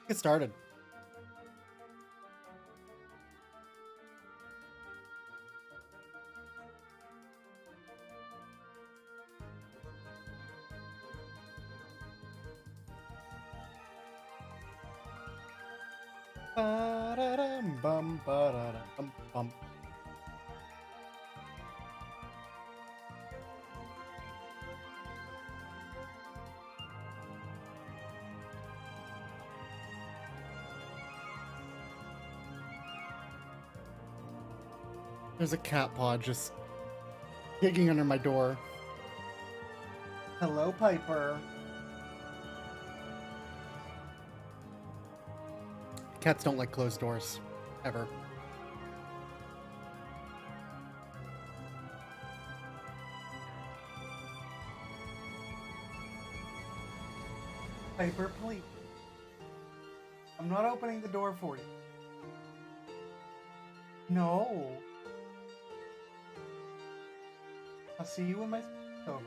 Get started. Ba-da-dum, bum, ba-da-dum, bum. There's a cat paw just digging under my door. Hello, Piper. Cats don't like closed doors. Ever. Piper, please. I'm not opening the door for you. No. I'll see you when my sleep's over.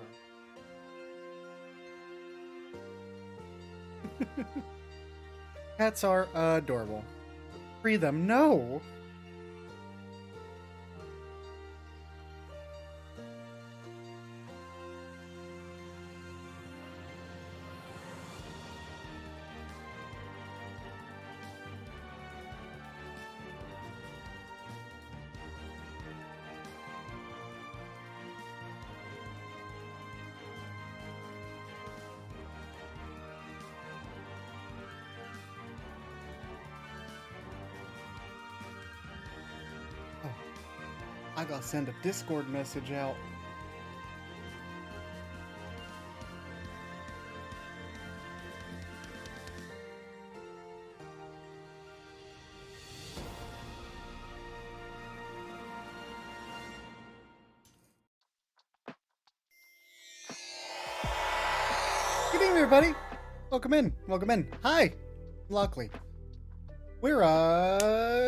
Cats are adorable. Free them. No. I gotta send a Discord message out. Good evening, everybody. Welcome in. Welcome in. Hi, Lockely. We're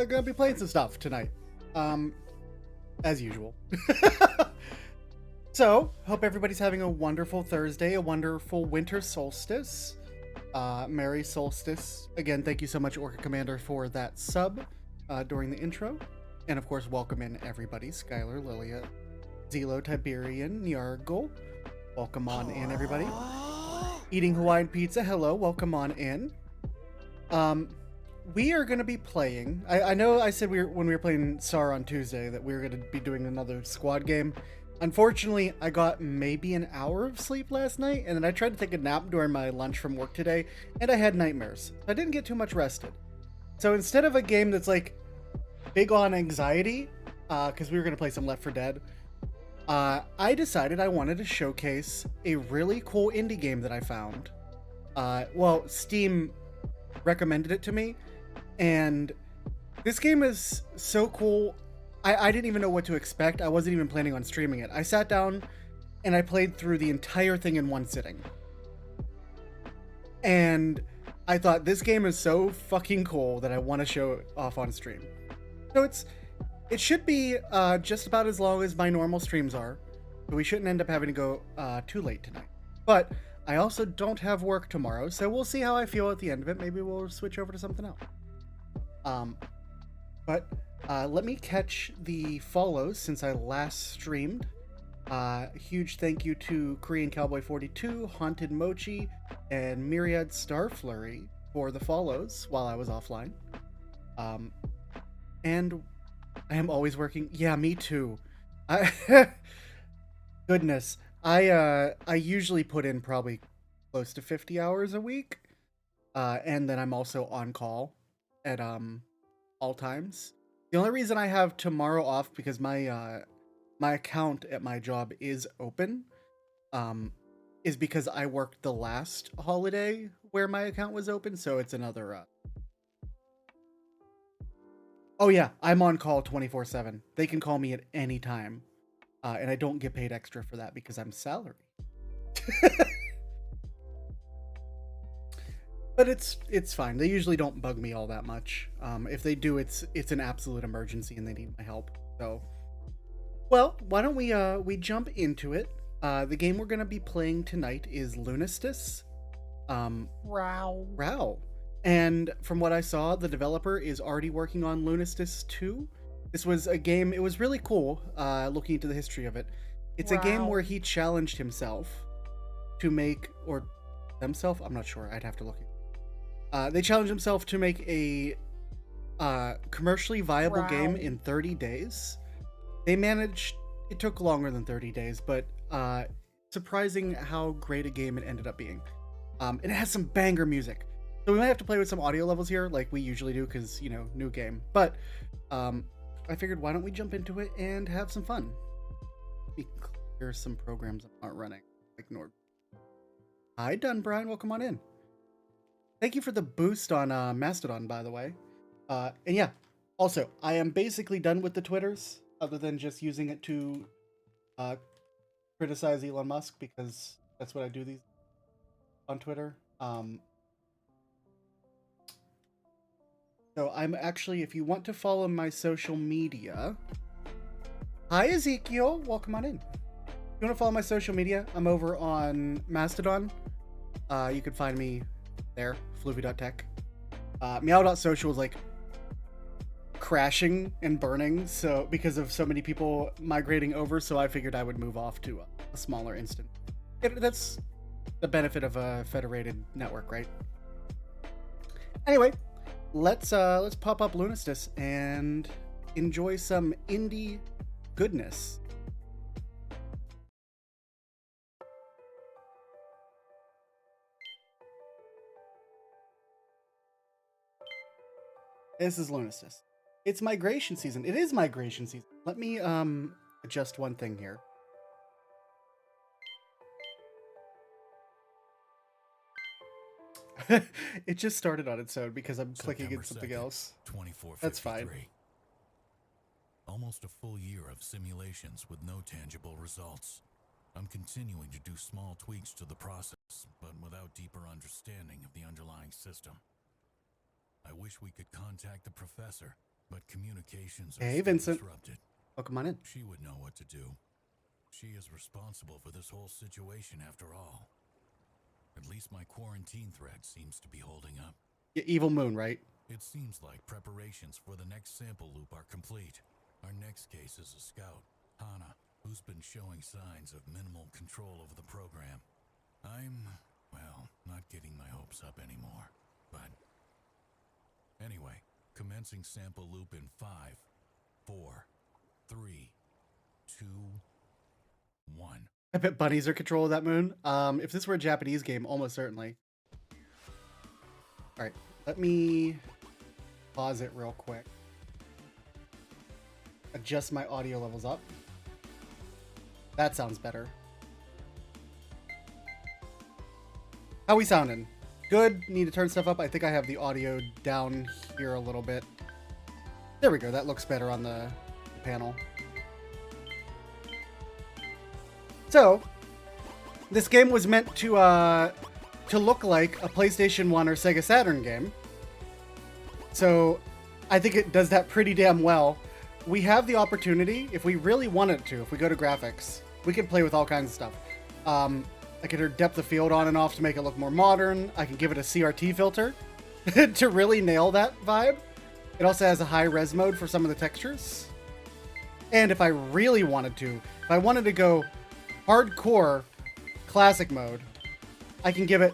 gonna be playing some stuff tonight. As usual. So, hope everybody's having a wonderful Thursday, a wonderful winter solstice. Merry solstice. Again, thank you so much, Orca Commander, for that sub during the intro. And of course, welcome in everybody. Skylar, Lilia, Zelo, Tiberian, Nyargle. Welcome on in, everybody. Eating Hawaiian pizza. Hello, welcome on in. We are going to be playing. I know I said when we were playing SAR on Tuesday that we were going to be doing another squad game. Unfortunately, I got maybe an hour of sleep last night, and then I tried to take a nap during my lunch from work today, and I had nightmares. I didn't get too much rested. So instead of a game that's like big on anxiety, because we were going to play some Left 4 Dead, I decided I wanted to showcase a really cool indie game that I found. Well, Steam recommended it to me, and this game is so cool. I didn't even know what to expect. I wasn't even planning on streaming it. I sat down and I played through the entire thing in one sitting. And I thought, this game is so fucking cool that I want to show it off on stream. So it should be just about as long as my normal streams are. So we shouldn't end up having to go too late tonight. But I also don't have work tomorrow, so we'll see how I feel at the end of it. Maybe we'll switch over to something else. But let me catch the follows since I last streamed. Huge thank you to Korean Cowboy 42, Haunted Mochi, and Myriad Starflurry for the follows while I was offline. And I am always working. Yeah, me too. Goodness. I usually put in probably close to 50 hours a week. And then I'm also on call at all times. The only reason I have tomorrow off because my account at my job is open is because I worked the last holiday where my account was open, so it's another Oh yeah, I'm on call 24/7. They can call me at any time. And I don't get paid extra for that because I'm salary. But it's fine. They usually don't bug me all that much. If they do, it's an absolute emergency and they need my help. So, well, why don't we jump into it? The game we're gonna be playing tonight is Lunistice. Row. Row. And from what I saw, the developer is already working on Lunistice 2. This was a game, it was really cool, looking into the history of it. It's a game where he challenged himself to make, or themselves, I'm not sure, I'd have to look. They challenged himself to make a commercially viable game in 30 days. They managed, it took longer than 30 days, but surprising how great a game it ended up being. And it has some banger music. So we might have to play with some audio levels here, like we usually do, because, you know, new game. But I figured, why don't we jump into it and have some fun? Let me clear some programs I'm not running. Ignored. Hi, done, Brian. Welcome on in. Thank you for the boost on Mastodon, by the way. And yeah, also, I am basically done with the Twitters, other than just using it to criticize Elon Musk, because that's what I do these on Twitter. So I'm actually, if you want to follow my social media, hi Ezekiel, welcome on in. If you want to follow my social media, I'm over on Mastodon. You can find me there, fluvy.tech. Meow.social is like crashing and burning, so because of so many people migrating over, so I figured I would move off to a smaller instance. That's the benefit of a federated network, right? Anyway, let's pop up Lunistice and enjoy some indie goodness. This is Lunistice. It's migration season. It is migration season. Let me adjust one thing here. It just started on its own because I'm clicking against something else. That's fine. Almost a full year of simulations with no tangible results. I'm continuing to do small tweaks to the process, but without deeper understanding of the underlying system. I wish we could contact the professor, but communications are disrupted. Welcome on in. She would know what to do. She is responsible for this whole situation after all. At least my quarantine thread seems to be holding up. Yeah, Evil Moon, right? It seems like preparations for the next sample loop are complete. Our next case is a scout, Hana, who's been showing signs of minimal control over the program. I'm, well, not getting my hopes up anymore, but... Anyway, commencing sample loop in 5, 4, 3, 2, 1. I bet bunnies are control of that moon. If this were a Japanese game, almost certainly. Alright, let me pause it real quick. Adjust my audio levels up. That sounds better. How we sounding? Good. Need to turn stuff up. I think I have the audio down here a little bit. There we go. That looks better on the panel. So, this game was meant to look like a PlayStation 1 or Sega Saturn game. So, I think it does that pretty damn well. We have the opportunity, if we really wanted to, if we go to graphics, we can play with all kinds of stuff. I can turn depth of field on and off to make it look more modern. I can give it a CRT filter to really nail that vibe. It also has a high res mode for some of the textures. And if I really wanted to, if I wanted to go hardcore classic mode, I can give it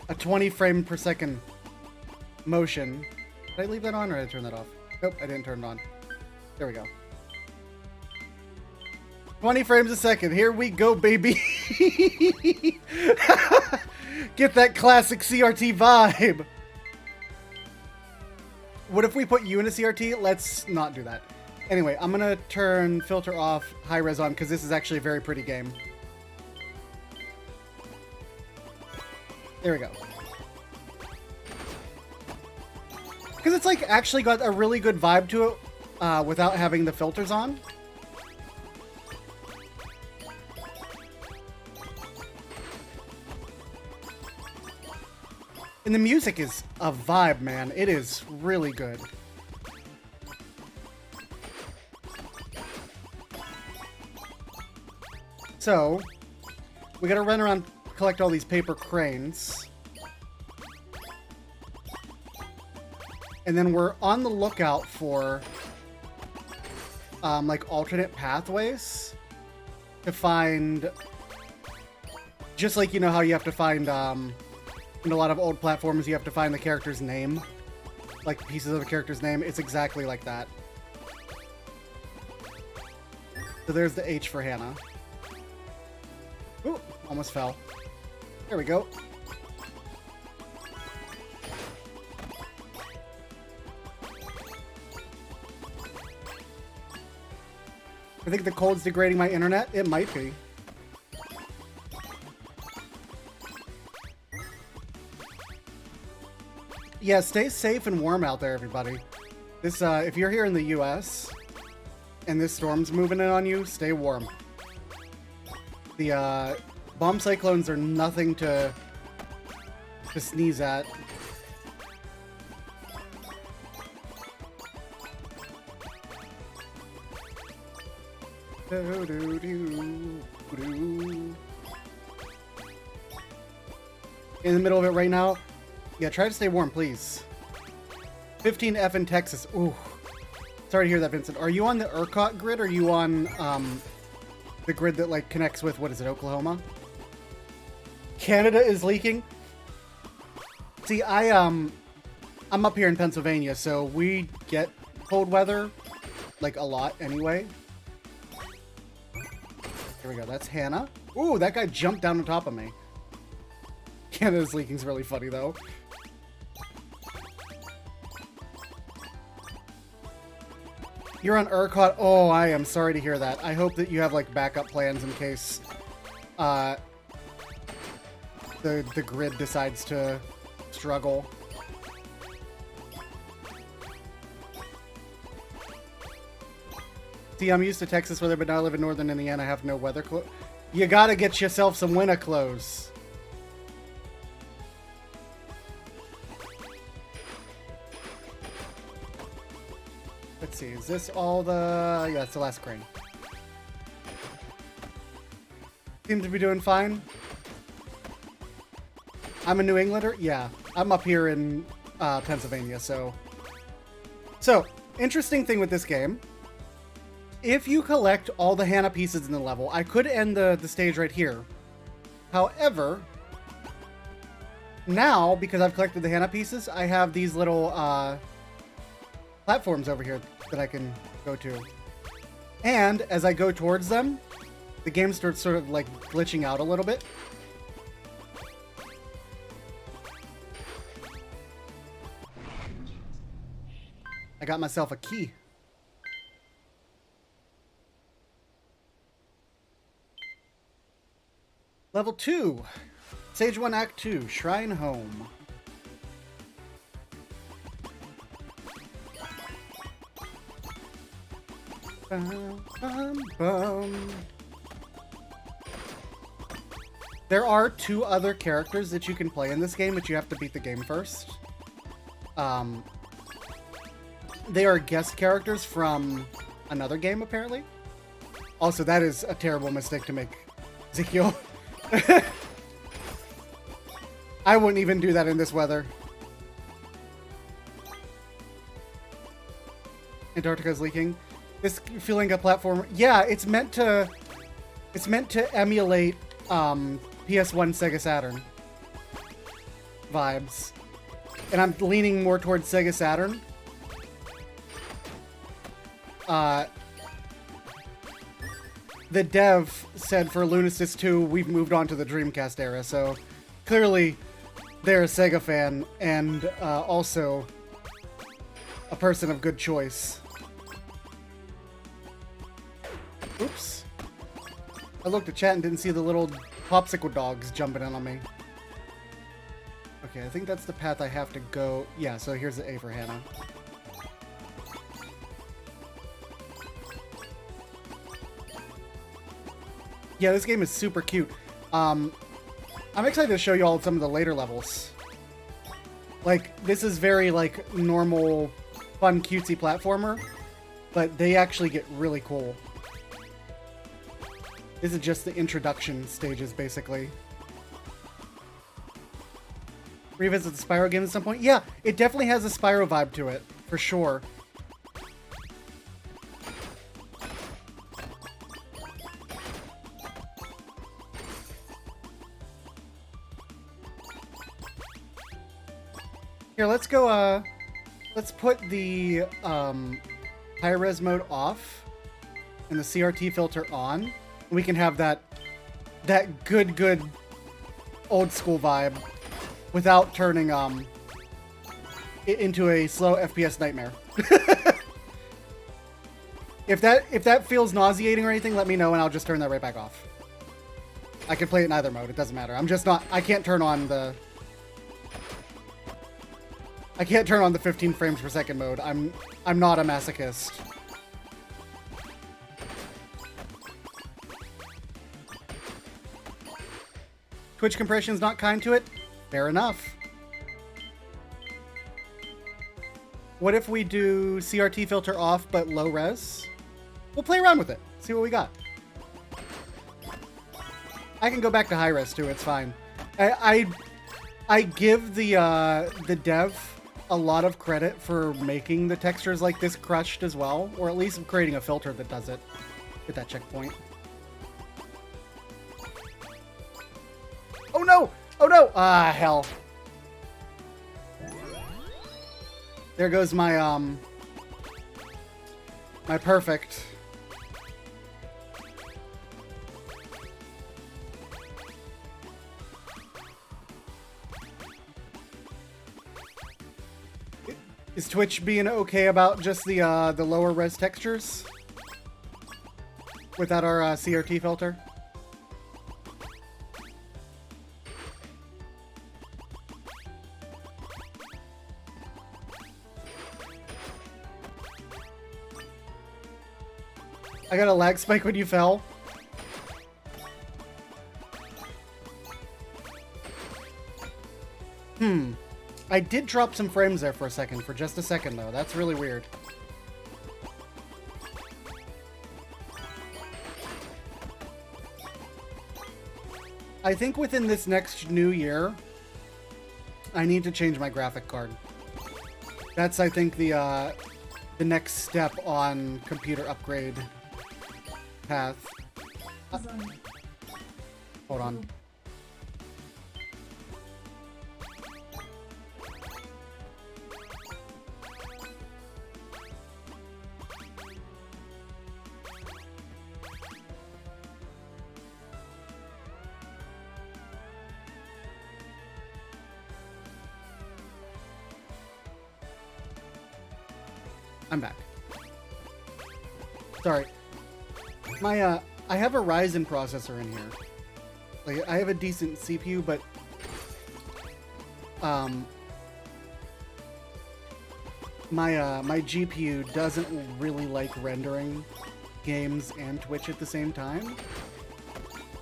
a 20 frame per second motion. Did I leave that on or did I turn that off? Nope, I didn't turn it on. There we go. 20 frames a second. Here we go, baby. Get that classic CRT vibe. What if we put you in a CRT? Let's not do that. Anyway, I'm going to turn filter off, high res on, because this is actually a very pretty game. There we go. Because it's like actually got a really good vibe to it without having the filters on. And the music is a vibe, man. It is really good. So, we gotta run around, collect all these paper cranes. And then we're on the lookout for like alternate pathways to find, just like, you know how you have to find in a lot of old platforms you have to find the character's name, like pieces of the character's name. It's exactly like that. So there's the H for Hannah. Ooh, almost fell. There we go. I think the cold's degrading my internet. It might be. Yeah, stay safe and warm out there, everybody. This, if you're here in the US and this storm's moving in on you, stay warm. The bomb cyclones are nothing to sneeze at. In the middle of it right now. Yeah, try to stay warm, please. 15F in Texas. Ooh. Sorry to hear that, Vincent. Are you on the ERCOT grid, or are you on the grid that like connects with, what is it, Oklahoma? Canada is leaking. See, I'm up here in Pennsylvania, so we get cold weather like a lot anyway. Here we go. That's Hannah. Ooh, that guy jumped down on top of me. Canada's leaking is really funny, though. You're on ERCOT. Oh, I am sorry to hear that. I hope that you have, like, backup plans in case the grid decides to struggle. See, I'm used to Texas weather, but now I live in northern Indiana. I have no weather clothes. You gotta get yourself some winter clothes. Let's see, is this all the... Yeah, it's the last crane. Seems to be doing fine. I'm a New Englander? Yeah, I'm up here in Pennsylvania, so... So, interesting thing with this game. If you collect all the Hannah pieces in the level, I could end the stage right here. However, now, because I've collected the Hannah pieces, I have these little platforms over here that I can go to. And as I go towards them, the game starts sort of like glitching out a little bit. I got myself a key. Level 2. Stage 1, Act 2. Shrine Home. Bum, bum, bum. There are 2 other characters that you can play in this game, but you have to beat the game first. They are guest characters from another game, apparently. Also, that is a terrible mistake to make, Ezekiel. I wouldn't even do that in this weather. Antarctica's leaking. This feeling a platform. Yeah, it's meant to emulate PS1 Sega Saturn vibes. And I'm leaning more towards Sega Saturn. The dev said for Lunistice 2, we've moved on to the Dreamcast era, so clearly they're a Sega fan and also a person of good choice. Oops. I looked at chat and didn't see the little popsicle dogs jumping in on me. Okay, I think that's the path I have to go. Yeah, so here's the A for Hannah. Yeah, this game is super cute. I'm excited to show you all some of the later levels. Like, this is very, like, normal, fun, cutesy platformer, but they actually get really cool. This is just the introduction stages, basically. revisit the Spyro game at some point. Yeah, it definitely has a Spyro vibe to it, for sure. Here, let's go, let's put the, high-res mode off and the CRT filter on. We can have that good old school vibe without turning it into a slow FPS nightmare. If that feels nauseating or anything, let me know and I'll just turn that right back off. I can play it in either mode, it doesn't matter. I can't turn on the 15 frames per second mode. I'm not a masochist. Twitch compression's not kind to it? Fair enough. What if we do CRT filter off but low res? We'll play around with it. See what we got. I can go back to high res too, it's fine. I give the dev a lot of credit for making the textures like this crushed as well, or at least creating a filter that does it. Hit that checkpoint. Oh no! Oh no! Ah, hell. There goes my, my perfect. Is Twitch being okay about just the lower res textures? Without our CRT filter? I got a lag spike when you fell. I did drop some frames there for a second, for just a second though. That's really weird. I think within this next new year, I need to change my graphic card. That's, I think, the next step on computer upgrade path. Hold on. I'm back. Sorry. My, I have a Ryzen processor in here. Like, I have a decent CPU, but, my GPU doesn't really like rendering games and Twitch at the same time.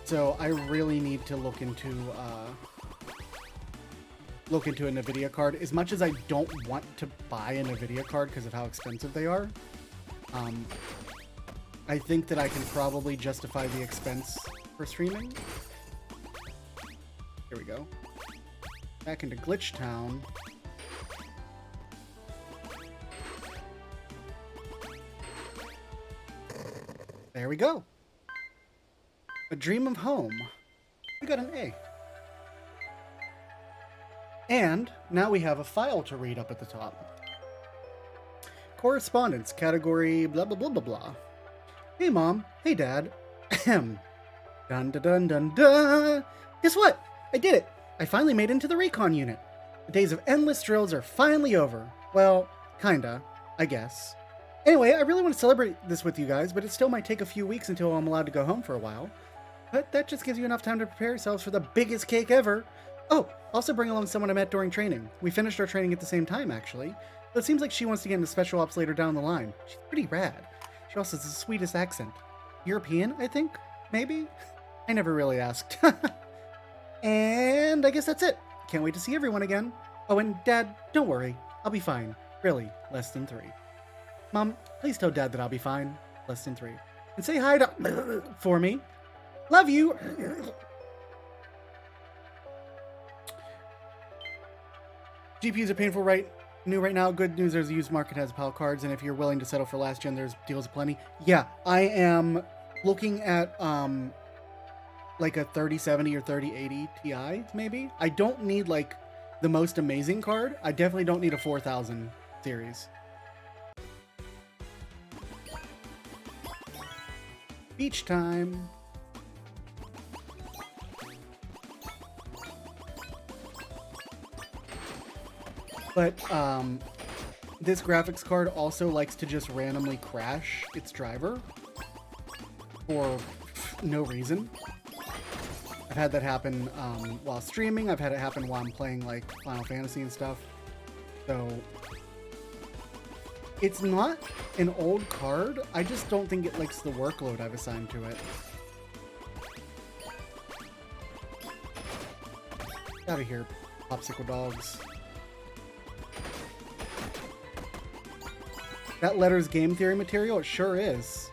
So I really need to look into a NVIDIA card. As much as I don't want to buy a NVIDIA card because of how expensive they are, I think that I can probably justify the expense for streaming. Here we go. Back into Glitch Town. There we go. A Dream of Home. We got an A. And now we have a file to read up at the top. Correspondence, category blah blah blah blah blah. Hey mom, hey dad. Ahem. Dun dun dun dun dun. Guess what? I did it. I finally made it into the recon unit. The days of endless drills are finally over. Well, kinda, I guess. Anyway, I really want to celebrate this with you guys, but it still might take a few weeks until I'm allowed to go home for a while. But that just gives you enough time to prepare yourselves for the biggest cake ever. Oh, also bring along someone I met during training. We finished our training at the same time, actually. But it seems like she wants to get into special ops later down the line. She's pretty rad. She also has the sweetest accent. European, I think? Maybe? I never really asked. And I guess that's it. Can't wait to see everyone again. Oh, and Dad, don't worry. I'll be fine. Really, less than 3. Mom, please tell Dad that I'll be fine. Less than 3. And say hi to for me. Love you. GPUs are painful new right now. Good news, there's a used market has a pile of cards, and if you're willing to settle for last gen, there's deals aplenty. Yeah, I am looking at like a 3070 or 3080 Ti, maybe. I don't need like the most amazing card. I definitely don't need a 4000 series. Beach time. But this graphics card also likes to just randomly crash its driver for no reason. I've had that happen while streaming. I've had it happen while I'm playing like Final Fantasy and stuff. So it's not an old card. I just don't think it likes the workload I've assigned to it. Get out of here, popsicle dogs. That letter's game theory material? It sure is.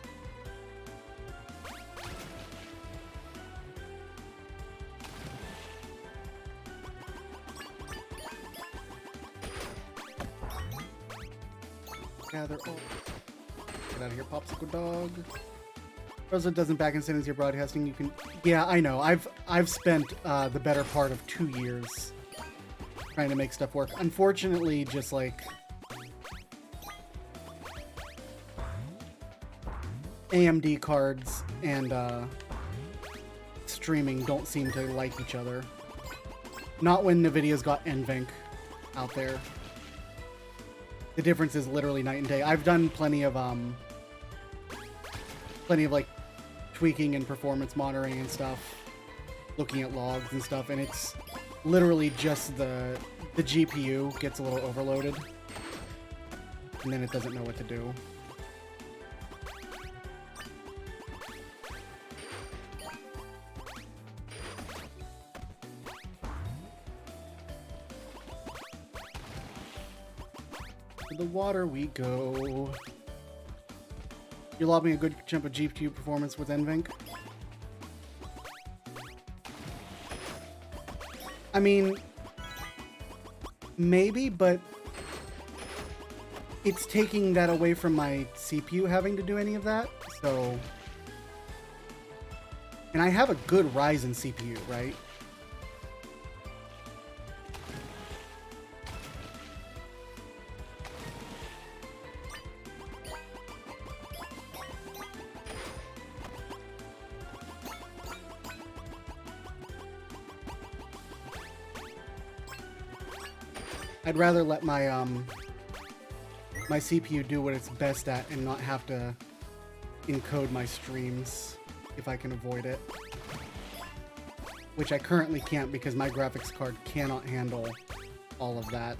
Gather all. Get out of here, popsicle dog. Rosa doesn't back in sentence here broadcasting. You can. Yeah, I know. I've spent the better part of 2 years trying to make stuff work. Unfortunately, just like AMD cards and streaming don't seem to like each other. Not when NVIDIA's got NVENC out there. The difference is literally night and day. I've done plenty of like tweaking and performance monitoring and stuff, looking at logs and stuff, and it's literally just the GPU gets a little overloaded, and then it doesn't know what to do. To the water we go. You're lobbing a good chunk of GPU performance with NVENC? I mean, maybe, but it's taking that away from my CPU having to do any of that, so... And I have a good Ryzen CPU, right? I'd rather let my my CPU do what it's best at and not have to encode my streams if I can avoid it. Which I currently can't because my graphics card cannot handle all of that.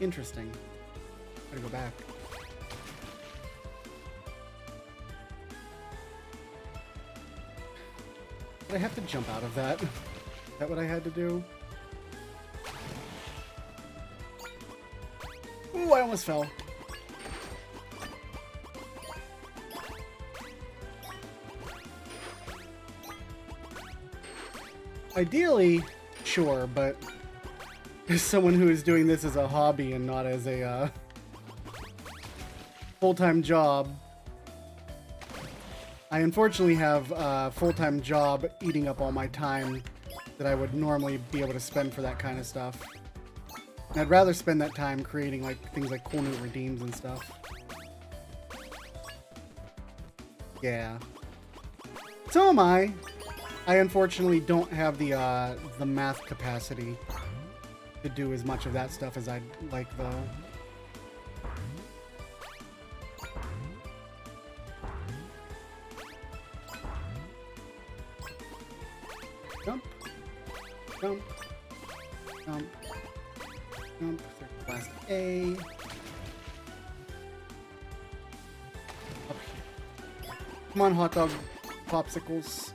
Interesting. Gotta go back. Did I have to jump out of that? Is that what I had to do? Ooh, I almost fell. Ideally, sure, but as someone who is doing this as a hobby and not as a full-time job, I unfortunately have a full-time job eating up all my time that I would normally be able to spend for that kind of stuff. And I'd rather spend that time creating like things like cool new redeems and stuff. Yeah. So am I. I unfortunately don't have the math capacity to do as much of that stuff as I'd like, though. Jump, jump, jump, jump. Blast A. Up here. Come on, hot dog popsicles.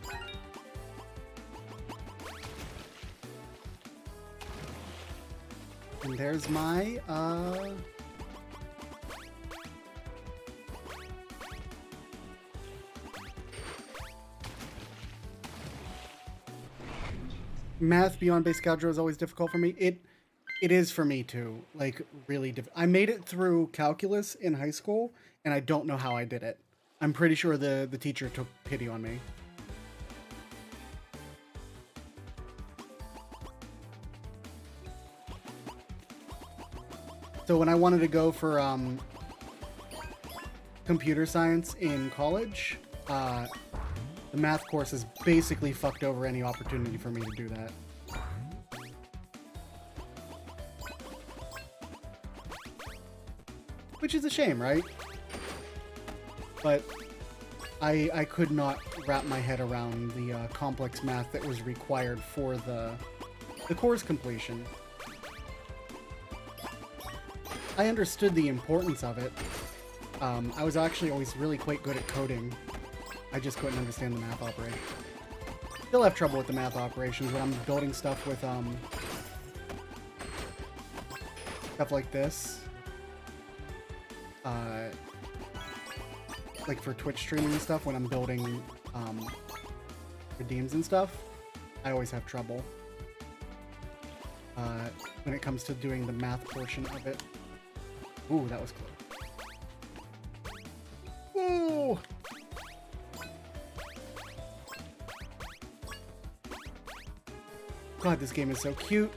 And there's my Math beyond basic algebra is always difficult for me. It is for me too. Like really I made it through calculus in high school, and I don't know how I did it. I'm pretty sure the teacher took pity on me. So when I wanted to go for computer science in college, the math courses basically fucked over any opportunity for me to do that. Which is a shame, right? But I could not wrap my head around the complex math that was required for the course completion. I understood the importance of it. I was actually always really quite good at coding. I just couldn't understand the math operation. Still have trouble with the math operations when I'm building stuff with stuff like this. Like for Twitch streaming and stuff, when I'm building redeems and stuff, I always have trouble when it comes to doing the math portion of it. Ooh, that was close. Ooh! God, this game is so cute.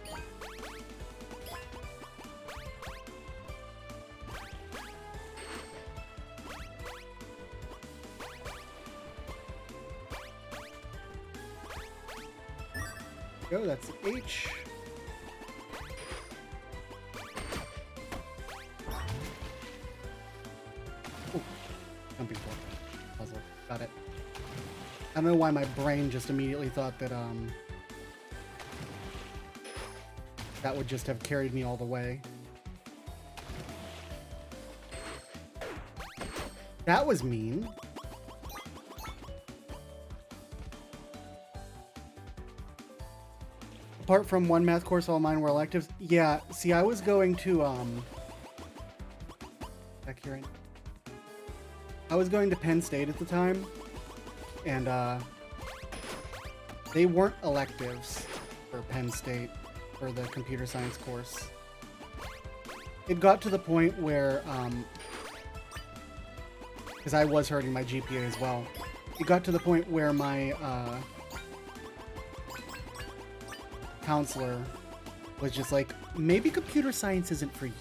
Go, that's H. Ooh, jumping for puzzle. Got it. I don't know why my brain just immediately thought that that would just have carried me all the way. That was mean. Apart from one math course, all mine were electives. Yeah, see, I was going to, back here. I was going to Penn State at the time, and, they weren't electives for Penn State, for the computer science course. It got to the point where, because I was hurting my GPA as well, it got to the point where my, counselor was just like, maybe computer science isn't for you.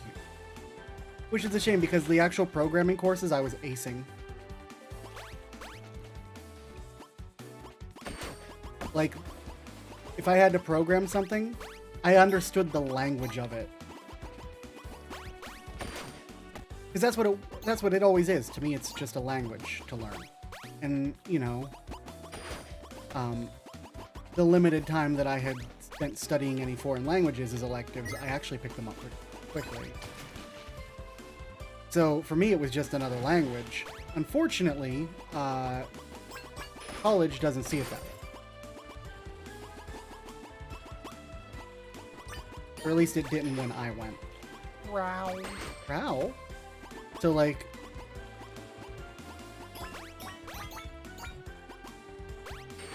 Which is a shame, because the actual programming courses I was acing. Like, if I had to program something, I understood the language of it. Because that's what it always is. To me, it's just a language to learn. And, you know, the limited time that I had spent studying any foreign languages as electives, I actually picked them up quickly. So for me, it was just another language. Unfortunately, college doesn't see it that way. Or at least it didn't when I went. Wow. Wow? So like...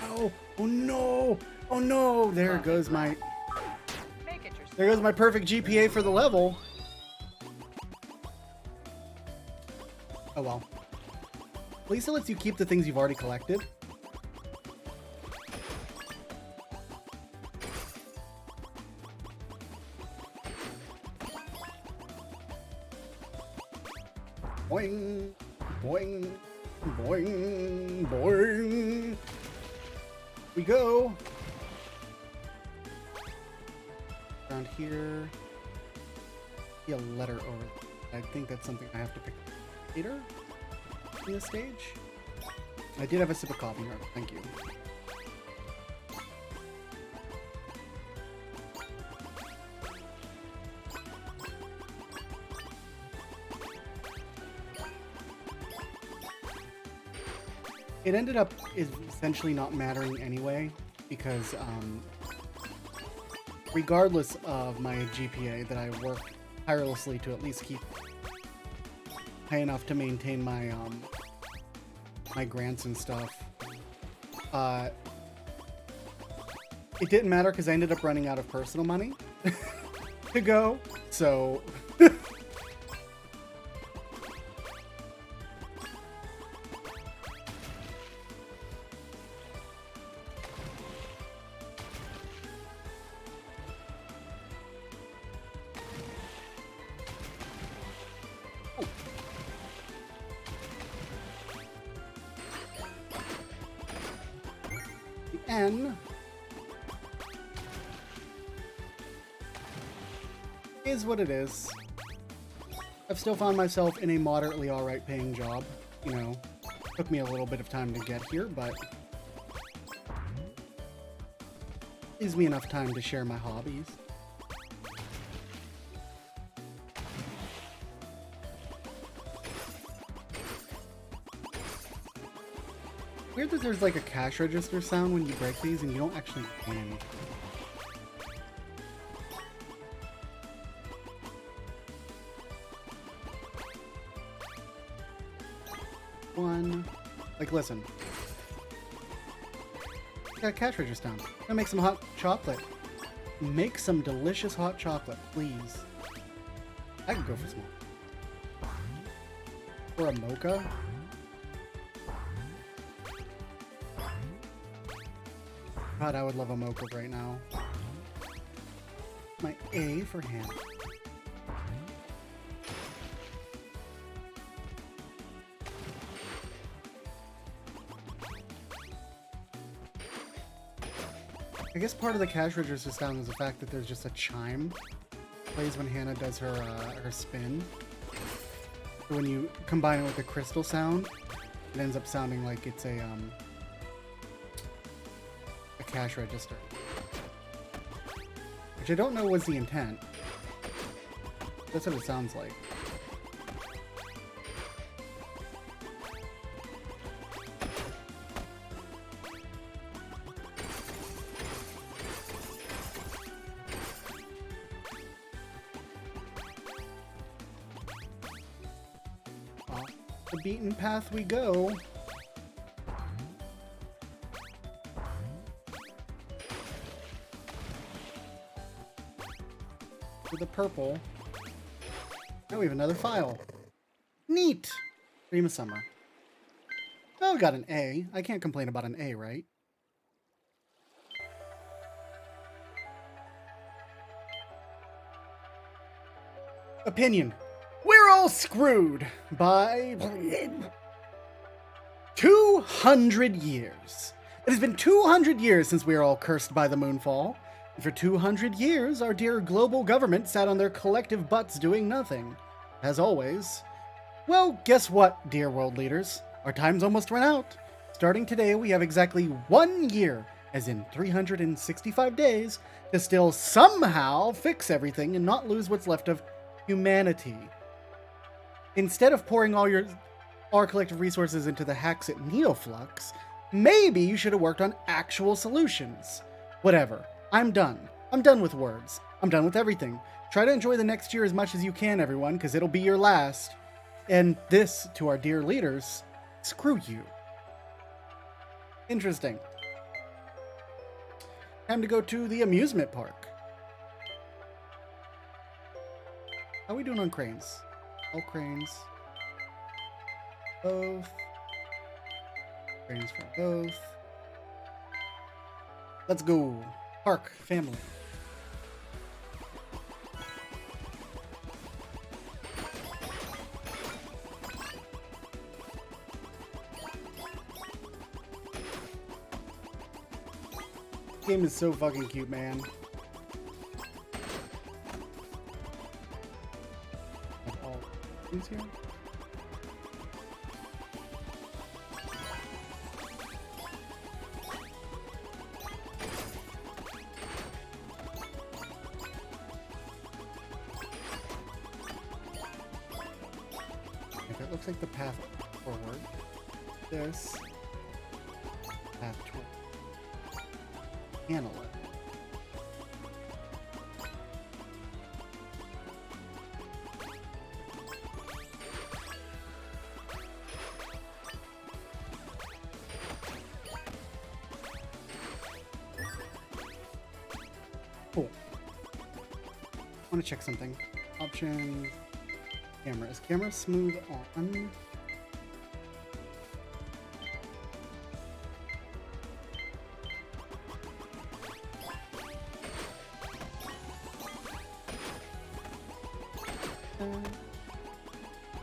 Oh! Oh no! Oh no! There goes my... There goes my perfect GPA for the level. Oh well. At least it lets you keep the things you've already collected. Boing, boing, boing, boing. We go. Around here. See a letter over. I think that's something I have to pick later in this stage. I did have a sip of coffee, thank you. It ended up essentially not mattering anyway, because regardless of my GPA that I worked tirelessly to at least keep high enough to maintain my my grants and stuff, it didn't matter because I ended up running out of personal money to go. So N is what it is. I've still found myself in a moderately alright paying job. You know, took me a little bit of time to get here, but gives me enough time to share my hobbies. Weird that there's like a cash register sound when you break these and you don't actually win. One. Like, listen. Got a cash register down. Gonna make some hot chocolate. Make some delicious hot chocolate, please. I could go for some. Or a mocha. God, I would love a mocha right now. My A for Hannah. I guess part of the cash register sound is the fact that there's just a chime that plays when Hannah does her her spin. So when you combine it with the crystal sound, it ends up sounding like it's a cash register, which I don't know was the intent. That's what it sounds like. Off the beaten path we go. For the purple. Now we have another file. Neat! Dream of Summer. Oh, we got an A. I can't complain about an A, right? Opinion. We're all screwed by 200 years. It has been 200 years since we are all cursed by the moonfall. For 200 years, our dear global government sat on their collective butts doing nothing. As always. Well, guess what, dear world leaders? Our time's almost run out. Starting today, we have exactly 1 year, as in 365 days, to still somehow fix everything and not lose what's left of humanity. Instead of pouring all our collective resources into the hacks at Neoflux, maybe you should have worked on actual solutions. Whatever. I'm done. I'm done with words. I'm done with everything. Try to enjoy the next year as much as you can, everyone, because it'll be your last. And this, to our dear leaders, screw you. Interesting. Time to go to the amusement park. How are we doing on cranes? All cranes. Both. Cranes for both. Let's go. Park, family. This game is so fucking cute, man. All these here? That looks like the path forward. This path toward. Handle it. Cool. I want to check something. Options. Camera. Is camera smooth on?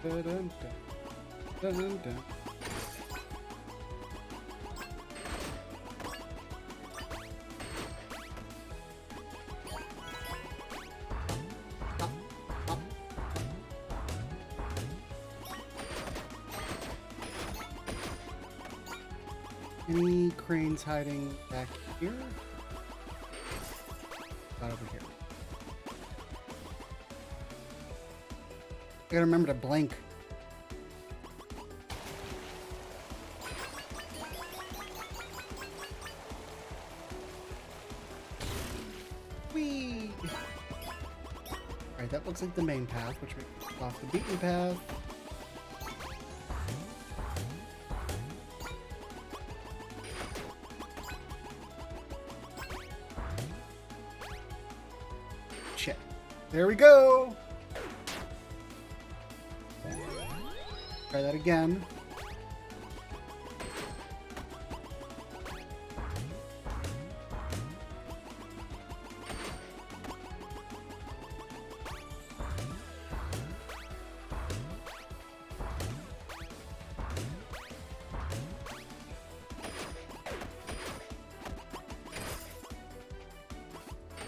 Dun, dun, dun, dun, dun. Any cranes hiding back here? Not over here. I gotta remember to blink. Whee! Alright, that looks like the main path, which makes it off the beaten path. Shit. There we go! Try that again.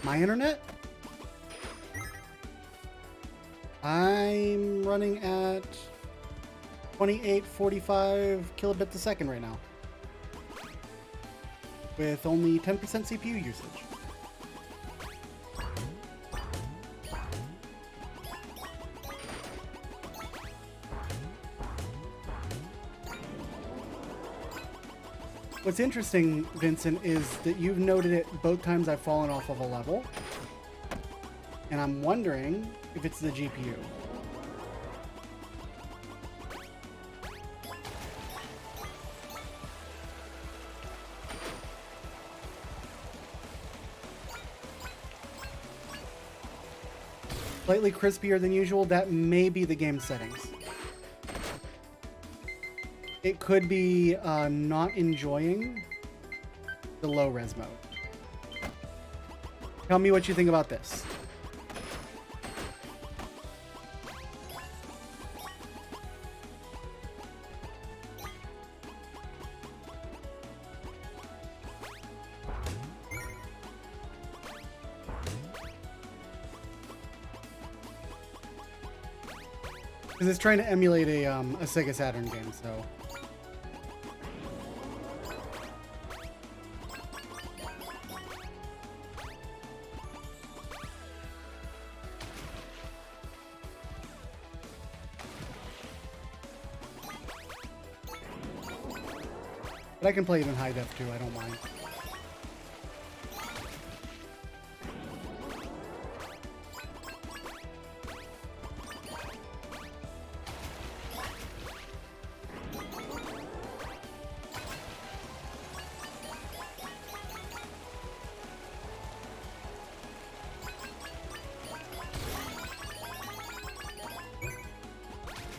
My internet? I'm running at 2845 kilobits a second right now, with only 10% CPU usage. What's interesting, Vincent, is that you've noted it both times I've fallen off of a level, and I'm wondering if it's the GPU. Slightly crispier than usual, that may be the game settings. It could be not enjoying the low res mode. Tell me what you think about this. Because it's trying to emulate a Sega Saturn game, so. But I can play it in high def too, I don't mind.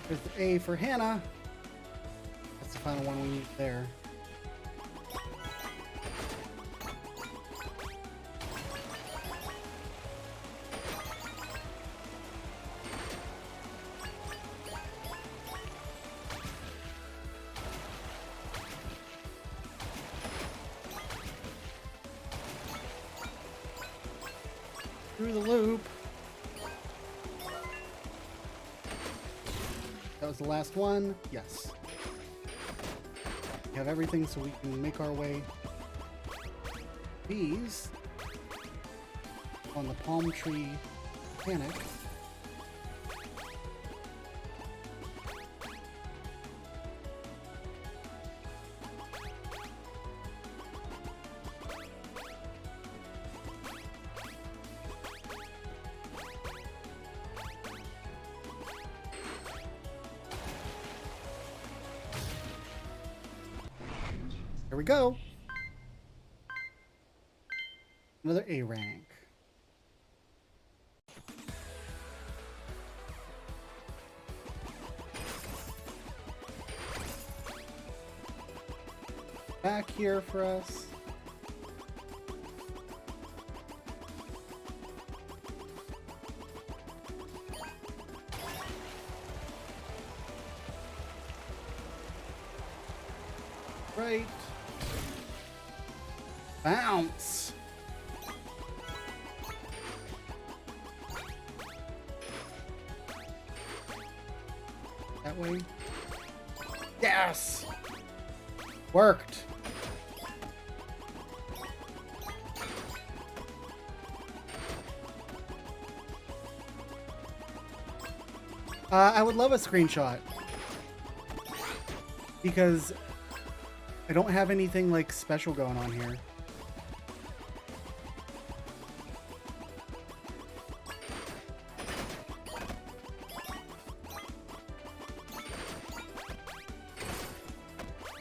There's the A for Hannah. That's the final one we need there. Through the loop. That was the last one. Yes. We have everything so we can make our way. These on the palm tree panic. There we go. Another A rank. back here for us. Right. Bounce. That way. Yes! Worked. I would love a screenshot. Because I don't have anything like special going on here.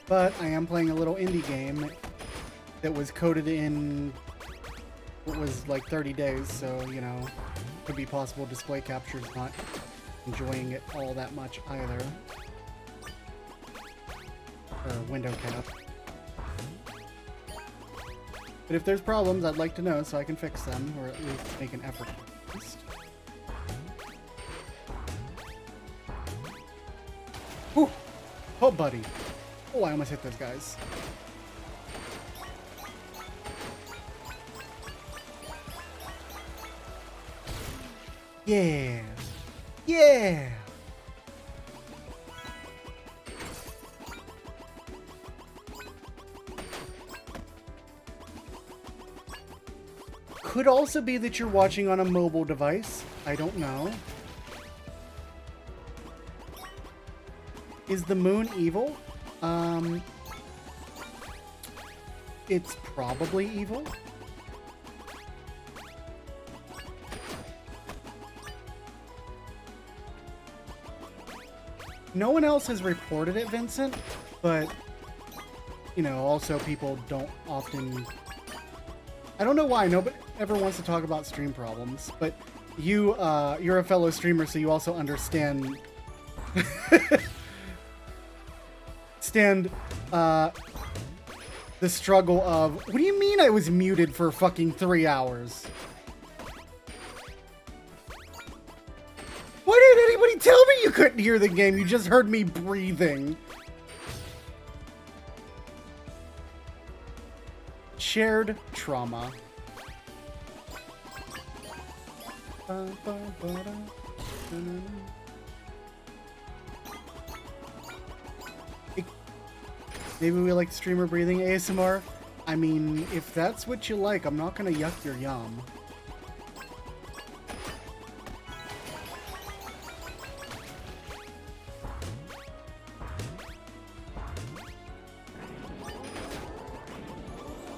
But I am playing a little indie game that was coded in what was like 30 days, so you know, could be possible display capture's not enjoying it all that much either. Or window cap. But if there's problems, I'd like to know so I can fix them, or at least make an effort. Whew! Oh, buddy. Oh, I almost hit those guys. Yeah! Yeah! Could also be that you're watching on a mobile device. I don't know. Is the moon evil? It's probably evil. No one else has reported it, Vincent, but, you know, also people don't often... I don't know why nobody ever wants to talk about stream problems, but you're a fellow streamer, so you also understand... the struggle of... What do you mean I was muted for fucking 3 hours? Why didn't anybody tell me you couldn't hear the game? You just heard me breathing. Shared trauma. Maybe we like streamer breathing ASMR. I mean, if that's what you like, I'm not gonna yuck your yum.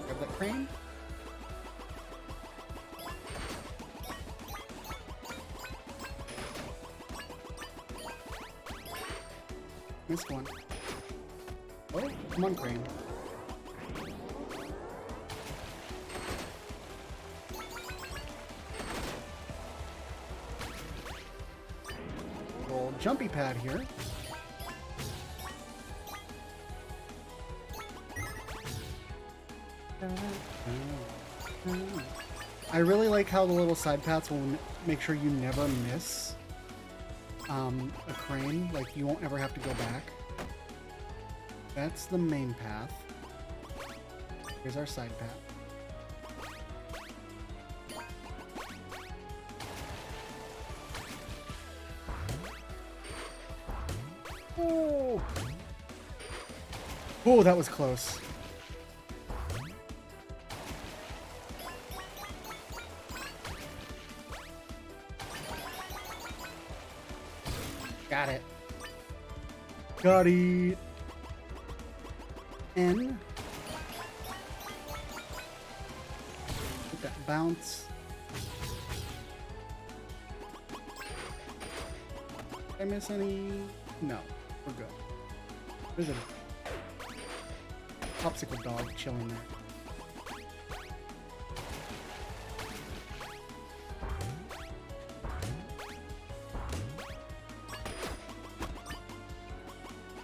Grab that crane. Missed one. Oh, come on, crane. Little jumpy pad here. I really like how the little side paths will make sure you never miss a crane. Like, you won't ever have to go back. That's the main path. Here's our side path. Oh! Oh, that was close. Got it. Got it. N. Get that bounce. Did I miss any? No, we're good. There's a popsicle dog chilling there.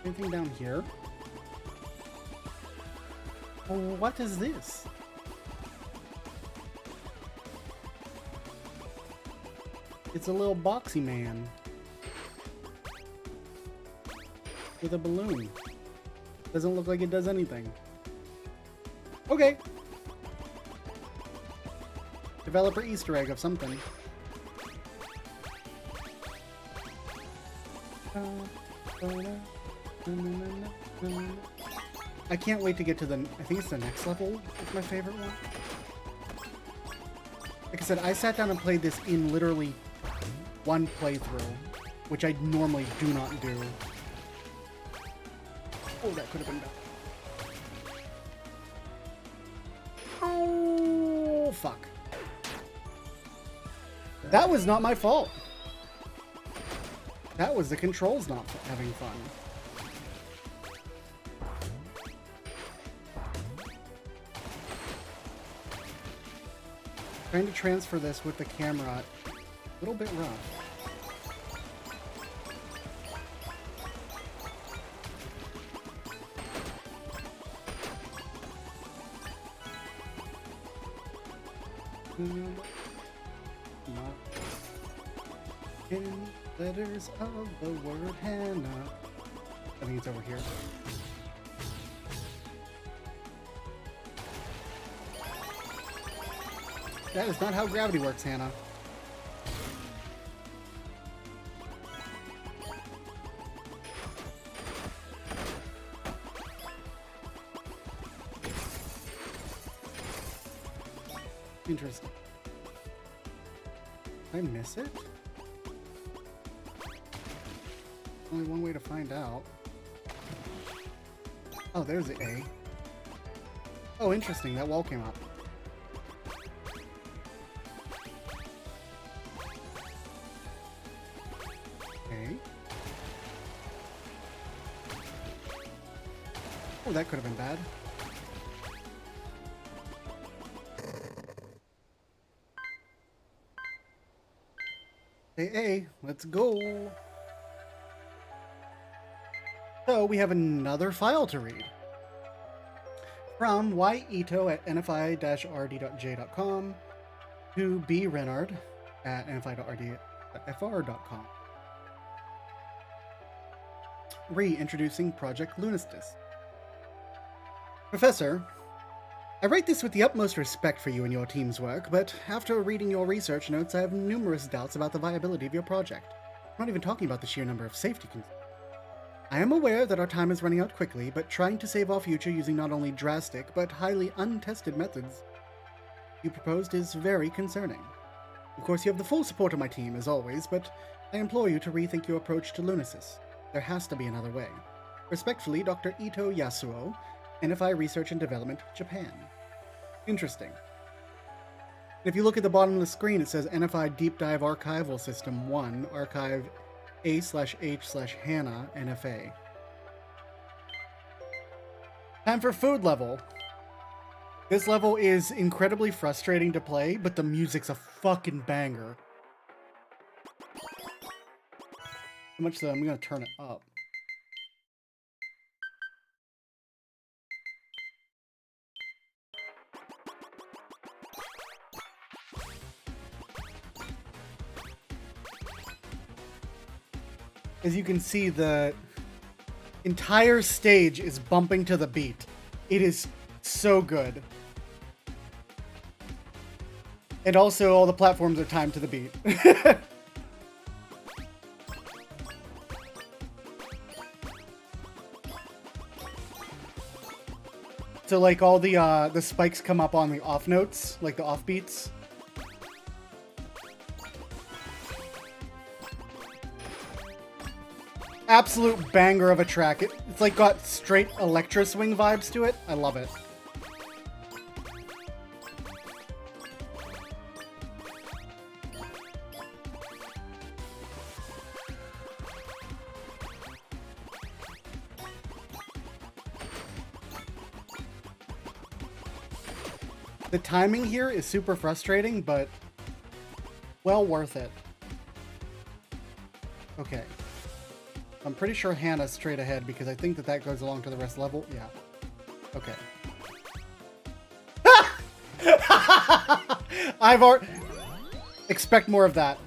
Anything down here? What is this? It's a little boxy man with a balloon. Doesn't look like it does anything. Okay. Developer Easter egg of something. I can't wait to get to the... I think it's the next level. It's my favorite one. Like I said, I sat down and played this in literally one playthrough, which I normally do not do. Oh, that could have been done. Oh, fuck. That was not my fault. That was the controls not having fun. Trying to transfer this with the camera, a little bit rough. In letters of the word Hannah. I think it's over here. That is not how gravity works, Hannah. Interesting. Did I miss it? Only one way to find out. Oh, there's the A. Oh, interesting. That wall came up. Okay. Oh, that could have been bad. Hey, let's go. So we have another file to read. From Ito at nfi-rd.j.com to B. Renard at nfi.rd.fr.com. Reintroducing Project Lunistice. Professor, I write this with the utmost respect for you and your team's work, but after reading your research notes, I have numerous doubts about the viability of your project. I'm not even talking about the sheer number of safety concerns. I am aware that our time is running out quickly, but trying to save our future using not only drastic, but highly untested methods you proposed is very concerning. Of course, you have the full support of my team, as always, but I implore you to rethink your approach to Lunistice. There has to be another way. Respectfully, Dr. Ito Yasuo, NFI Research and Development, Japan. Interesting. If you look at the bottom of the screen, it says NFI Deep Dive Archival System 1, Archive A/H/Hannah NFA. Time for food level. This level is incredibly frustrating to play, but the music's a fucking banger. So much so I'm gonna turn it up. As you can see, the entire stage is bumping to the beat. It is so good. And also, all the platforms are timed to the beat. So, like, all the spikes come up on the off notes, like the off beats. Absolute banger of a track. It's like got straight Electro Swing vibes to it. I love it. The timing here is super frustrating, but well worth it. Okay. I'm pretty sure Hannah's straight ahead because I think that goes along to the rest level. Yeah. Okay. I've already... Expect more of that.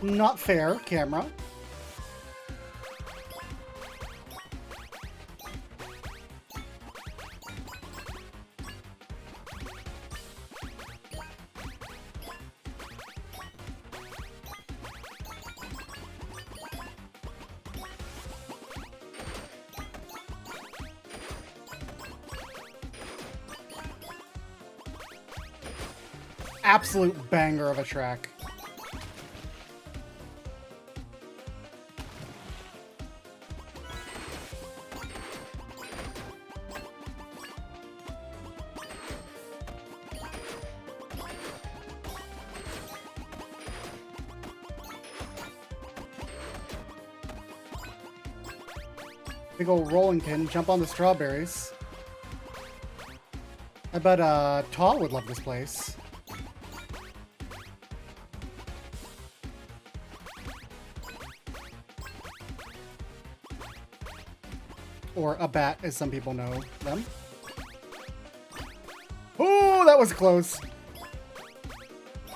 Not fair, camera. Absolute banger of a track. Big old rolling pin, jump on the strawberries. I bet Taw would love this place. Or a bat, as some people know them. Oh, that was close.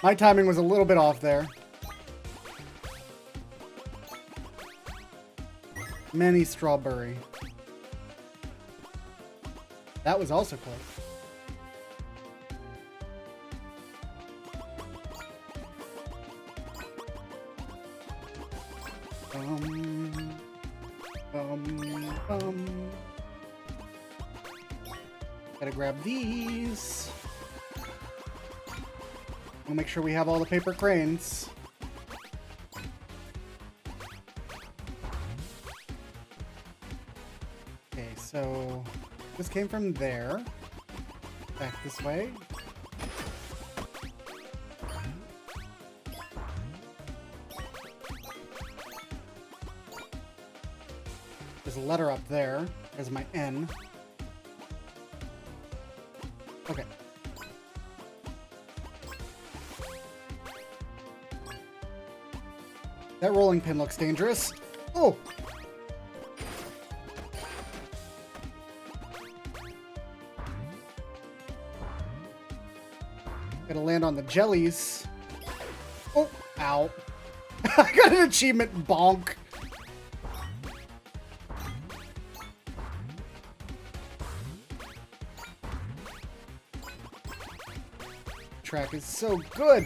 My timing was a little bit off there. Many strawberry. That was also close. Gotta grab these. We'll make sure we have all the paper cranes. Okay, so this came from there. Back this way. There's a letter up there. There's my N. Okay. That rolling pin looks dangerous. Oh! Gotta land on the jellies. Oh! Ow. I got an achievement, bonk. Track is so good.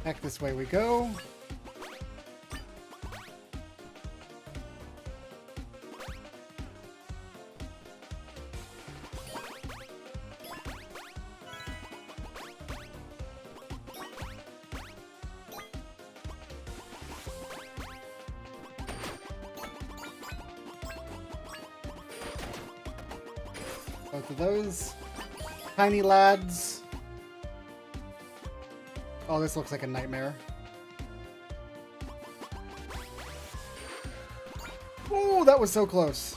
Back this way we go. Both of those tiny lads. Oh, this looks like a nightmare. Oh, that was so close.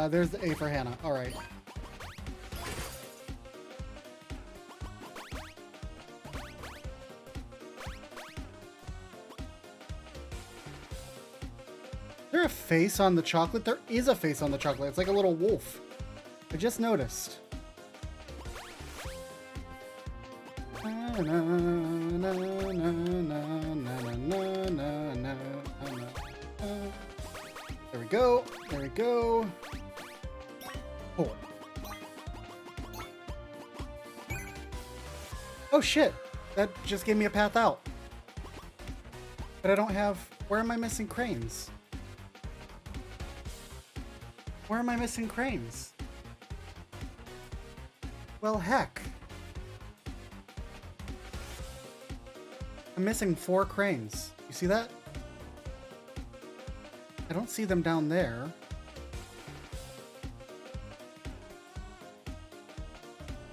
There's the A for Hannah. All right. Is there a face on the chocolate? There is a face on the chocolate. It's like a little wolf. I just noticed. There we go. There we go. Oh. Oh shit. That just gave me a path out. But I don't have... Where am I missing cranes? Where am I missing cranes? Well, heck. I'm missing 4 cranes. You see that? I don't see them down there.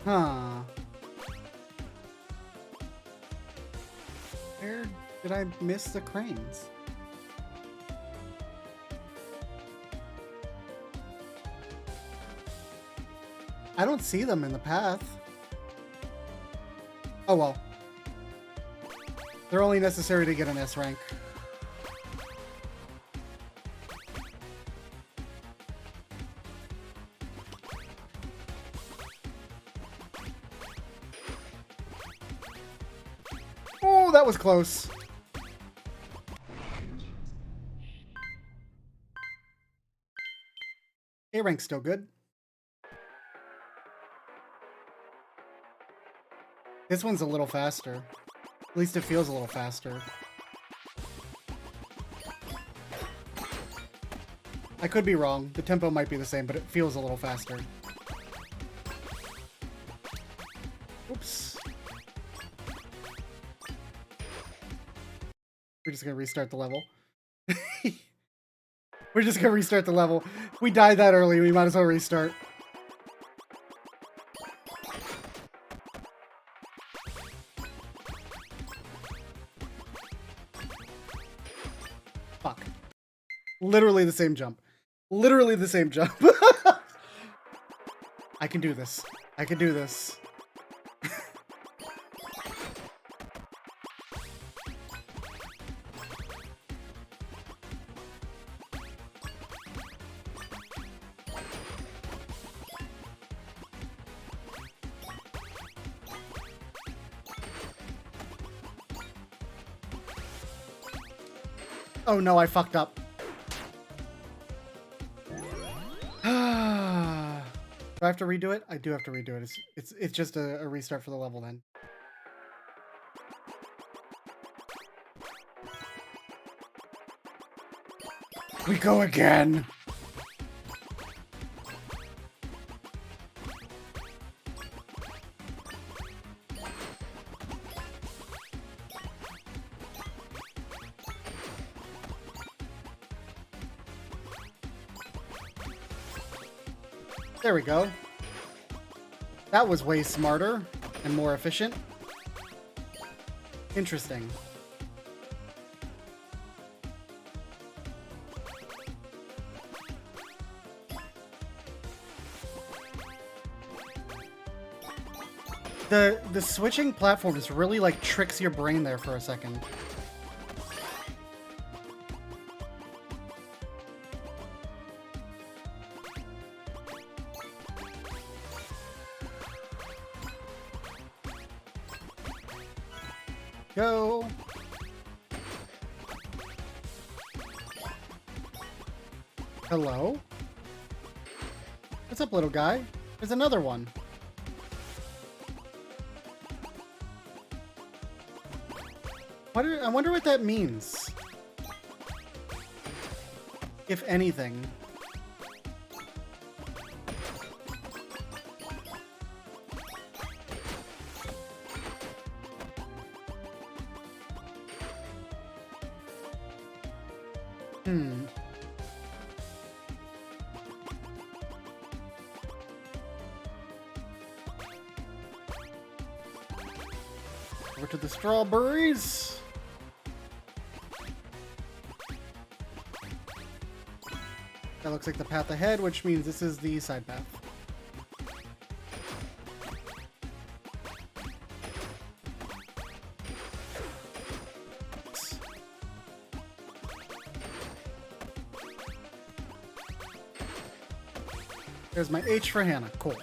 Huh. Where did I miss the cranes? I don't see them in the path. Oh well. They're only necessary to get an S rank. Oh, that was close. A rank's still good. This one's a little faster. At least it feels a little faster. I could be wrong. The tempo might be the same, but it feels a little faster. Oops. We're just gonna restart the level. We're just gonna restart the level. We died that early, we might as well restart. Fuck. Literally the same jump. Literally the same jump. I can do this. I can do this. Oh no, I fucked up. Do I have to redo it? I do have to redo it. It's just a restart for the level then. We go again. There we go. That was way smarter and more efficient. Interesting. The switching platforms really like tricks your brain there for a second. Go. Hello? What's up, little guy? There's another one. I wonder what that means. If anything. Over to the strawberries. That looks like the path ahead, which means this is the side path. There's my H for Hannah. Cool.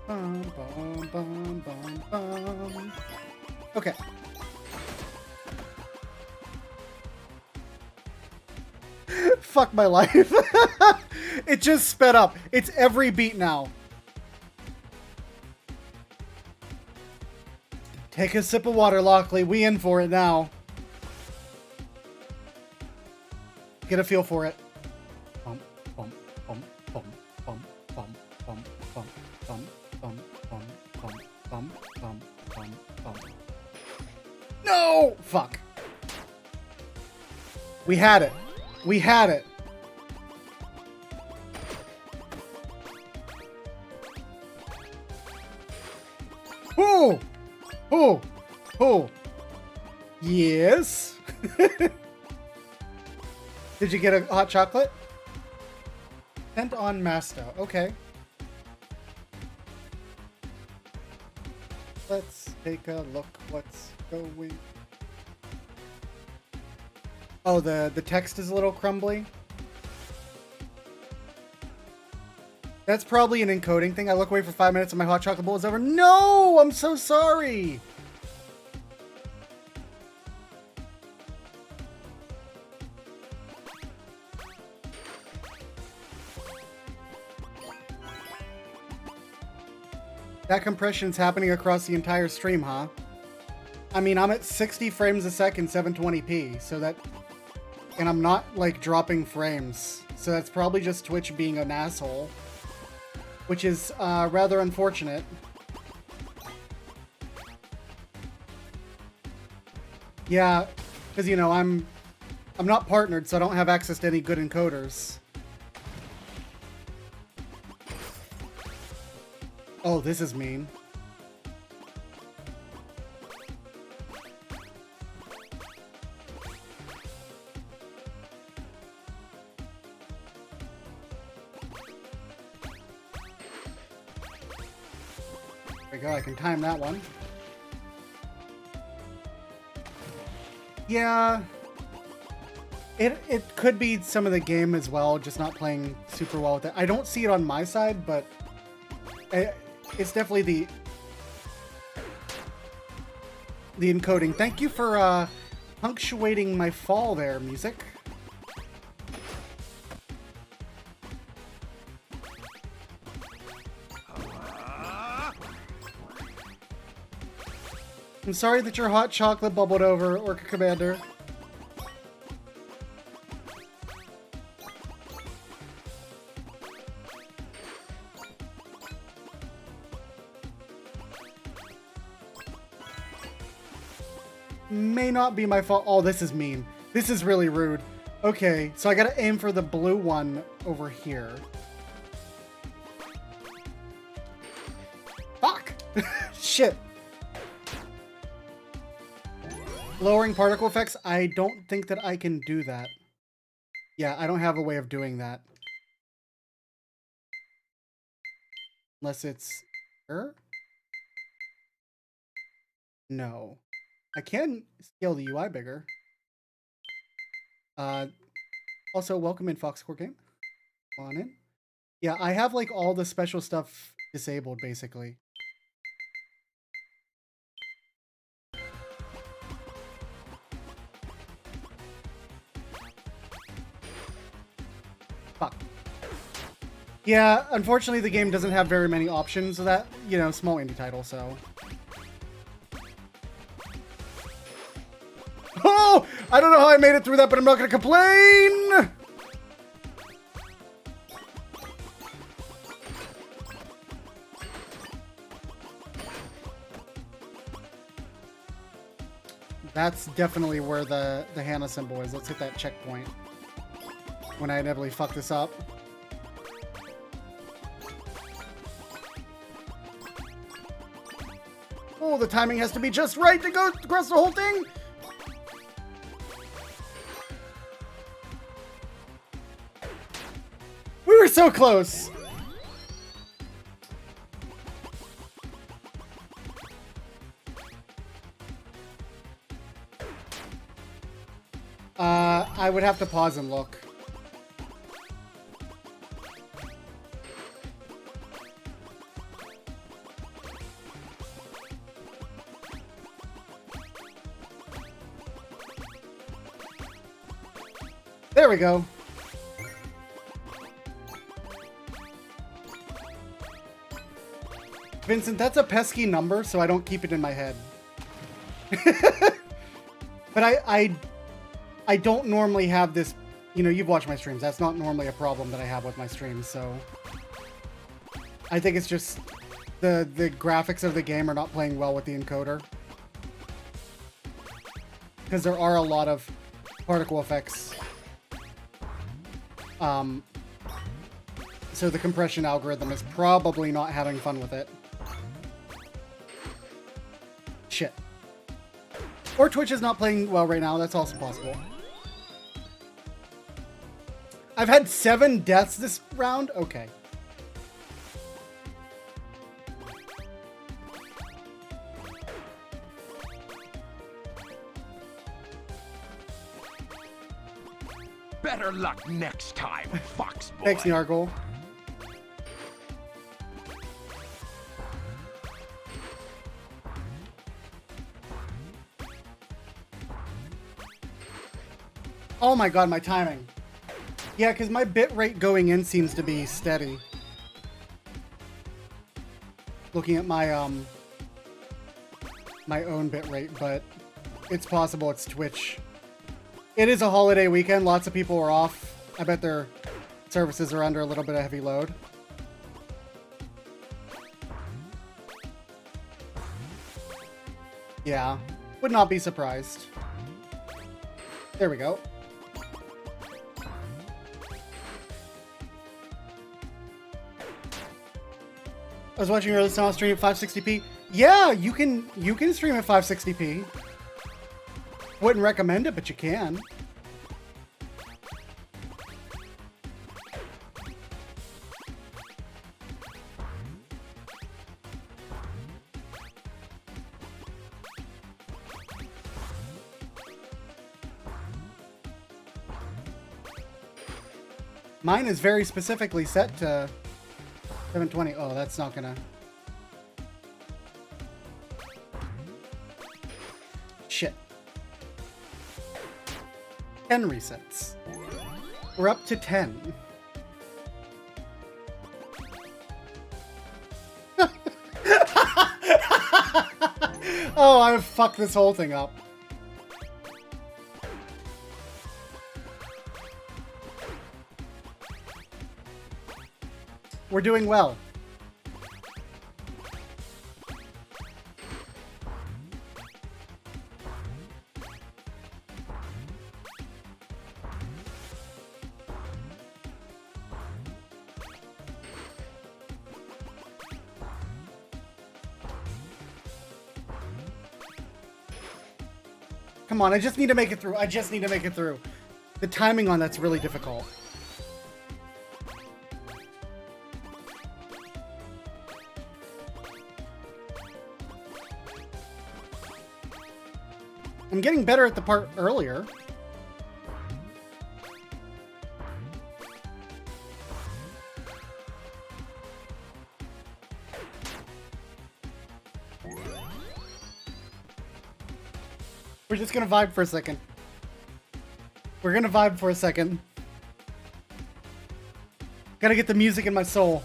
Bum, bum, bum, bum, bum. Okay. Fuck my life. It just sped up. It's every beat now. Take a sip of water, Lockely. We in for it now. Get a feel for it. Bum, bum, bum, bum, bum, bum, bum, bum, bum, bum, bum, bum, bum, bum, bum, bum. No! Fuck. We had it. We had it. Oh! Oh! Oh! Yes? Did you get a hot chocolate? Sent on Masto. Okay. Let's take a look what's going. Oh, the text is a little crumbly. That's probably an encoding thing. I look away for 5 minutes and my hot chocolate bowl is over. No! I'm so sorry! That compression's happening across the entire stream, huh? I mean, I'm at 60 frames a second, 720p, so that... And I'm not, like, dropping frames. So that's probably just Twitch being an asshole. Which is, rather unfortunate. Yeah, because, you know, I'm not partnered, so I don't have access to any good encoders. Oh, this is mean. There we go, I can time that one. Yeah. It could be some of the game as well, just not playing super well with it. I don't see it on my side, but it's definitely the encoding. Thank you for punctuating my fall there, music. I'm sorry that your hot chocolate bubbled over, Orca Commander. May not be my fault. Oh, this is mean. This is really rude. Okay, so I gotta aim for the blue one over here. Fuck! Shit. Lowering particle effects? I don't think that I can do that. Yeah, I don't have a way of doing that. Unless it's here? No. I can scale the UI bigger. Also, welcome in Foxcore Game. Come on in. Yeah, I have like all the special stuff disabled, basically. Fuck. Yeah, unfortunately the game doesn't have very many options of that, you know, small indie title, so... Oh! I don't know how I made it through that, but I'm not gonna complain! That's definitely where the Hannah symbol is. Let's hit that checkpoint. When I inevitably fuck this up. Oh, the timing has to be just right to go across the whole thing! We were so close! I would have to pause and look. There we go. Vincent, that's a pesky number, so I don't keep it in my head. But I don't normally have this, you know, you've watched my streams. That's not normally a problem that I have with my streams, so I think it's just the graphics of the game are not playing well with the encoder. Because there are a lot of particle effects. So the compression algorithm is probably not having fun with it. Shit. Or Twitch is not playing well right now. That's also possible. I've had 7 deaths this round? Okay. Better luck next time, Fox Boy. Thanks, Nargle. Oh my god, my timing. Yeah, because my bit rate going in seems to be steady. Looking at my my own bit rate, but it's possible it's Twitch. It is a holiday weekend. Lots of people are off. I bet their services are under a little bit of heavy load. Yeah, would not be surprised. There we go. I was watching earlier sound stream at 560p. Yeah, you can stream at 560p. Wouldn't recommend it, but you can. Mine is very specifically set to 720. Oh, that's not gonna... Shit. 10 resets. We're up to 10. Oh, I fucked this whole thing up. We're doing well. Come on, I just need to make it through. I just need to make it through. The timing on that's really difficult. I'm getting better at the part earlier. We're just gonna vibe for a second. We're gonna vibe for a second. Gotta get the music in my soul.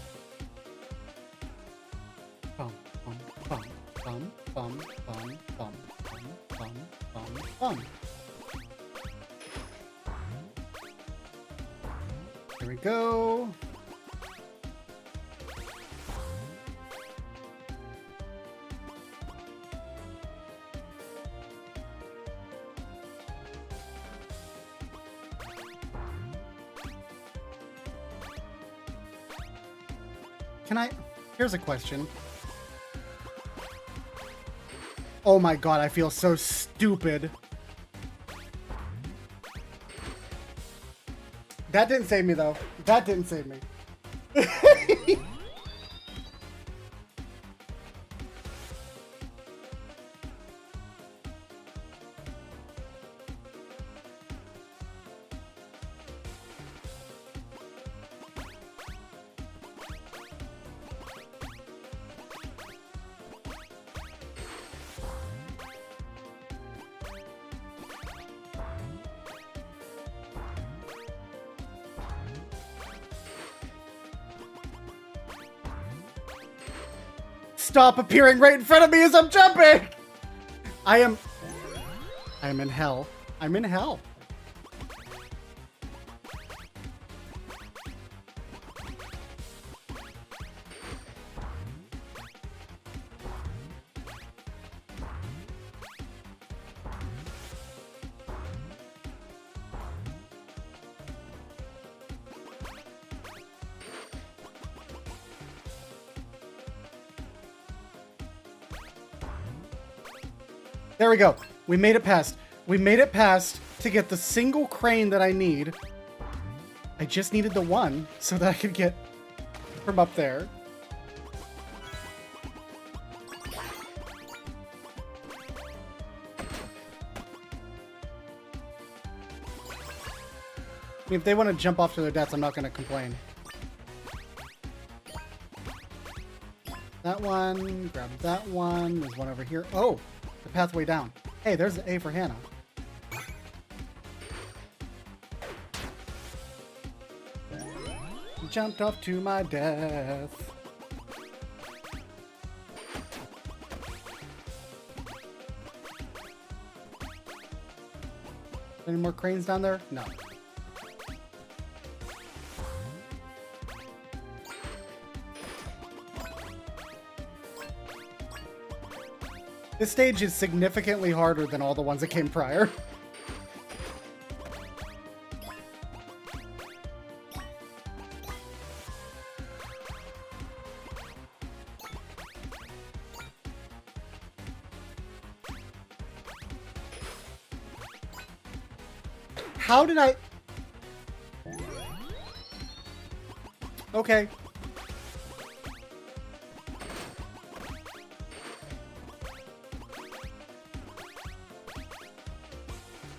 Bum, bum, bum, bum, bum, bum, bum, bum, bum, bum. Here we go. Can I... Here's a question. Oh my god, I feel so stupid. That didn't save me, though. That didn't save me. Stop appearing right in front of me as I'm jumping! I am in hell. I'm in hell. There we go. We made it past. We made it past to get the single crane that I need. I just needed the one so that I could get from up there. I mean, if they want to jump off to their deaths, I'm not going to complain. That one, grab that one. There's one over here. Oh, the pathway down. Hey, there's the A for Hannah. Jumped off to my death. Any more cranes down there? No. This stage is significantly harder than all the ones that came prior. How did I... Okay.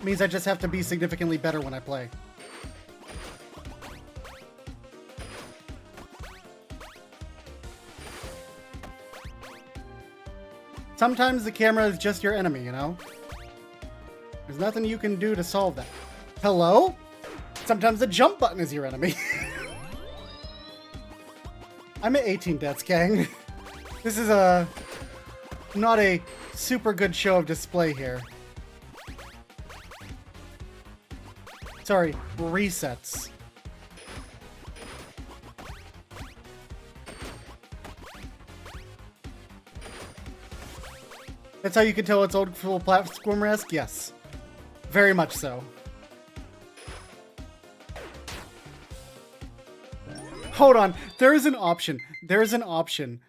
Means I just have to be significantly better when I play. Sometimes the camera is just your enemy, you know? There's nothing you can do to solve that. Hello? Sometimes the jump button is your enemy. I'm at 18 deaths, gang. This is not a super good show of display here. Sorry, resets. That's how you can tell it's old school platformer-esque? Yes. Very much so. Hold on. There is an option. There is an option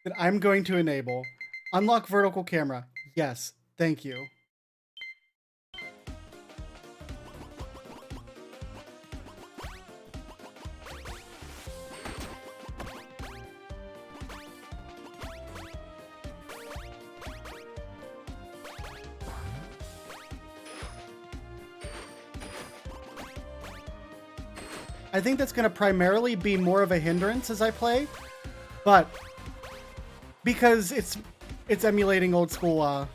that I'm going to enable. Unlock vertical camera. Yes. Thank you. I think that's going to primarily be more of a hindrance as I play, but because it's emulating old school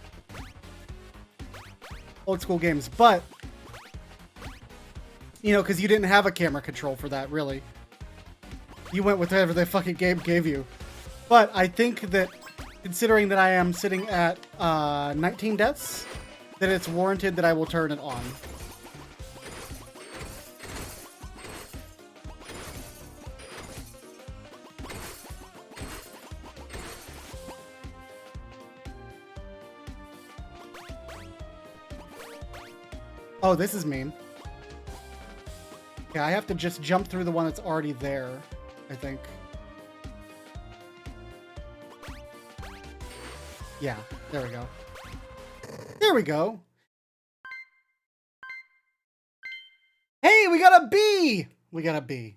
games, but you know, because you didn't have a camera control for that, really. You went with whatever the fucking game gave you. But I think that considering that I am sitting at 19 deaths, that it's warranted that I will turn it on. Oh, this is mean. Yeah, I have to just jump through the one that's already there, I think. Yeah, there we go. There we go. Hey, we got a B! We got a B.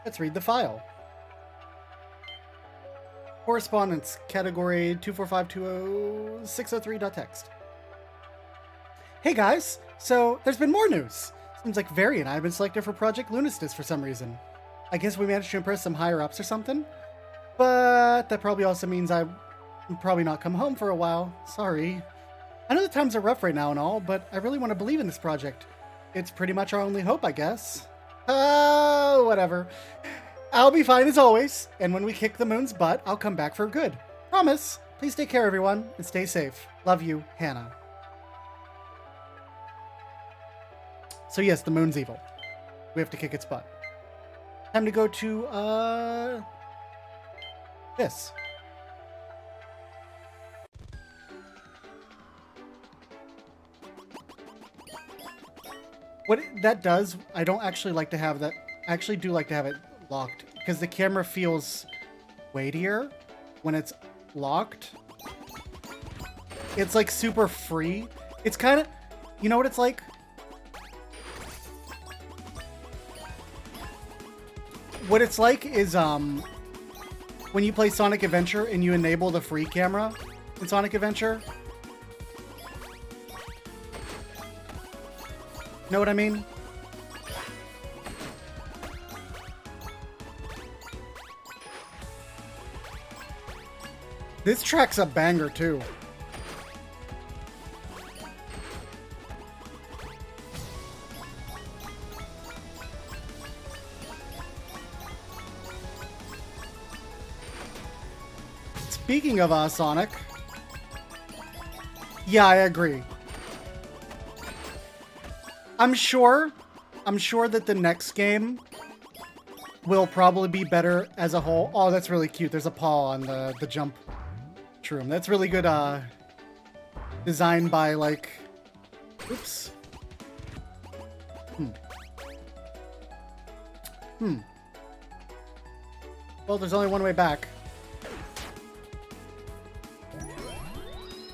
Let's read the file. Correspondence, category 24520.603.txt. Hey guys, so there's been more news. Seems like Vari and I have been selected for Project Lunistice for some reason. I guess we managed to impress some higher ups or something. But that probably also means I'm probably not come home for a while. Sorry. I know the times are rough right now and all, but I really want to believe in this project. It's pretty much our only hope, I guess. Oh, whatever. I'll be fine as always, and when we kick the moon's butt, I'll come back for good. Promise. Please take care, everyone, and stay safe. Love you, Hannah. So yes, the moon's evil. We have to kick its butt. Time to go to, this. What that does, I don't actually like to have that. I actually do like to have it locked, because the camera feels weightier when it's locked. It's like super free. It's kind of, you know what it's like? What it's like is when you play Sonic Adventure and you enable the free camera in Sonic Adventure. Know what I mean? This track's a banger too. Speaking of Sonic, yeah, I agree. I'm sure that the next game will probably be better as a whole. Oh, that's really cute. There's a paw on the jump shroom. That's really good design by like, oops. Well, there's only one way back.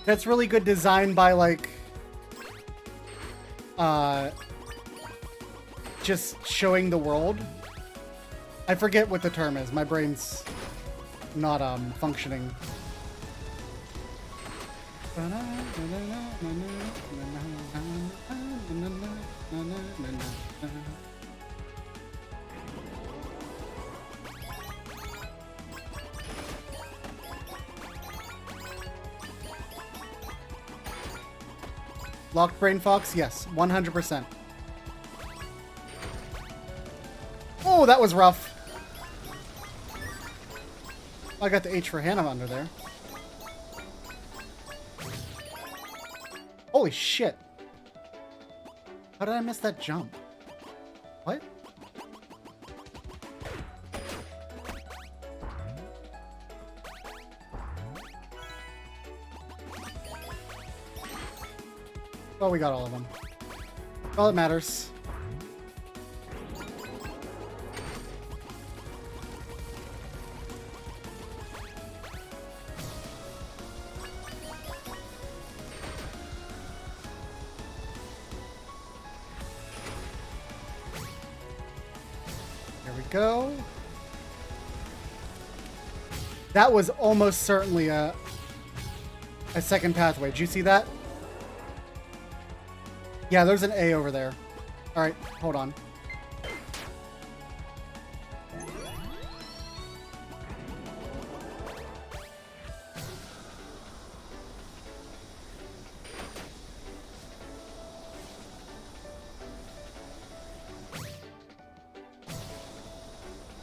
That's really good design by like just showing the world. I forget what the term is. My brain's not functioning. Locked Brain Fox? Yes, 100%. Oh, that was rough. I got the H for Hannah under there. Holy shit. How did I miss that jump? What? Well, we got all of them. All that matters. There we go. That was almost certainly a second pathway. Did you see that? Yeah, there's an A over there. All right, hold on.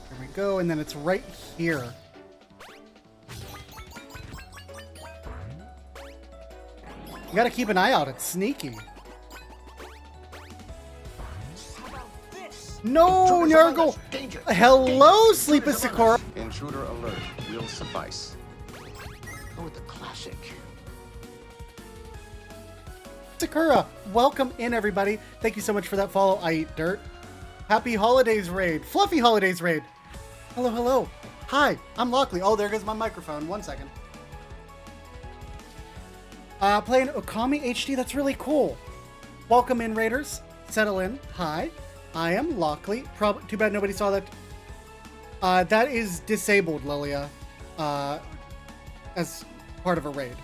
There we go, and then it's right here. You gotta keep an eye out. It's sneaky. No, Nurgle! Hello, Sleepy Sakura! Intruder alert will suffice. Go with the classic. Sakura, welcome in, everybody. Thank you so much for that follow. I eat dirt. Happy Holidays Raid. Fluffy Holidays Raid. Hello, hello. Hi, I'm Lockely. Oh, there goes my microphone. 1 second. Playing Okami HD. That's really cool. Welcome in, Raiders. Settle in. Hi. I am Lockely. Too bad nobody saw that. That is disabled, Lilia, as part of a raid.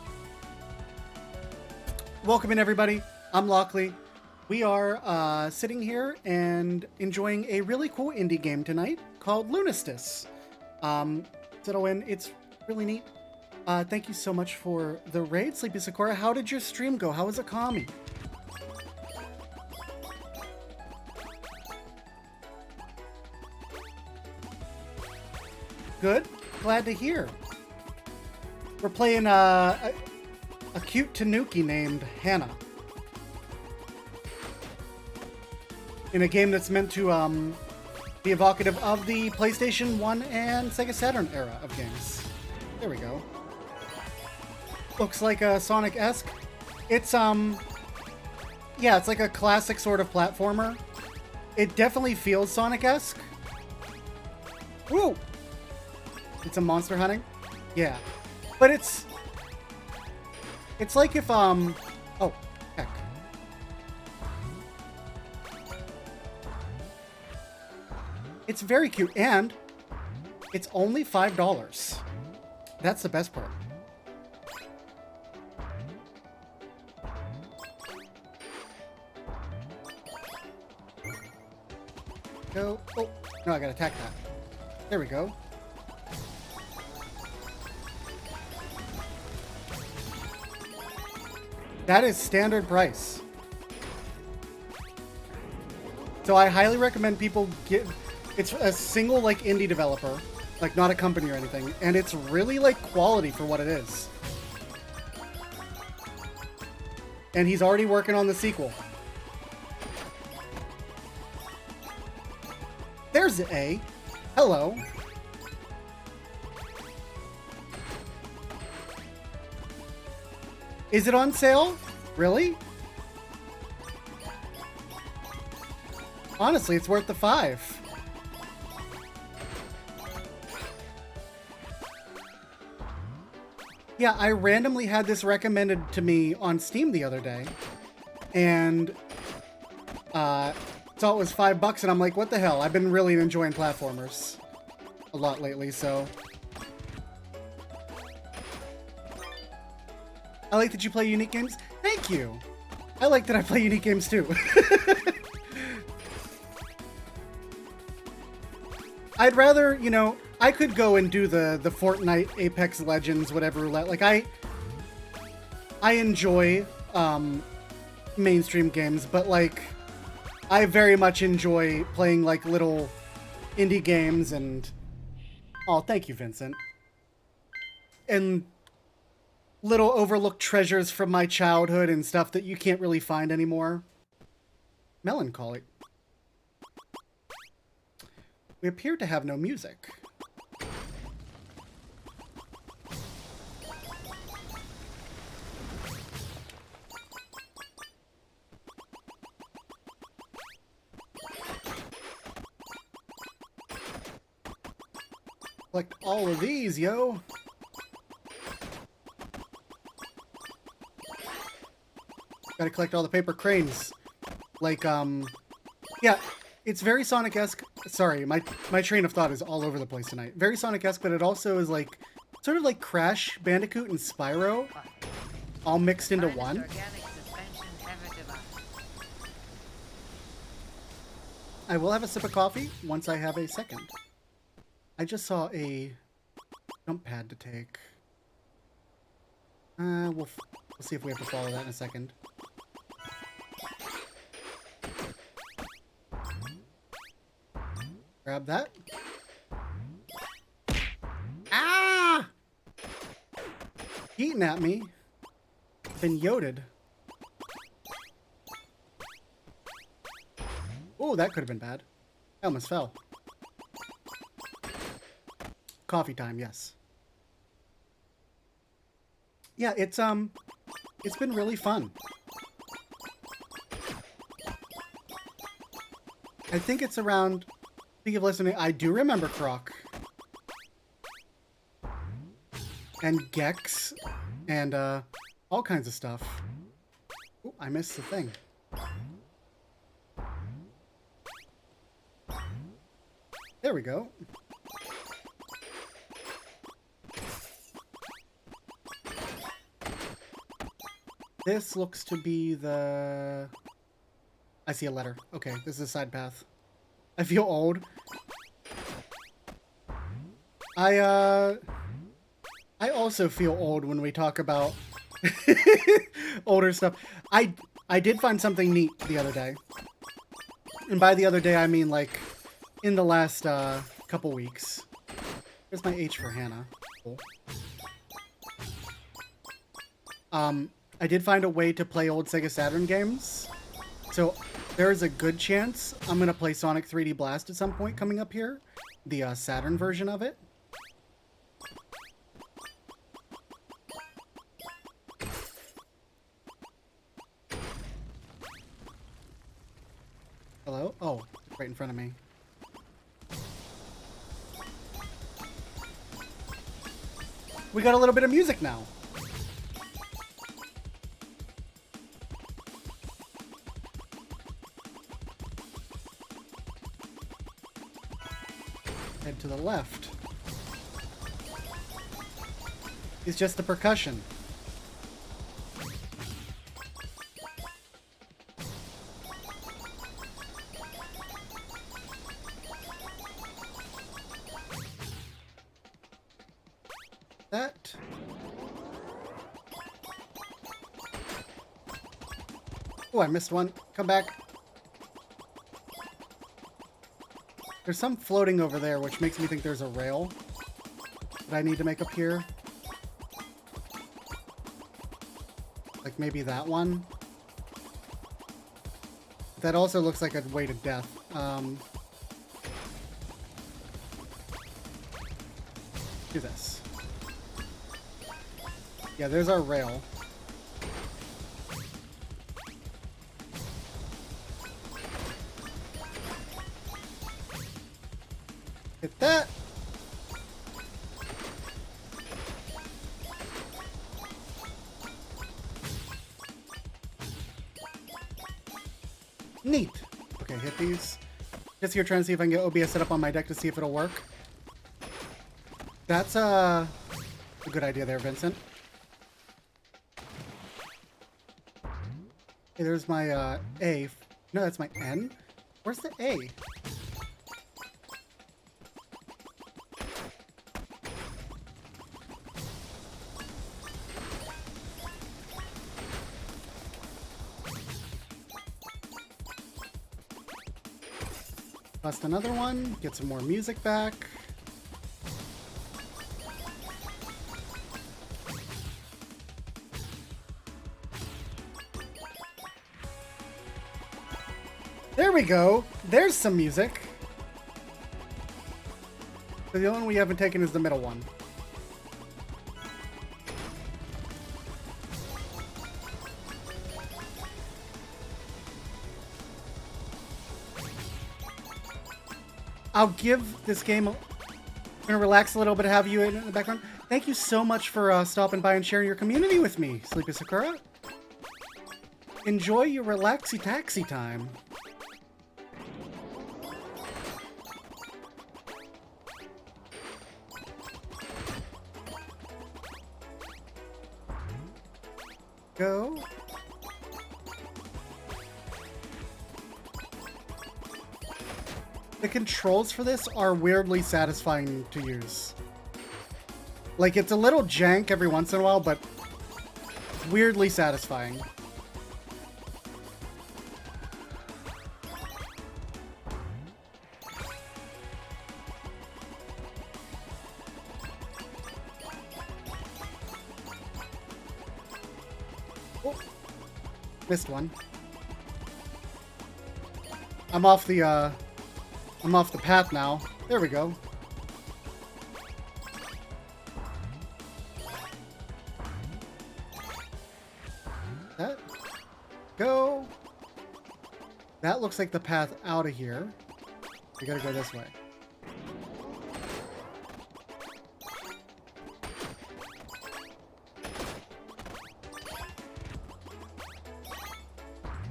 Welcome in, everybody. I'm Lockely. We are sitting here and enjoying a really cool indie game tonight called Lunistice. Settle in. It's really neat. Thank you so much for the raid, Sleepy Sakura. How did your stream go? How was Okami? Good. Glad to hear. We're playing a cute Tanuki named Hannah. In a game that's meant to be evocative of the PlayStation 1 and Sega Saturn era of games. There we go. Looks like a Sonic-esque. It's yeah, it's like a classic sort of platformer. It definitely feels Sonic-esque. Woo! It's a monster hunting? Yeah. But it's like if, oh, heck. It's very cute, and it's only $5. That's the best part. Go. Oh, no, I gotta attack that. There we go. That is standard price. So I highly recommend people get... It's a single, like, indie developer. Like, not a company or anything. And it's really, like, quality for what it is. And he's already working on the sequel. There's the A. Hello. Is it on sale? Really? Honestly, it's worth the $5. Yeah, I randomly had this recommended to me on Steam the other day. And saw it was $5 and I'm like, what the hell? I've been really enjoying platformers a lot lately, so... I like that you play unique games. Thank you. I like that I play unique games too. I'd rather, you know, I could go and do the Fortnite, Apex Legends, whatever. Like I enjoy mainstream games, but like I very much enjoy playing like little indie games and oh, thank you, Vincent. And little overlooked treasures from my childhood and stuff that you can't really find anymore. Melancholy. We appear to have no music. Collect all of these, yo. Gotta collect all the paper cranes. Like, yeah, it's very Sonic-esque. Sorry, my train of thought is all over the place tonight. Very Sonic-esque, but it also is like, sort of like Crash Bandicoot and Spyro, all mixed into one. I will have a sip of coffee once I have a second. I just saw a jump pad to take. We'll see if we have to follow that in a second. Grab that. Ah! Eating at me. Been yoded. Oh, that could have been bad. I almost fell. Coffee time, yes. Yeah, it's been really fun. I think it's around, speaking of listening, I do remember Croc. And Gex. And, all kinds of stuff. Ooh, I missed the thing. There we go. This looks to be the... I see a letter. Okay, this is a side path. I feel old. I also feel old when we talk about older stuff. I did find something neat the other day. And by the other day, I mean, like, in the last, couple weeks. Here's my H for Hannah. Cool. I did find a way to play old Sega Saturn games. So, there is a good chance I'm going to play Sonic 3D Blast at some point coming up here. The, Saturn version of it. Hello? Oh, right in front of me. We got a little bit of music now. Head to the left. It's just the percussion. That. Oh, I missed one. Come back. There's some floating over there, which makes me think there's a rail that I need to make up here. Like maybe that one. That also looks like a way to death. Do this. Yeah, there's our rail. Hit that. Neat. Okay, hit these. Just here trying to see if I can get OBS set up on my deck to see if it'll work. That's a good idea there, Vincent. Hey, there's my A. No, that's my N. Where's the A? Bust another one, get some more music back. There we go. There's some music. So the only one we haven't taken is the middle one. I'll give this game. I'm gonna relax a little bit, have you in the background. Thank you so much for stopping by and sharing your community with me, Sleepy Sakura. Enjoy your relaxy taxi time. Go. The controls for this are weirdly satisfying to use. Like, it's a little jank every once in a while, but weirdly satisfying. Oh, missed one. I'm off the path now. There we go. That. Go. That looks like the path out of here. We gotta go this way.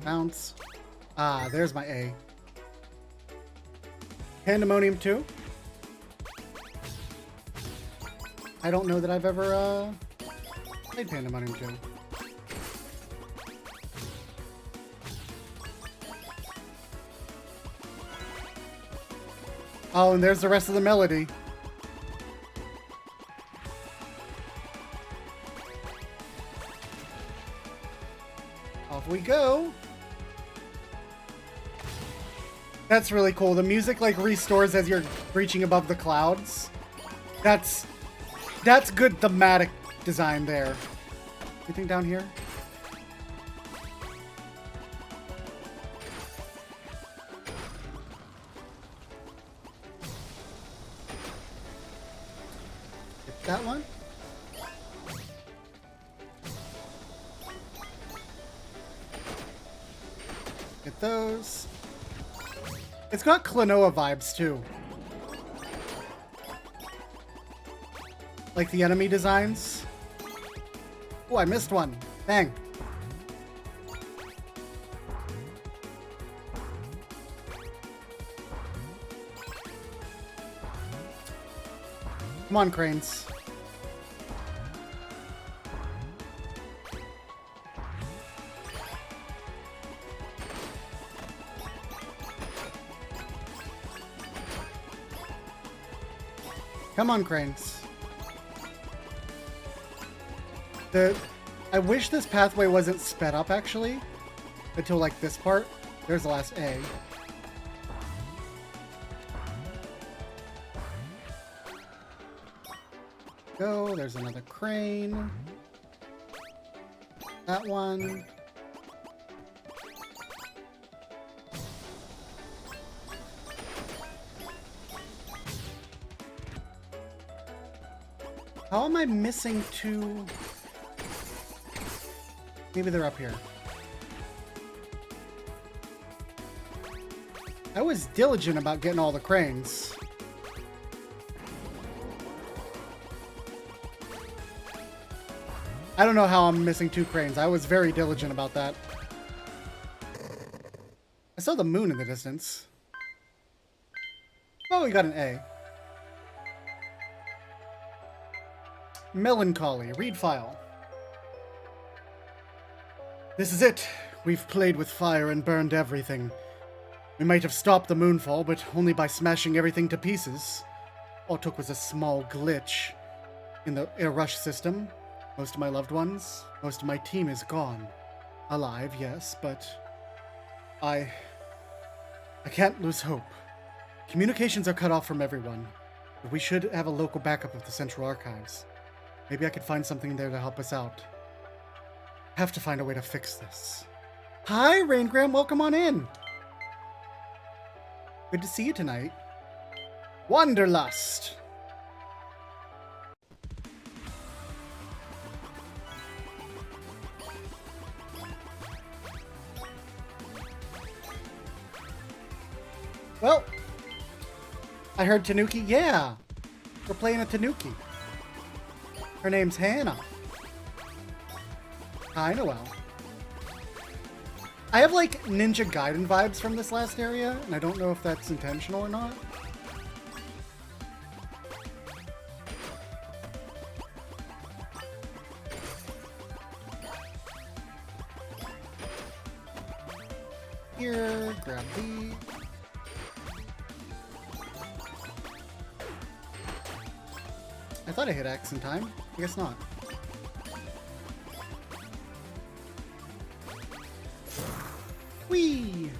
Bounce. Ah, there's my A. Pandemonium 2. I don't know that I've ever played Pandemonium 2. Oh, and there's the rest of the melody. Off we go. That's really cool. The music like restores as you're reaching above the clouds. That's good thematic design there. Anything down here? Get that one. Get those. It's got Klonoa vibes, too. Like the enemy designs. Oh, I missed one. Dang. Come on, cranes. Come on, cranes. I wish this pathway wasn't sped up, actually. Until, like, this part. There's the last A. Go. There's another crane. That one. How am I missing two? Maybe they're up here. I was diligent about getting all the cranes. I don't know how I'm missing two cranes. I was very diligent about that. I saw the moon in the distance. Oh, we got an A. Melancholy. Read file. This is it. We've played with fire and burned everything. We might have stopped the moonfall, but only by smashing everything to pieces. All it took was a small glitch in the air rush system. Most of my loved ones, most of my team is gone. Alive, yes, but I can't lose hope. Communications are cut off from everyone, but we should have a local backup of the Central Archives. Maybe I could find something there to help us out. Have to find a way to fix this. Hi, Raingram, welcome on in. Good to see you tonight. Wanderlust. Well, I heard Tanuki. Yeah, we're playing a Tanuki. Her name's Hannah. Hi, Noelle. I have, like, Ninja Gaiden vibes from this last area, and I don't know if that's intentional or not. Here, grab these. I thought I hit X in time. I guess not. Whee!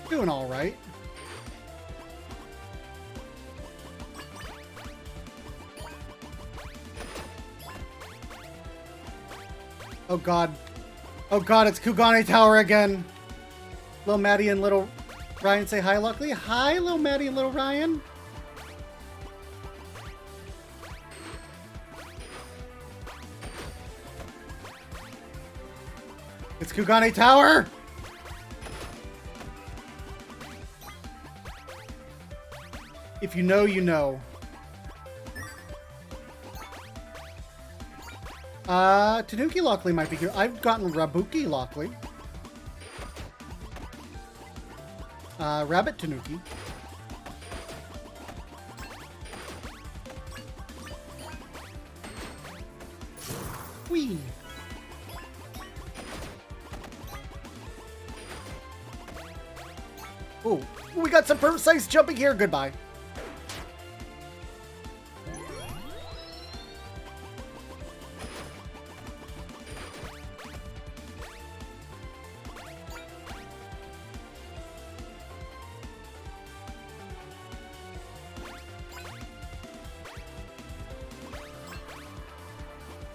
Doing all right. Oh god. Oh god, it's Kugane Tower again. Little Maddie and little Ryan say hi, Lockely. Hi, little Maddie and little Ryan. It's Kugane Tower! If you know, you know. Tanuki Lockely might be here. I've gotten Rabuki Lockely. Rabbit Tanuki. Whee! Oh, we got some precise jumping here. Goodbye.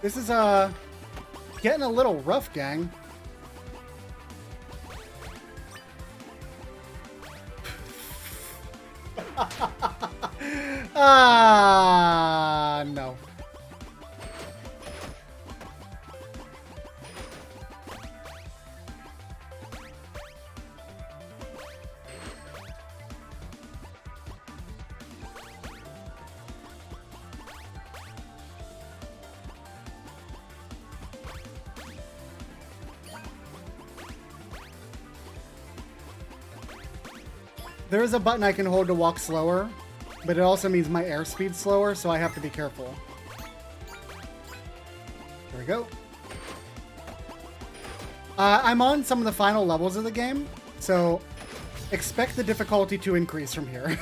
This is, getting a little rough, gang. No. There is a button I can hold to walk slower, but it also means my airspeed's slower, so I have to be careful. There we go. I'm on some of the final levels of the game, so expect the difficulty to increase from here.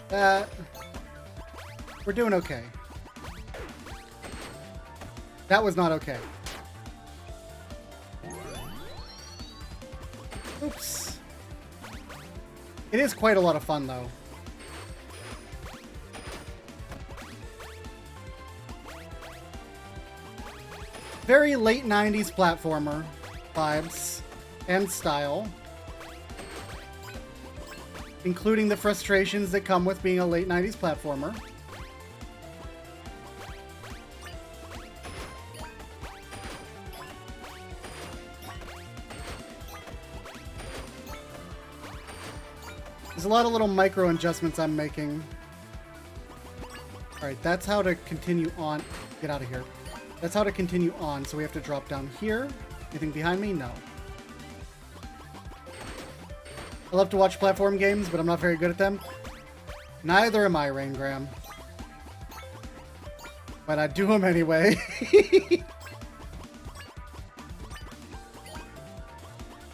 That. We're doing okay. That was not okay. Oops. It is quite a lot of fun, though. Very late 90s platformer vibes and style. Including the frustrations that come with being a late 90s platformer. There's a lot of little micro adjustments I'm making. Alright, that's how to continue on. Get out of here. That's how to continue on, so we have to drop down here. Anything behind me? No. I love to watch platform games, but I'm not very good at them. Neither am I, Raingram. But I do them anyway.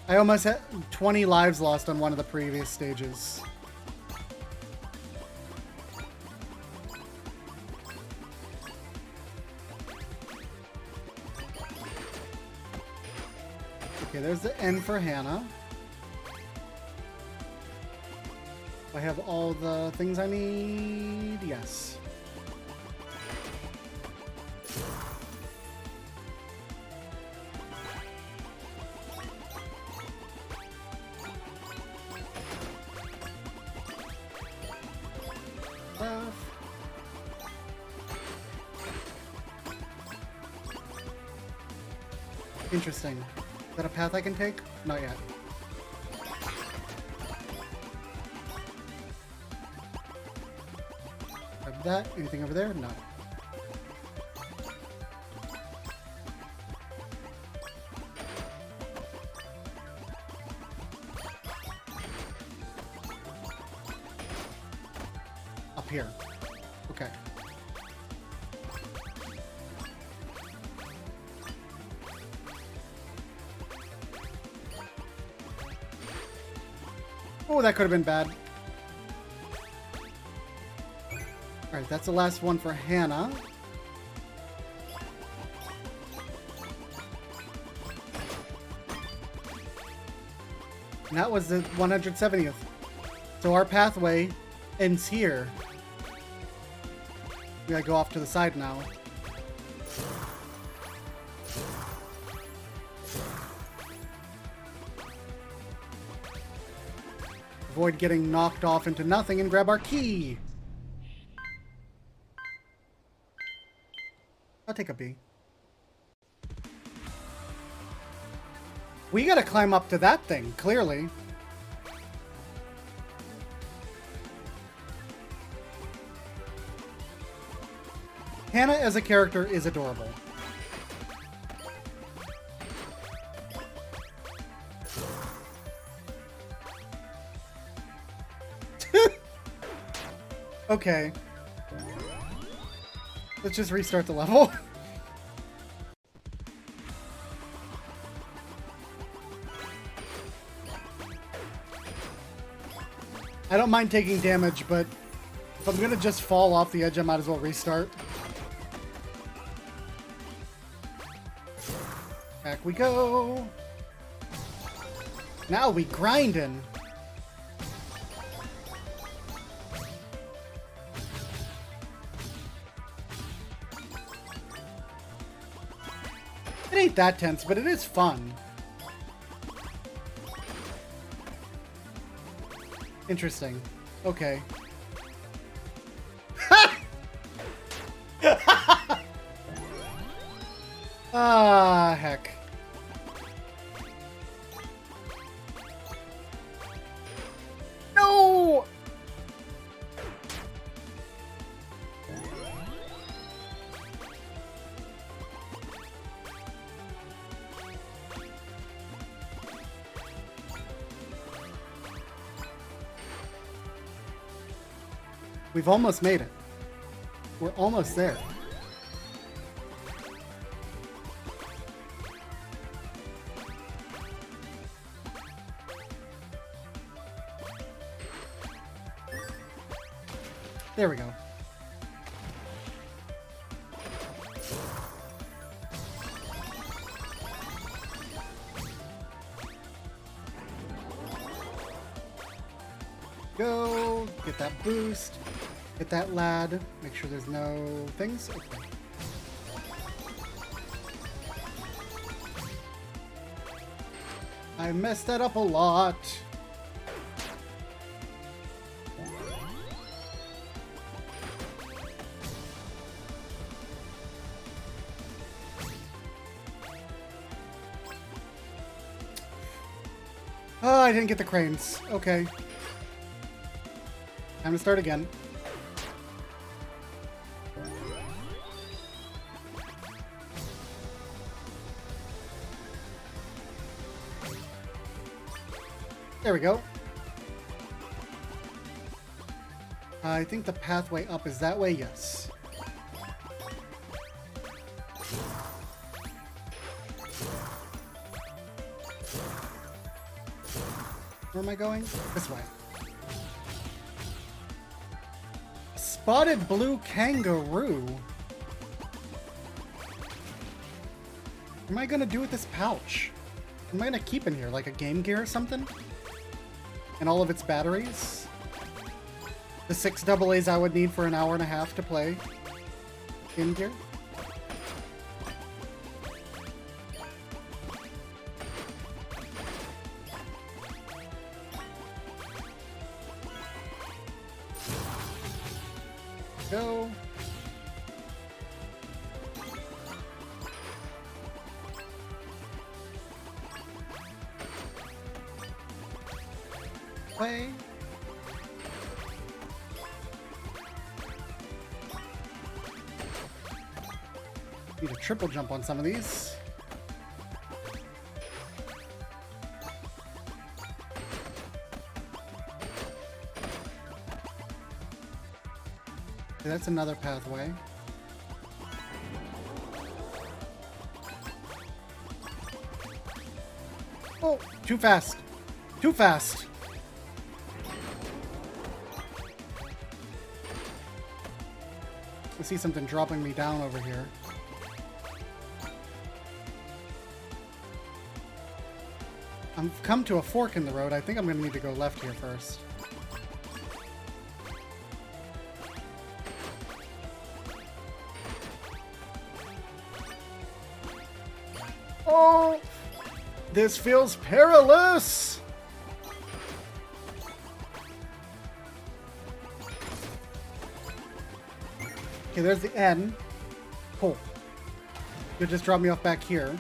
I almost had 20 lives lost on one of the previous stages. Okay, there's the N for Hannah. I have all the things I need. Yes. Interesting. Is that a path I can take? Not yet. That. Anything over there? No. Up here. Okay. Oh, that could have been bad. Alright, that's the last one for Hannah. And that was the 170th. So our pathway ends here. We gotta go off to the side now. Avoid getting knocked off into nothing and grab our key. I'll take a B. We gotta climb up to that thing, clearly. Hannah as a character is adorable. Okay. Let's just restart the level. I don't mind taking damage, but if I'm gonna just fall off the edge, I might as well restart. Back we go. Now we grindin'. It ain't that tense, but it is fun. Interesting. Okay. Ah, heck. No! We've almost made it. We're almost there. There we go. Go, get that boost, get that lad, make sure there's no things. Okay. I messed that up a lot. Oh, I didn't get the cranes. Okay. Time to start again. There we go. I think the pathway up is that way, yes. Where am I going? This way. Spotted blue kangaroo. What am I gonna do with this pouch? What am I gonna keep in here? Like a Game Gear or something? And all of its batteries? The 6 AA's I would need for an hour and a half to play Game Gear? Go. Play. Need a triple jump on some of these. Okay, that's another pathway. Oh, too fast. Too fast. I see something dropping me down over here. I've come to a fork in the road. I think I'm going to need to go left here first. Oh! This feels perilous! Okay, there's the N. Cool. You'll just drop me off back here.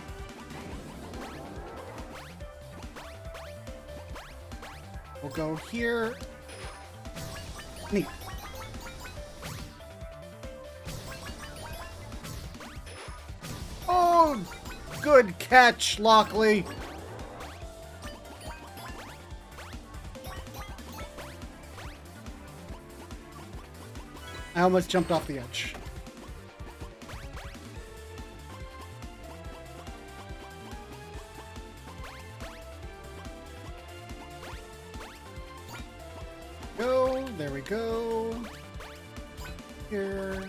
We'll go here. Neat. Oh! Good catch, Lockely! I almost jumped off the edge. Go, there we go. Here.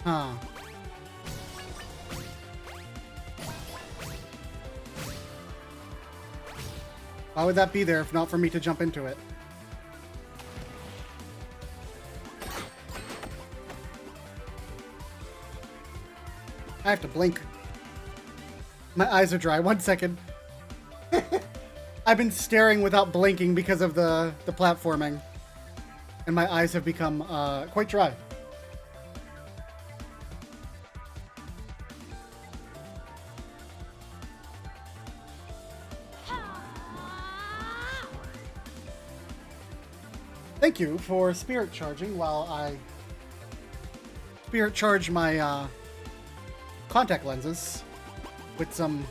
Huh. Why would that be there if not for me to jump into it? I have to blink. My eyes are dry. 1 second. I've been staring without blinking because of the platforming. And my eyes have become quite dry. Thank you for spirit charging while I spirit charge my contact lenses with some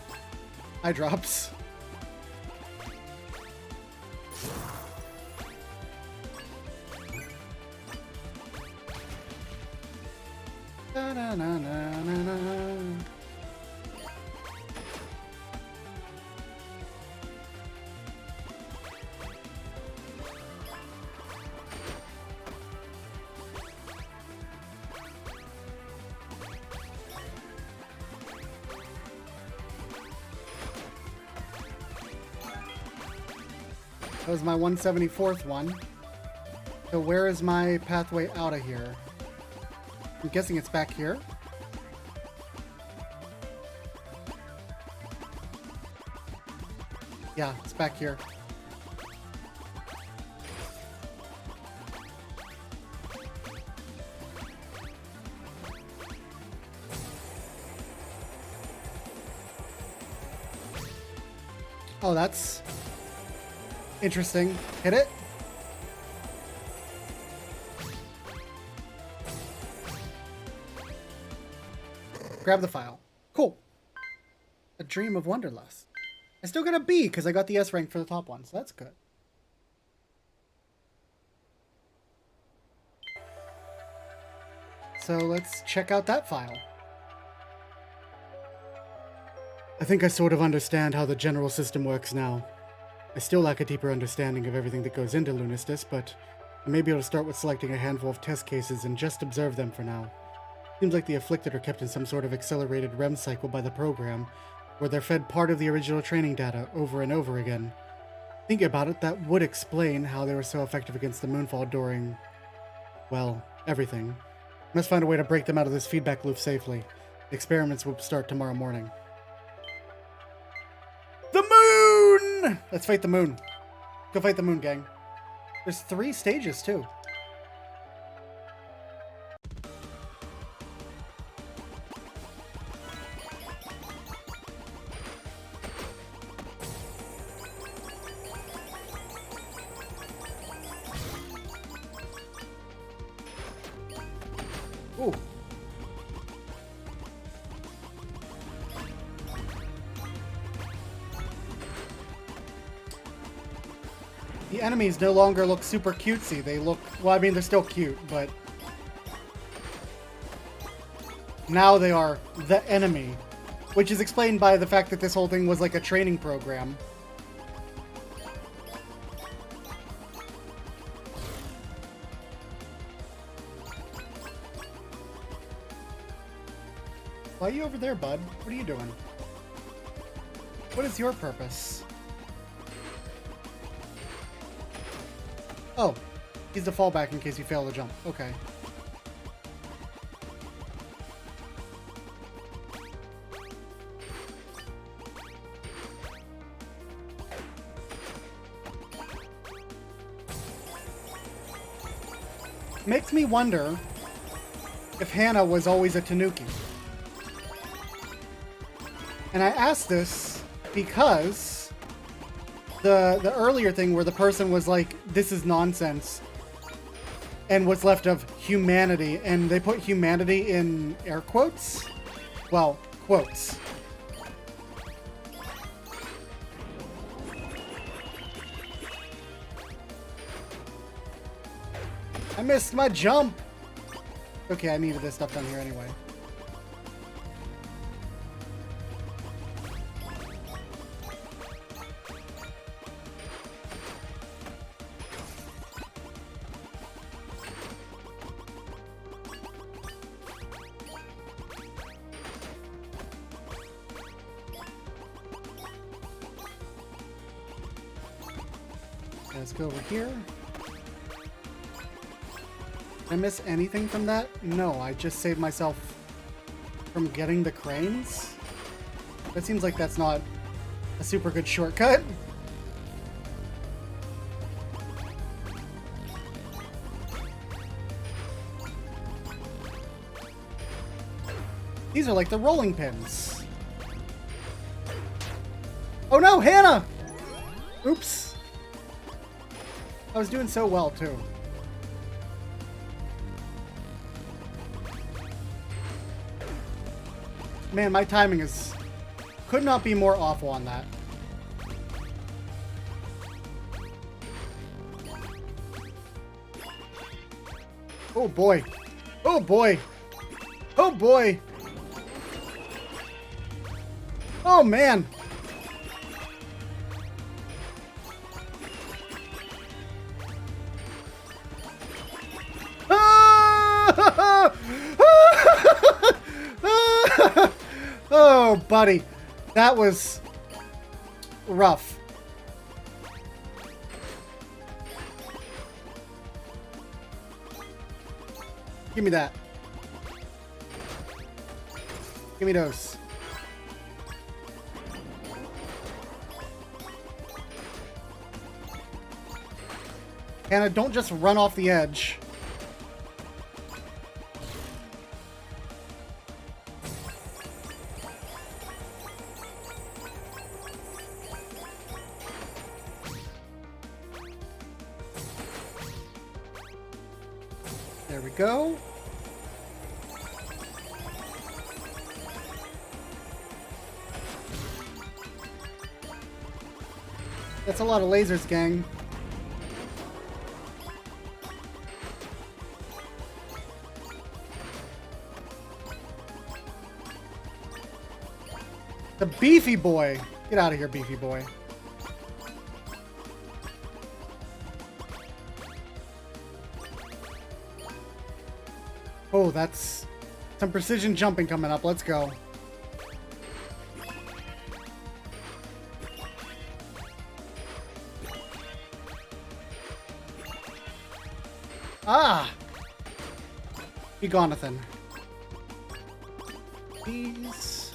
eye drops. Na, na, na, na, na, na. That was my 174th one. So where is my pathway out of here? I'm guessing it's back here. Yeah, it's back here. Oh, that's interesting. Hit it. Grab the file. Cool. A dream of Wonderlust. I still got a B because I got the S rank for the top one, so that's good. So let's check out that file. I think I sort of understand how the general system works now. I still lack a deeper understanding of everything that goes into Lunistice, but I may be able to start with selecting a handful of test cases and just observe them for now. Seems like the afflicted are kept in some sort of accelerated REM cycle by the program, where they're fed part of the original training data over and over again. Thinking about it, that would explain how they were so effective against the Moonfall during, well, everything. Must find a way to break them out of this feedback loop safely. Experiments will start tomorrow morning. The moon! Let's fight the moon. Go fight the moon, gang. There's 3 stages, too. Ooh. The enemies no longer look super cutesy. They look, well, I mean, they're still cute, but now they are the enemy, which is explained by the fact that this whole thing was like a training program. Why are you over there, bud? What are you doing? What is your purpose? Oh, he's the fallback in case you fail to jump. Okay. Makes me wonder if Hannah was always a Tanuki. And I asked this because the earlier thing where the person was like, this is nonsense, and what's left of humanity, and they put humanity in air quotes? Well, quotes. I missed my jump! Okay, I needed this stuff down here anyway. Let's go over here. Did I miss anything from that? No, I just saved myself from getting the cranes. That seems like that's not a super good shortcut. These are like the rolling pins. Oh no, Hannah! Oops. I was doing so well, too. Man, my timing is... could not be more awful on that. Oh boy. Oh boy. Oh boy. Oh man. Oh, buddy. That was rough. Give me that. Give me those. Hannah, don't just run off the edge. There we go. That's a lot of lasers, gang. The beefy boy. Get out of here, beefy boy. Oh, that's some precision jumping coming up. Let's go. Ah! Be gonathan. Please.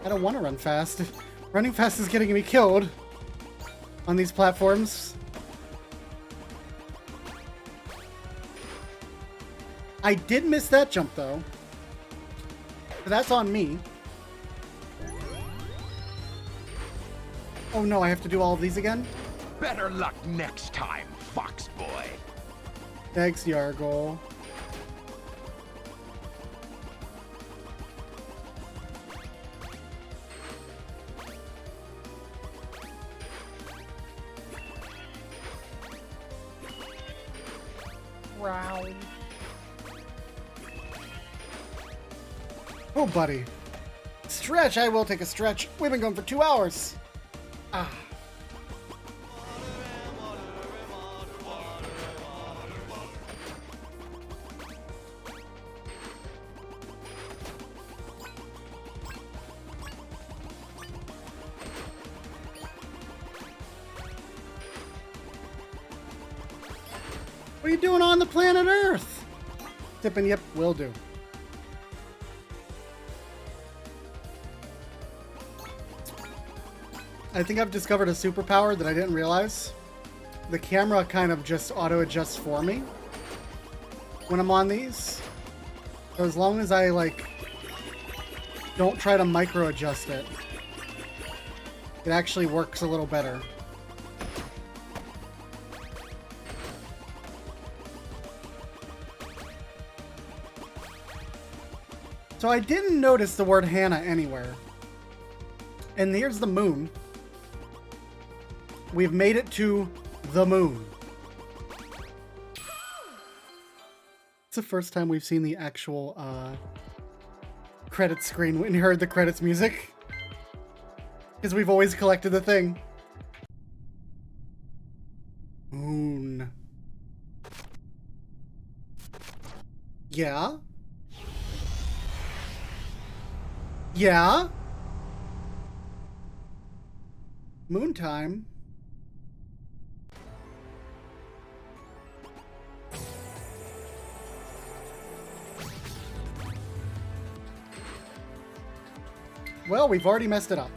I don't want to run fast. Running fast is getting me killed on these platforms. I did miss that jump, though. But that's on me. Oh no, I have to do all of these again? Better luck next time, Fox Boy. Thanks, Yargle. Wow. Oh, buddy. Stretch! I will take a stretch. We've been going for 2 hours. Ah. What are you doing on the planet Earth? Tipping, yep, will do. I think I've discovered a superpower that I didn't realize. The camera kind of just auto-adjusts for me when I'm on these. So as long as I, like, don't try to micro-adjust it, it actually works a little better. So I didn't notice the word Hannah anywhere. And here's the moon. We've made it to the moon. It's the first time we've seen the actual credits screen when you heard the credits music. Because we've always collected the thing. Moon. Yeah? Yeah? Moon time? Well, we've already messed it up.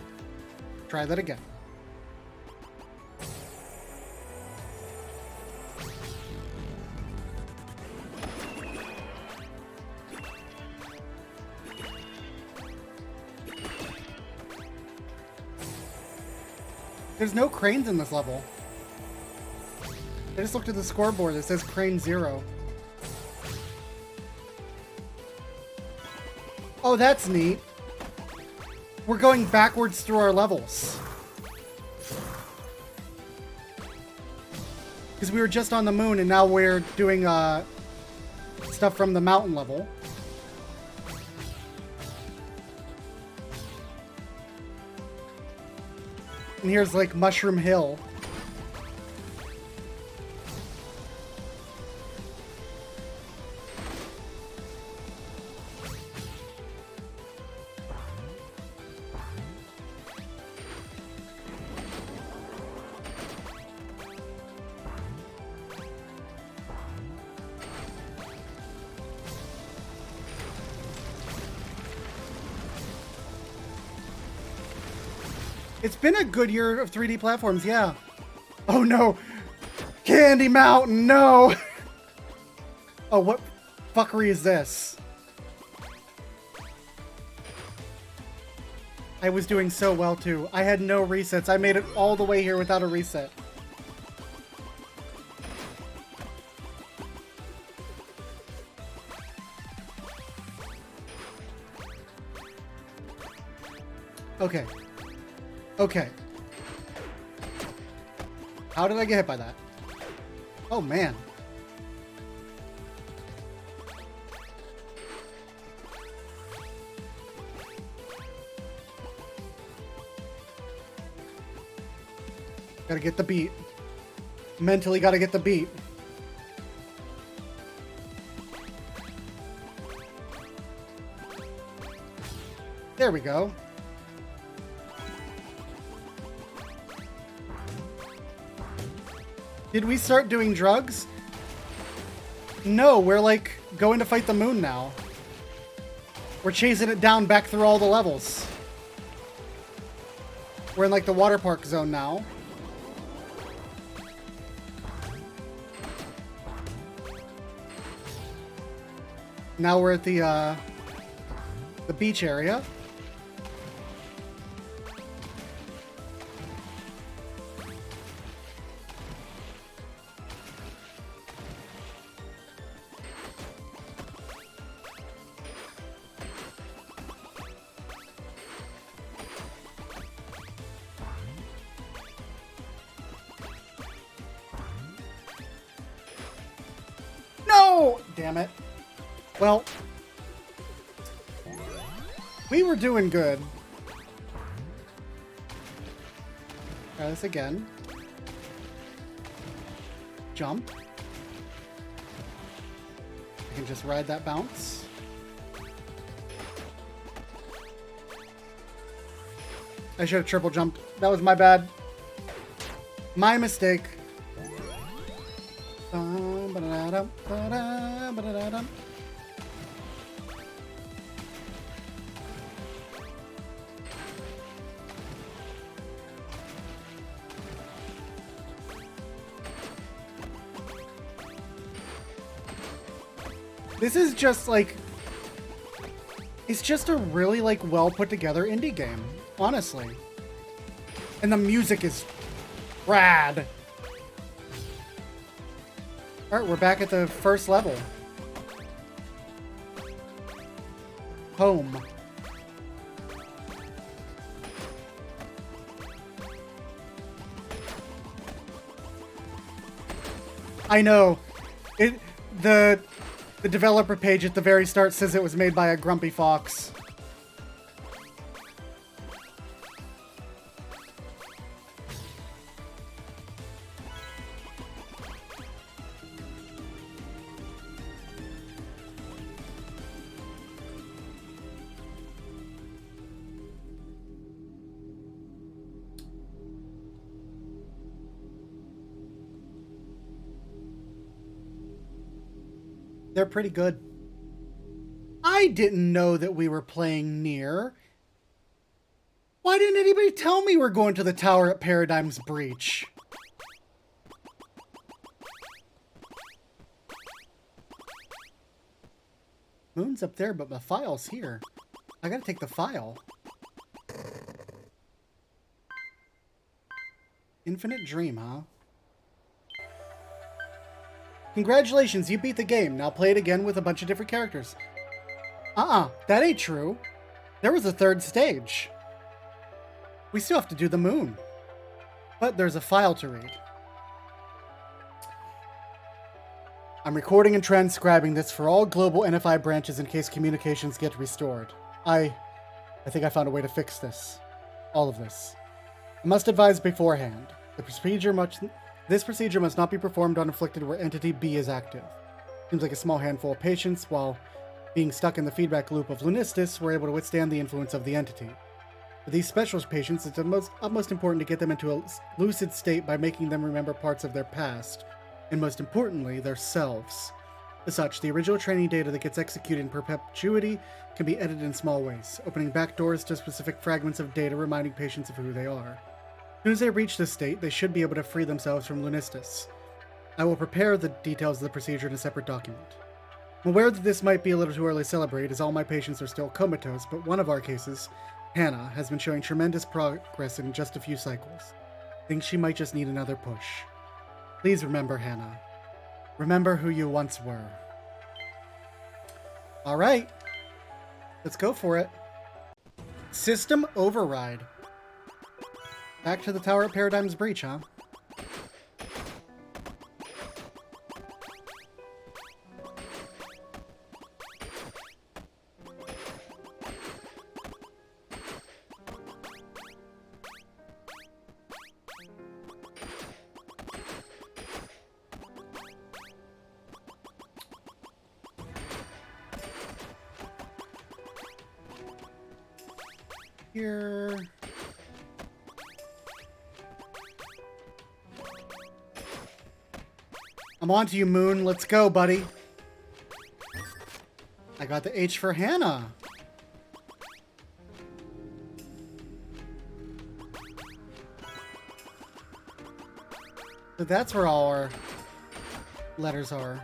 Try that again. There's no cranes in this level. I just looked at the scoreboard. It says crane 0. Oh, that's neat. We're going backwards through our levels. Because we were just on the moon and now we're doing stuff from the mountain level. And here's like Mushroom Hill. It's been a good year of 3D platforms, yeah. Oh no! Candy Mountain, no! Oh, what fuckery is this? I was doing so well too. I had no resets. I made it all the way here without a reset. Okay. Okay. How did I get hit by that? Oh, man. Gotta get the beat. Mentally gotta get the beat. There we go. Did we start doing drugs? No, we're like going to fight the moon now. We're chasing it down back through all the levels. We're in like the water park zone now. Now we're at the beach area. No! Damn it. Well, we were doing good. Try this again. Jump. I can just ride that bounce. I should have triple jumped. That was my bad. My mistake. This is just like, it's just a really like well put together indie game, honestly. And the music is rad. All right, we're back at the first level. Home. I know. The developer page at the very start says it was made by a grumpy fox. They're pretty good. I didn't know that we were playing Nier. Why didn't anybody tell me we're going to the tower at Paradigm's Breach? Moon's up there, but the file's here. I gotta take the file. Infinite Dream, huh? Congratulations, you beat the game. Now play it again with a bunch of different characters. That ain't true. There was a third stage. We still have to do the moon. But there's a file to read. I'm recording and transcribing this for all global NFI branches in case communications get restored. I think I found a way to fix this. All of this. I must advise beforehand. This procedure must not be performed on afflicted where entity B is active. Seems like a small handful of patients, while being stuck in the feedback loop of Lunistice, were able to withstand the influence of the entity. For these specialist patients, it's utmost important to get them into a lucid state by making them remember parts of their past, and most importantly, their selves. As such, the original training data that gets executed in perpetuity can be edited in small ways, opening back doors to specific fragments of data reminding patients of who they are. As soon as they reach this state, they should be able to free themselves from Lunistice. I will prepare the details of the procedure in a separate document. I'm aware that this might be a little too early to celebrate, as all my patients are still comatose, but one of our cases, Hannah, has been showing tremendous progress in just a few cycles. I think she might just need another push. Please remember, Hannah. Remember who you once were. Alright. Let's go for it. System override. Back to the tower at Paradigm's Breach, huh? Here. I'm on to you, Moon. Let's go, buddy. I got the H for Hannah. So that's where all our letters are.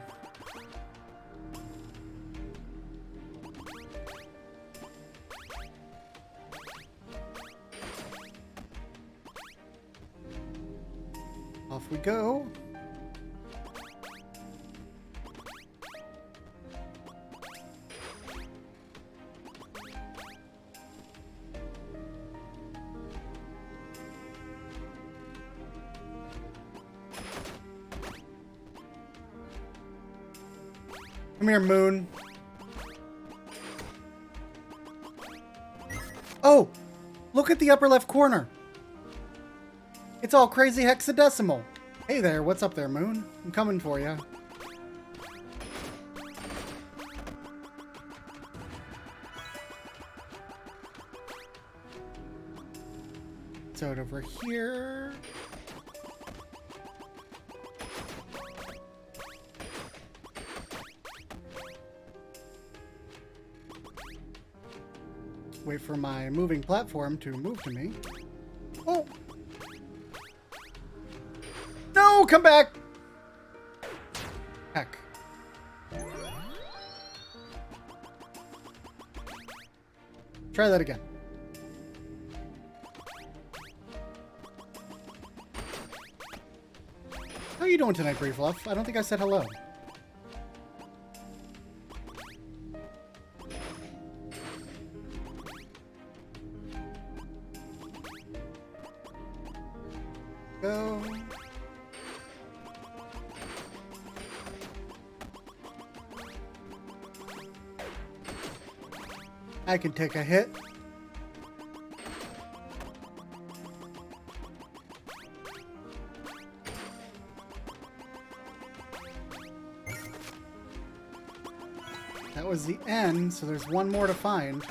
Off we go. Come here, Moon. Oh! Look at the upper left corner. It's all crazy hexadecimal. Hey there, what's up there, Moon? I'm coming for you. So over here. Wait for my moving platform to move to me. Oh! No, come back! Heck. Try that again. How are you doing tonight, Briefluff? I don't think I said hello. Go. I can take a hit. That was the end, so there's one more to find.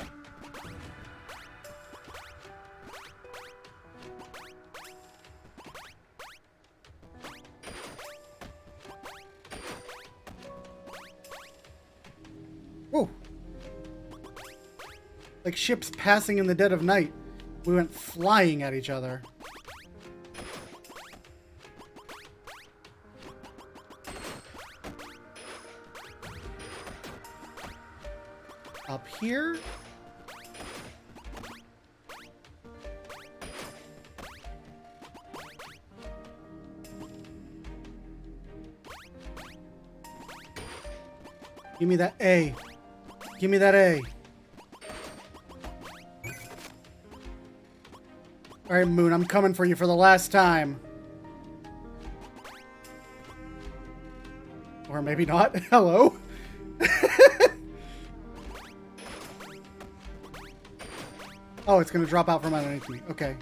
Whoa! Like ships passing in the dead of night. We went flying at each other. Up here? Give me that A. Give me that A. Alright, Moon, I'm coming for you for the last time. Or maybe not. Hello? Oh, it's gonna drop out from underneath me. Okay.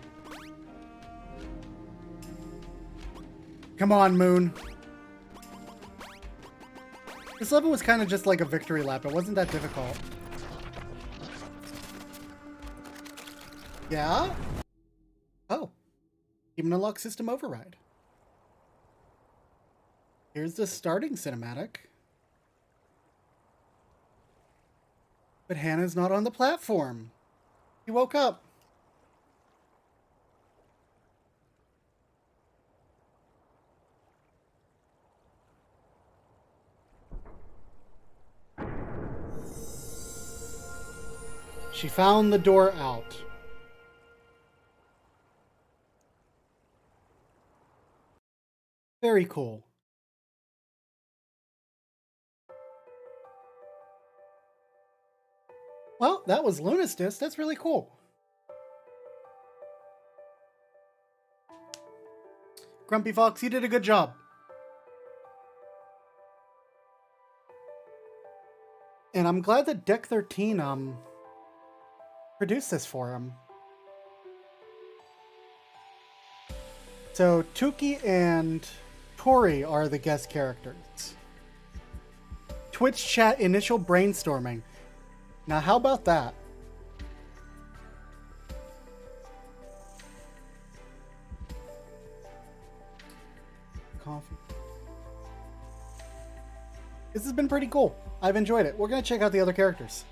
Come on, Moon. This level was kind of just like a victory lap. It wasn't that difficult. Yeah? Oh. Even unlock system override. Here's the starting cinematic. But Hannah's not on the platform. He woke up. She found the door out. Very cool. Well, that was Lunistice. That's really cool. Grumpy Fox, you did a good job. And I'm glad that Deck 13 produced this for him. So Tuki and Tori are the guest characters. Twitch chat initial brainstorming. Now how about that? Coffee. This has been pretty cool. I've enjoyed it. We're going to check out the other characters.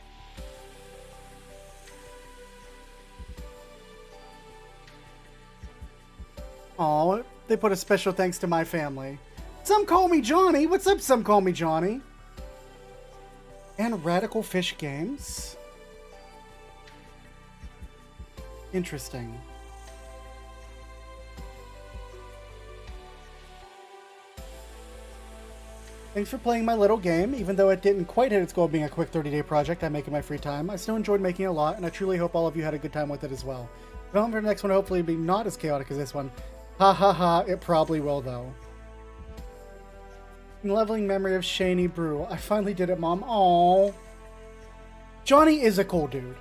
Aw, they put a special thanks to my family. Some call me Johnny. What's up, some call me Johnny? And Radical Fish Games. Interesting. Thanks for playing my little game. Even though it didn't quite hit its goal of being a quick 30-day project I make in my free time, I still enjoyed making it a lot, and I truly hope all of you had a good time with it as well. Development for the next one hopefully be not as chaotic as this one. Ha ha ha, it probably will though. In leveling memory of Shaney Brew. I finally did it, Mom. Aww. Johnny is a cool dude.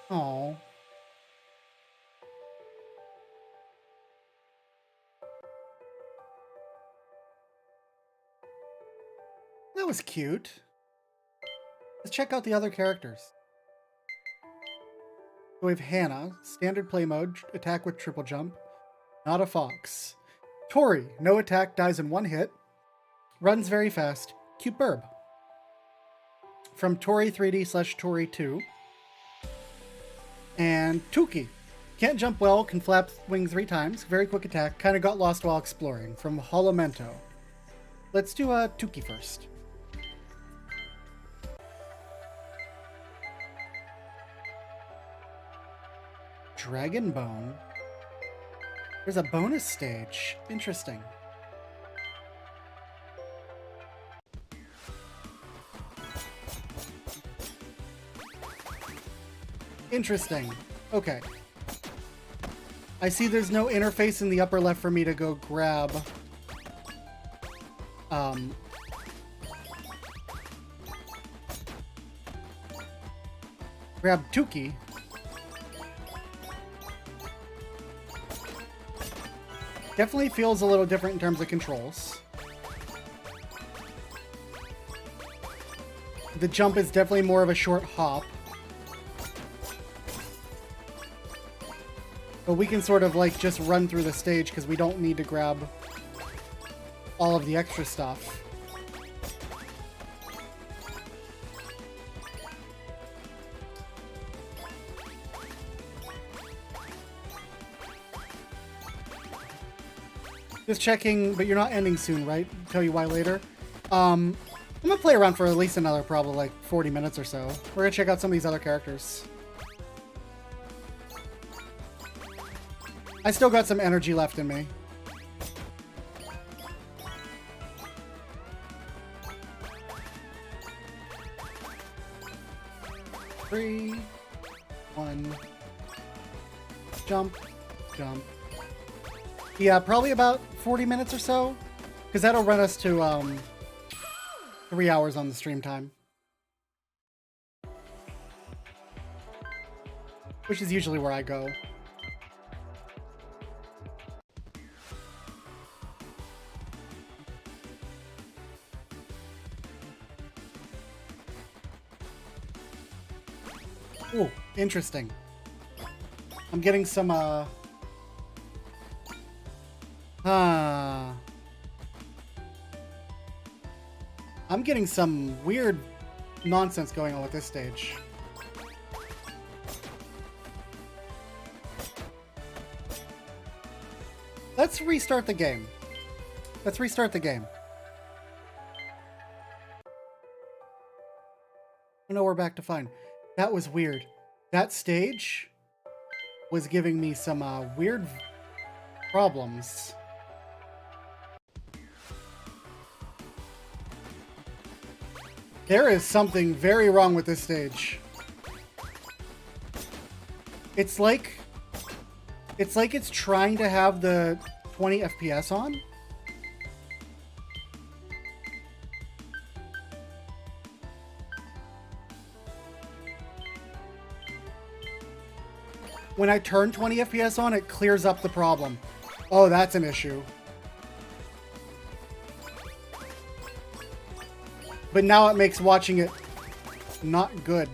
Aww. That was cute. Let's check out the other characters. So we have Hannah, standard play mode, attack with triple jump, not a fox. Tori, no attack, dies in one hit, runs very fast, cute burb. From Tori 3D / Tori 2. And Tuki, can't jump well, can flap wing 3 times, very quick attack, kind of got lost while exploring, from Holomento. Let's do Tuki first. Dragon Bone. There's a bonus stage. Interesting. Interesting. Okay. I see there's no interface in the upper left for me to go grab Tuki. Definitely feels a little different in terms of controls. The jump is definitely more of a short hop. But we can sort of like just run through the stage because we don't need to grab all of the extra stuff. Just checking, but you're not ending soon, right? Tell you why later. I'm gonna play around for at least another probably like 40 minutes or so. We're gonna check out some of these other characters. I still got some energy left in me. Three, 1, jump, jump. Yeah, probably about 40 minutes or so, because that'll run us to 3 hours on the stream time, which is usually where I go. Oh, interesting. I'm getting some, I'm getting some weird nonsense going on with this stage. Let's restart the game. Let's restart the game. Oh no, we're back to fine. That was weird. That stage was giving me some weird problems. There is something very wrong with this stage. It's like it's trying to have the 20 FPS on. When I turn 20 FPS on, it clears up the problem. Oh, that's an issue. But now it makes watching it not good.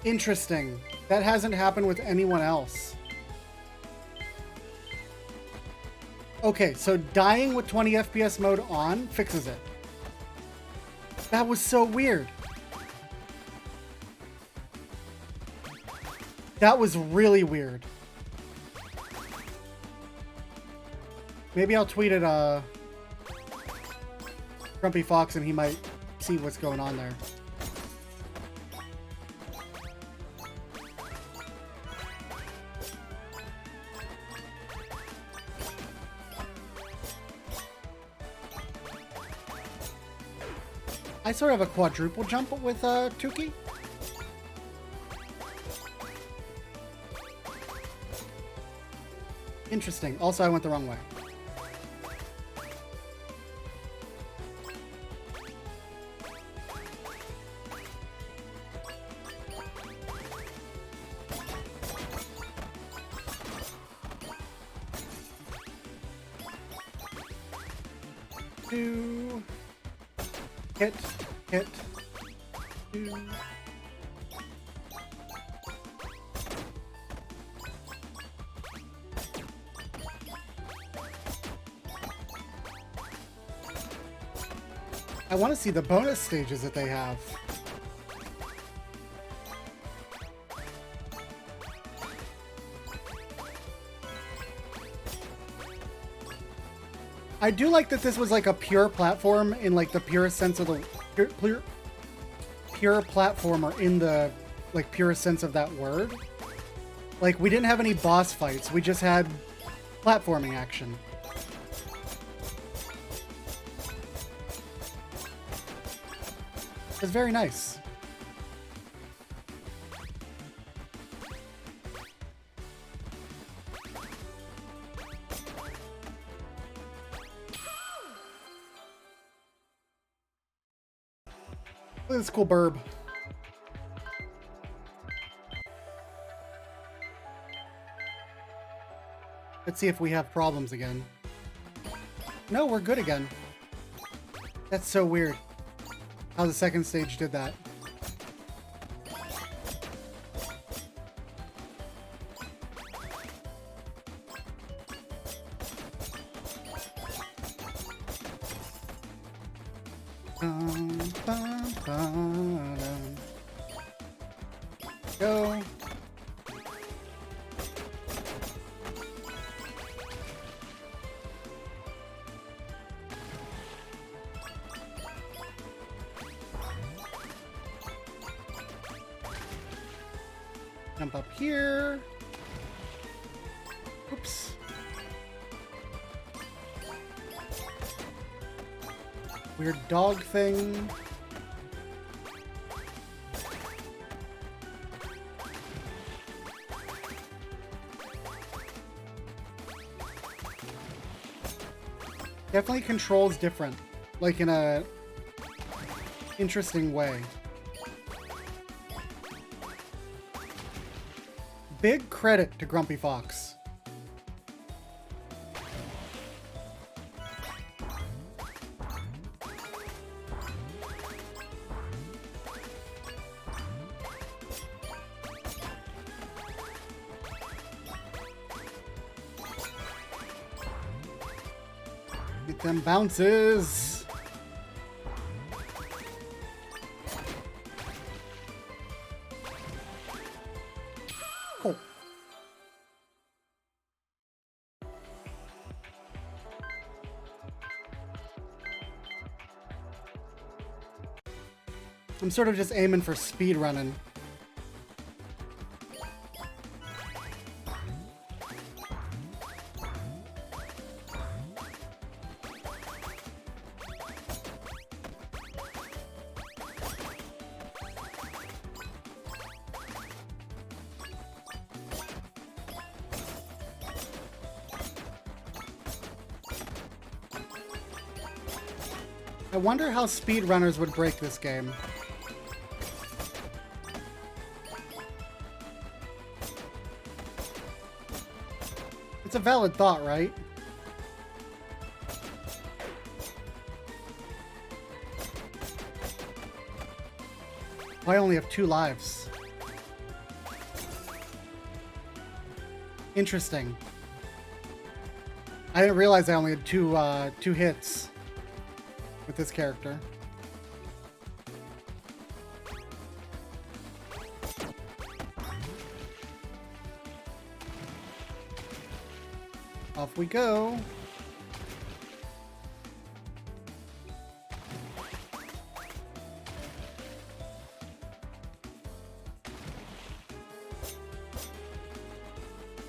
Interesting. That hasn't happened with anyone else. Okay, so dying with 20 FPS mode on fixes it. That was so weird. That was really weird. Maybe I'll tweet at Grumpy Fox and he might see what's going on there. I sort of have a quadruple jump with Tuki. Interesting. Also, I went the wrong way. Two. Hit. Hit. Two. I want to see the bonus stages that they have. I do like that this was like a pure platform in like the purest sense of the pure platformer in the like purest sense of that word. Like we didn't have any boss fights, we just had platforming action. It was very nice. Look at this cool burb. Let's see if we have problems again. No, we're good again. That's so weird how the second stage did that. Go. Jump up here. Oops. Weird dog thing. Definitely controls different, like in a interesting way. Big credit to Grumpy Fox. Get them bounces. Cool. I'm sort of just aiming for speed running. I wonder how speedrunners would break this game. It's a valid thought, right? I only have 2 lives. Interesting. I didn't realize I only had two hits with this character. Off we go.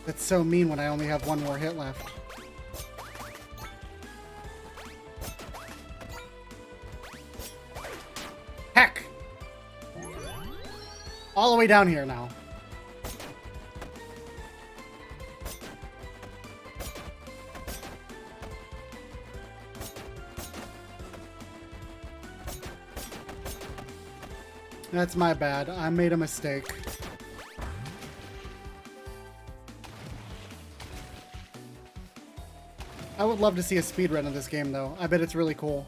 That's so mean when I only have 1 more hit left. Heck! All the way down here now. That's my bad. I made a mistake. I would love to see a speedrun of this game, though. I bet it's really cool.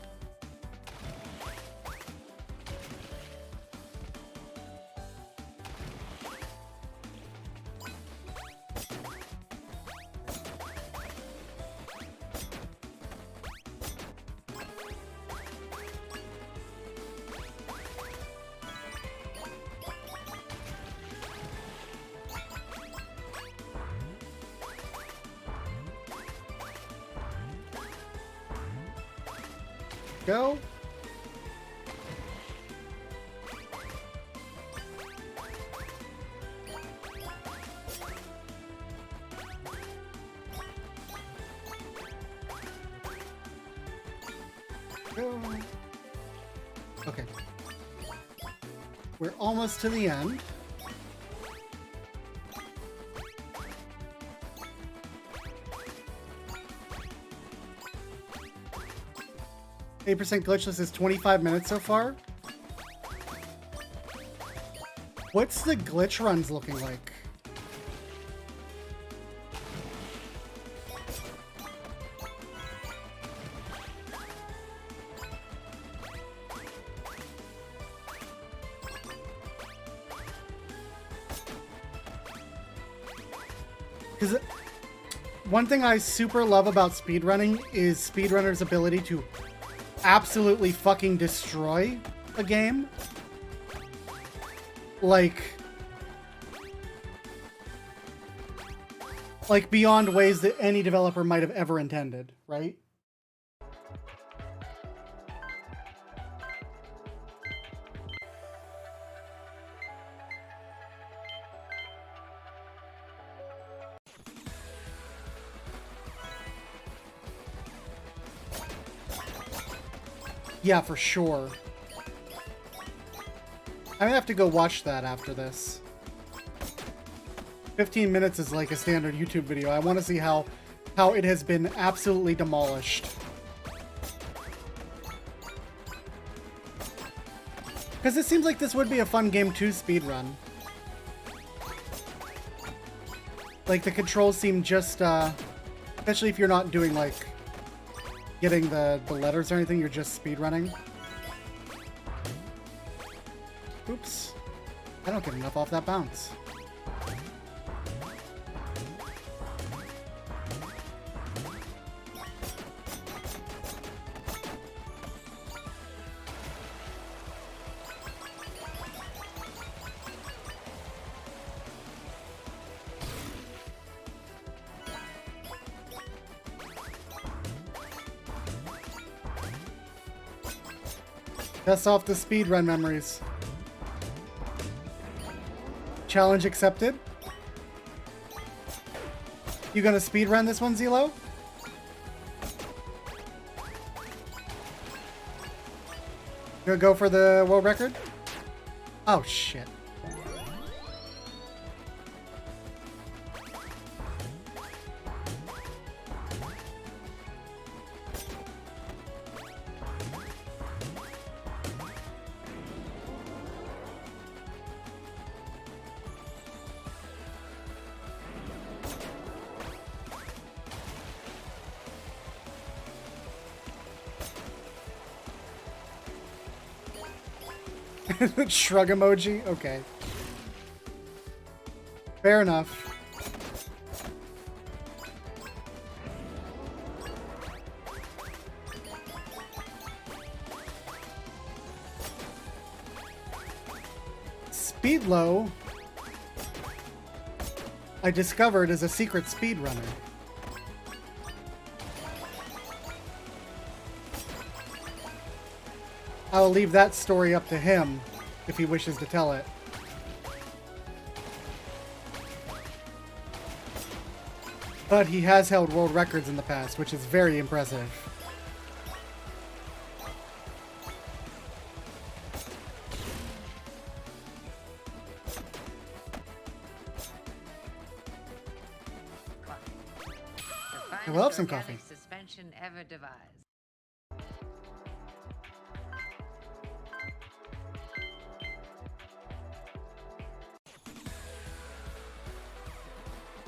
Go. Go. Okay. We're almost to the end. %, glitchless is 25 minutes so far. What's the glitch runs looking like? Because one thing I super love about speedrunning is speedrunners' ability to absolutely fucking destroy a game. Like beyond ways that any developer might have ever intended, right? Yeah, for sure. I'm gonna have to go watch that after this. 15 minutes is like a standard YouTube video. I want to see how it has been absolutely demolished. Because it seems like this would be a fun game to speedrun. Like, the controls seem just, especially if you're not doing, like, getting the letters or anything, you're just speedrunning. Oops. I don't get enough off that bounce. Test off the speedrun memories. Challenge accepted. You gonna speedrun this one, Zelo? You gonna go for the world record? Oh, shit. Shrug emoji? Okay. Fair enough. Speedlow, I discovered, is a secret speedrunner. I'll leave that story up to him if he wishes to tell it. But he has held world records in the past, which is very impressive. I love some coffee. Suspension ever devised.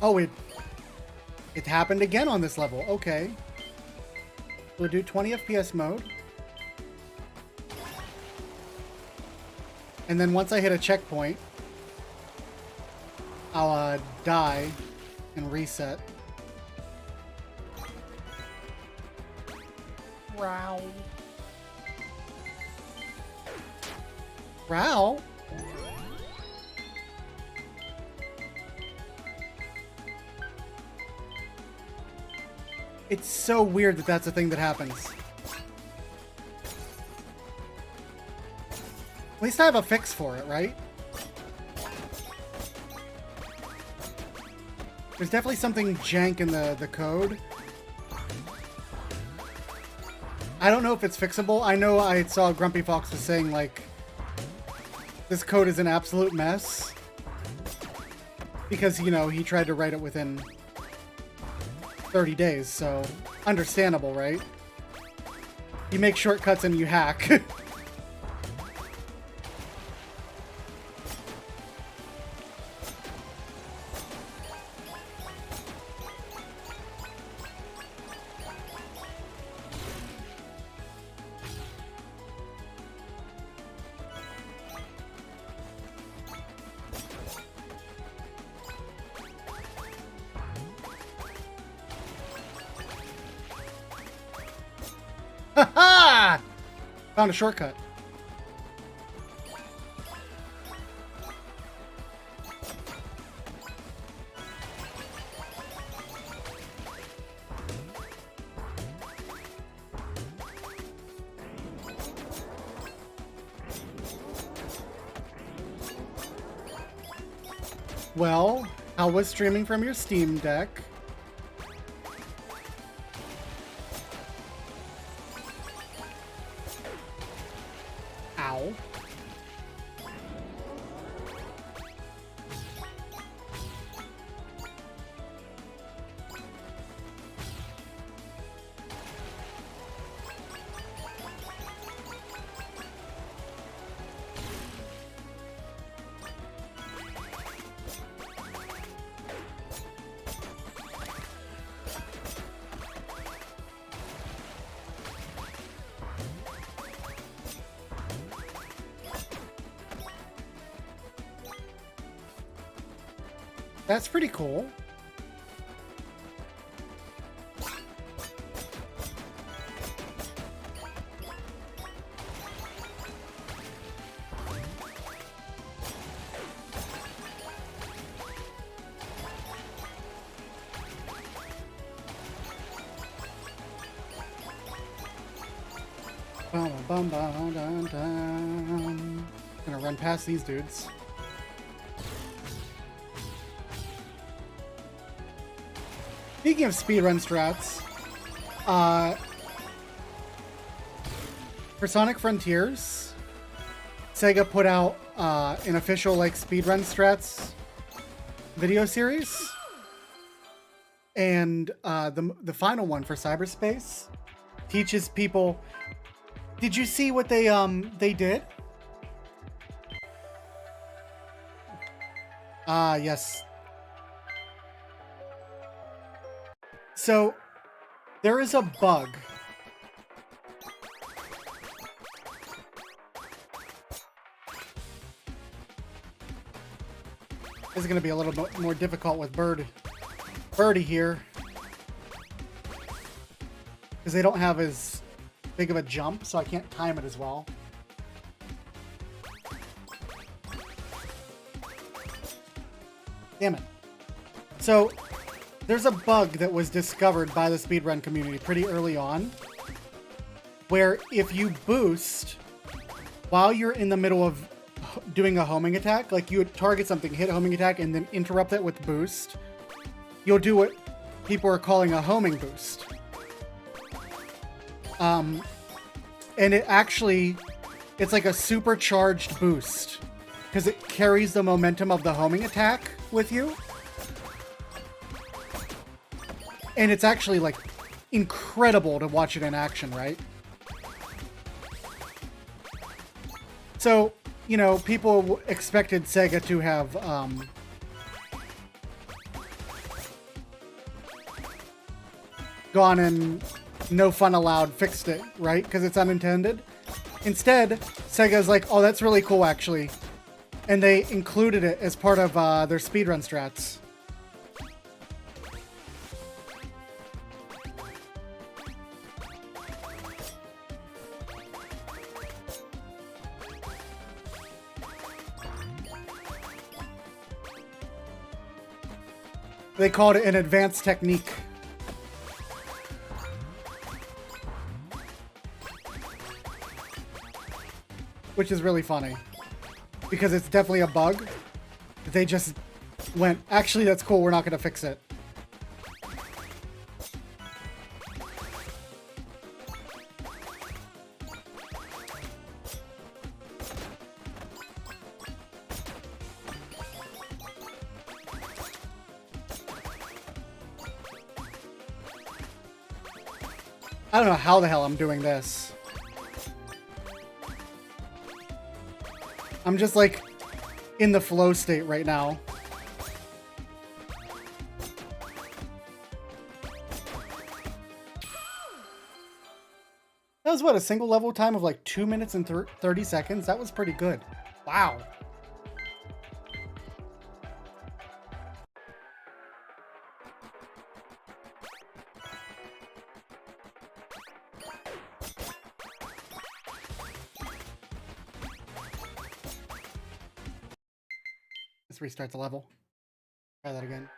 Oh, it happened again on this level. Okay. We'll do 20 FPS mode. And then once I hit a checkpoint, I'll die and reset. Row. Row? It's so weird that that's a thing that happens. At least I have a fix for it, right? There's definitely something jank in the code. I don't know if it's fixable. I know I saw Grumpy Fox was saying, like, this code is an absolute mess. Because, you know, he tried to write it within 30 days, so understandable, right? You make shortcuts and you hack. Ha-ha! Found a shortcut. Well, how was streaming from your Steam Deck? Ow. That's pretty cool. Bum, bum, dum, dum. Gonna run past these dudes. Speaking of speedrun strats, for Sonic Frontiers, Sega put out an official like speedrun strats video series, and the final one for Cyberspace teaches people. Did you see what they did? Yes. So, there is a bug. This is going to be a little bit more difficult with Birdie here. Because they don't have as big of a jump, so I can't time it as well. Damn it. So, there's a bug that was discovered by the speedrun community pretty early on, where if you boost while you're in the middle of doing a homing attack, like you would target something, hit a homing attack, and then interrupt it with boost, you'll do what people are calling a homing boost. And it's like a supercharged boost, because it carries the momentum of the homing attack with you. And it's actually, like, incredible to watch it in action, right? So, you know, people expected Sega to have, gone and no fun allowed, fixed it, right? Because it's unintended. Instead, Sega's like, oh, that's really cool, actually. And they included it as part of their speedrun strats. They called it an advanced technique. Which is really funny. Because it's definitely a bug. They just went, actually, that's cool, we're not going to fix it. I don't know how the hell I'm doing this. I'm just like in the flow state right now. That was what, a single level time of like 2 minutes and 30 seconds? That was pretty good. Wow. Let's restart the level. Try that again.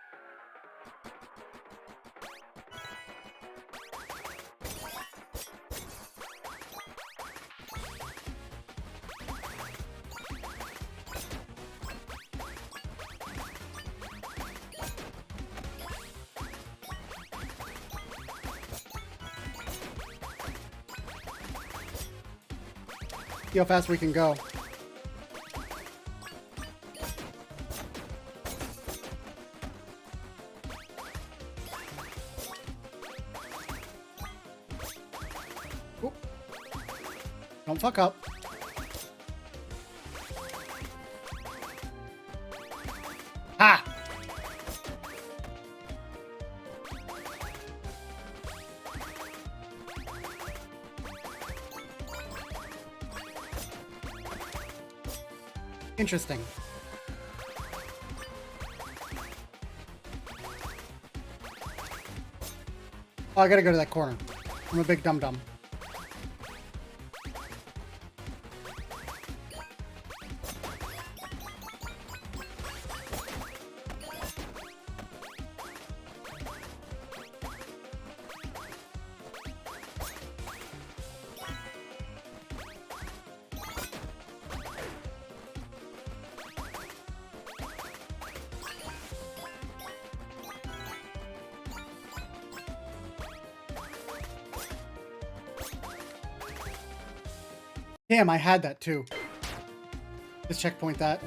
See how fast we can go. Oop. Don't fuck up. Ha! Interesting. Oh, I gotta go to that corner. I'm a big dum-dum. Damn, I had that too. Let's checkpoint that.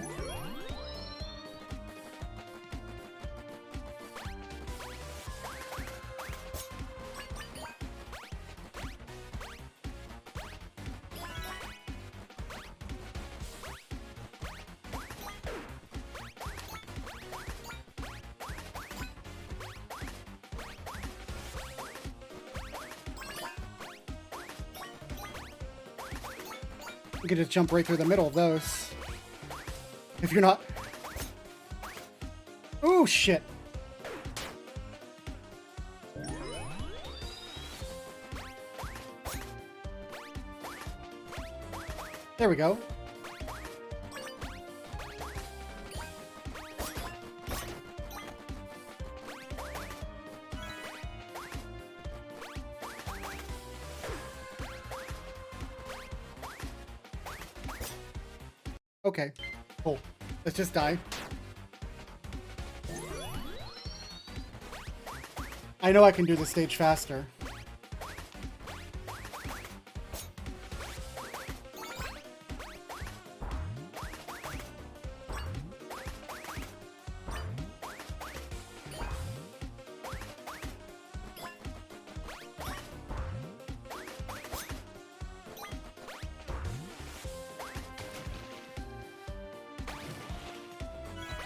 You can just jump right through the middle of those. If you're not... Oh, shit. There we go. Okay, cool. Let's just die. I know I can do this stage faster.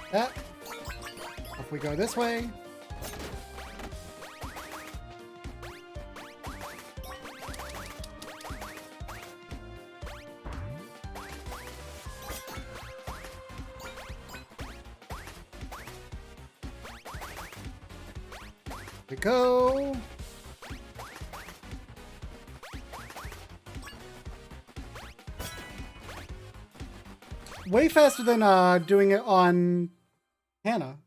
That. If we go this way. We go. Way faster than doing it on Hannah.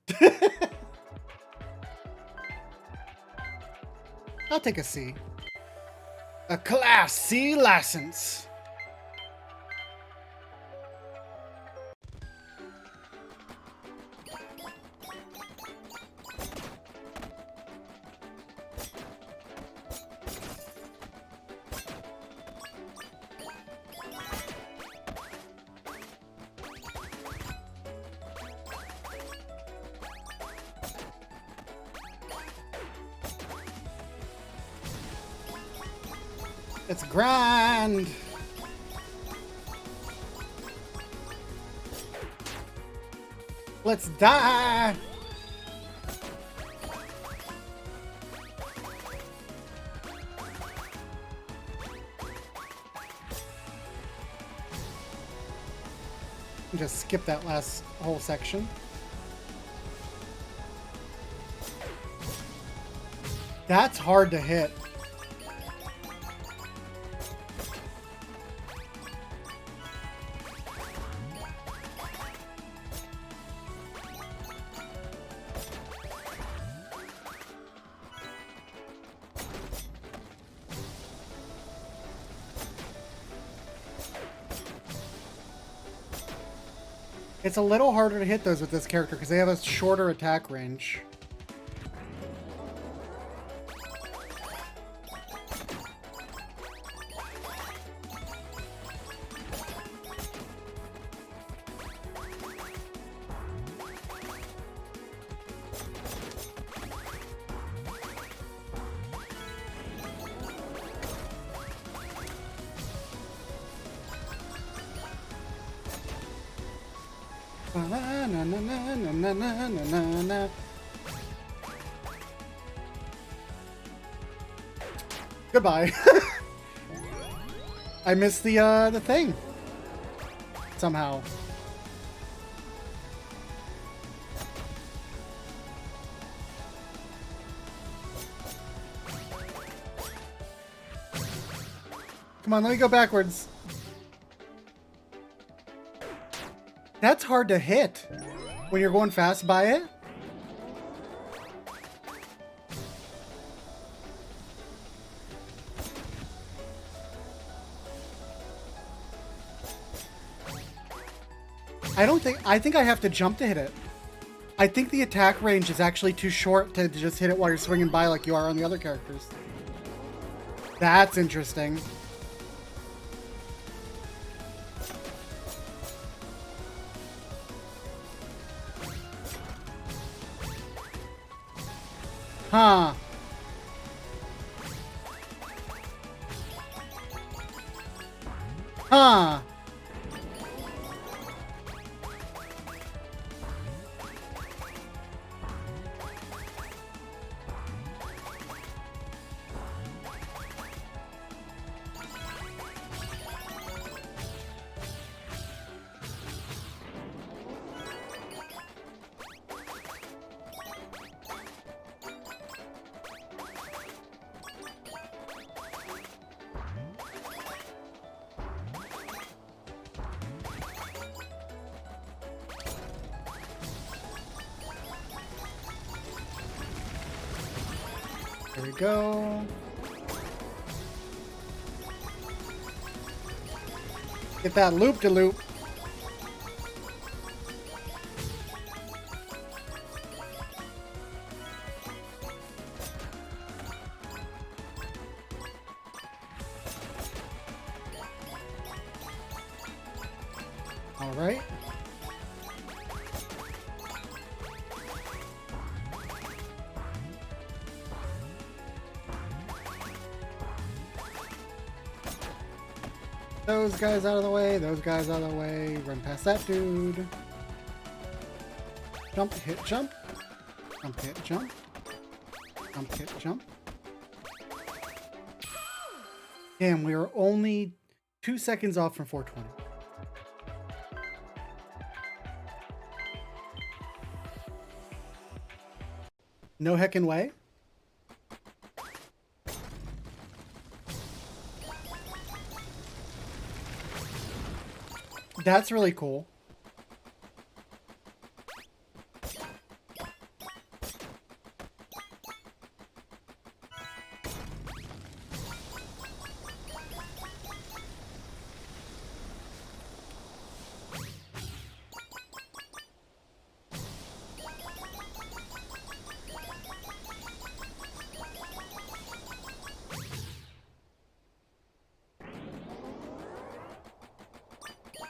I'll take a C. A Class C license. It's grand. Let's die. Just skip that last whole section. That's hard to hit. It's a little harder to hit those with this character because they have a shorter attack range. Ba-na-na-na-na-na-na-na-na-na. Goodbye. I missed the thing. Somehow. Come on, let me go backwards. That's hard to hit when you're going fast by it. I think I have to jump to hit it. I think the attack range is actually too short to just hit it while you're swinging by like you are on the other characters. That's interesting. Huh. Huh. There we go. Get that loop-de-loop. All right. Those guys out of the way, those guys out of the way, run past that dude. Jump, hit, jump. Jump, hit, jump. Jump, hit, jump. Damn, we are only 2 seconds off from 420. No heckin' way. That's really cool.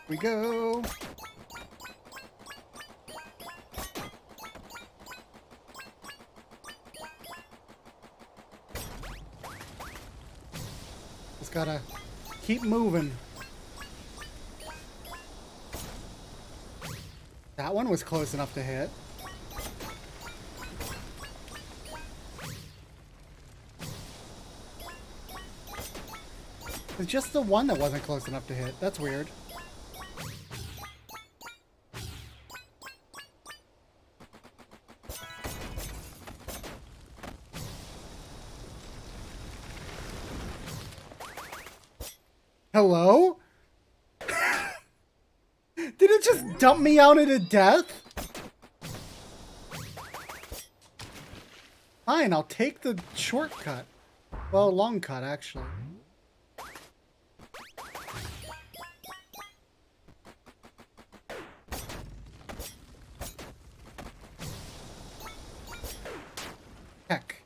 We go. Just gotta keep moving. That one was close enough to hit. It's just the one that wasn't close enough to hit. That's weird. Hello? Did it just dump me out into death? Fine, I'll take the shortcut. Well, long cut, actually. Heck.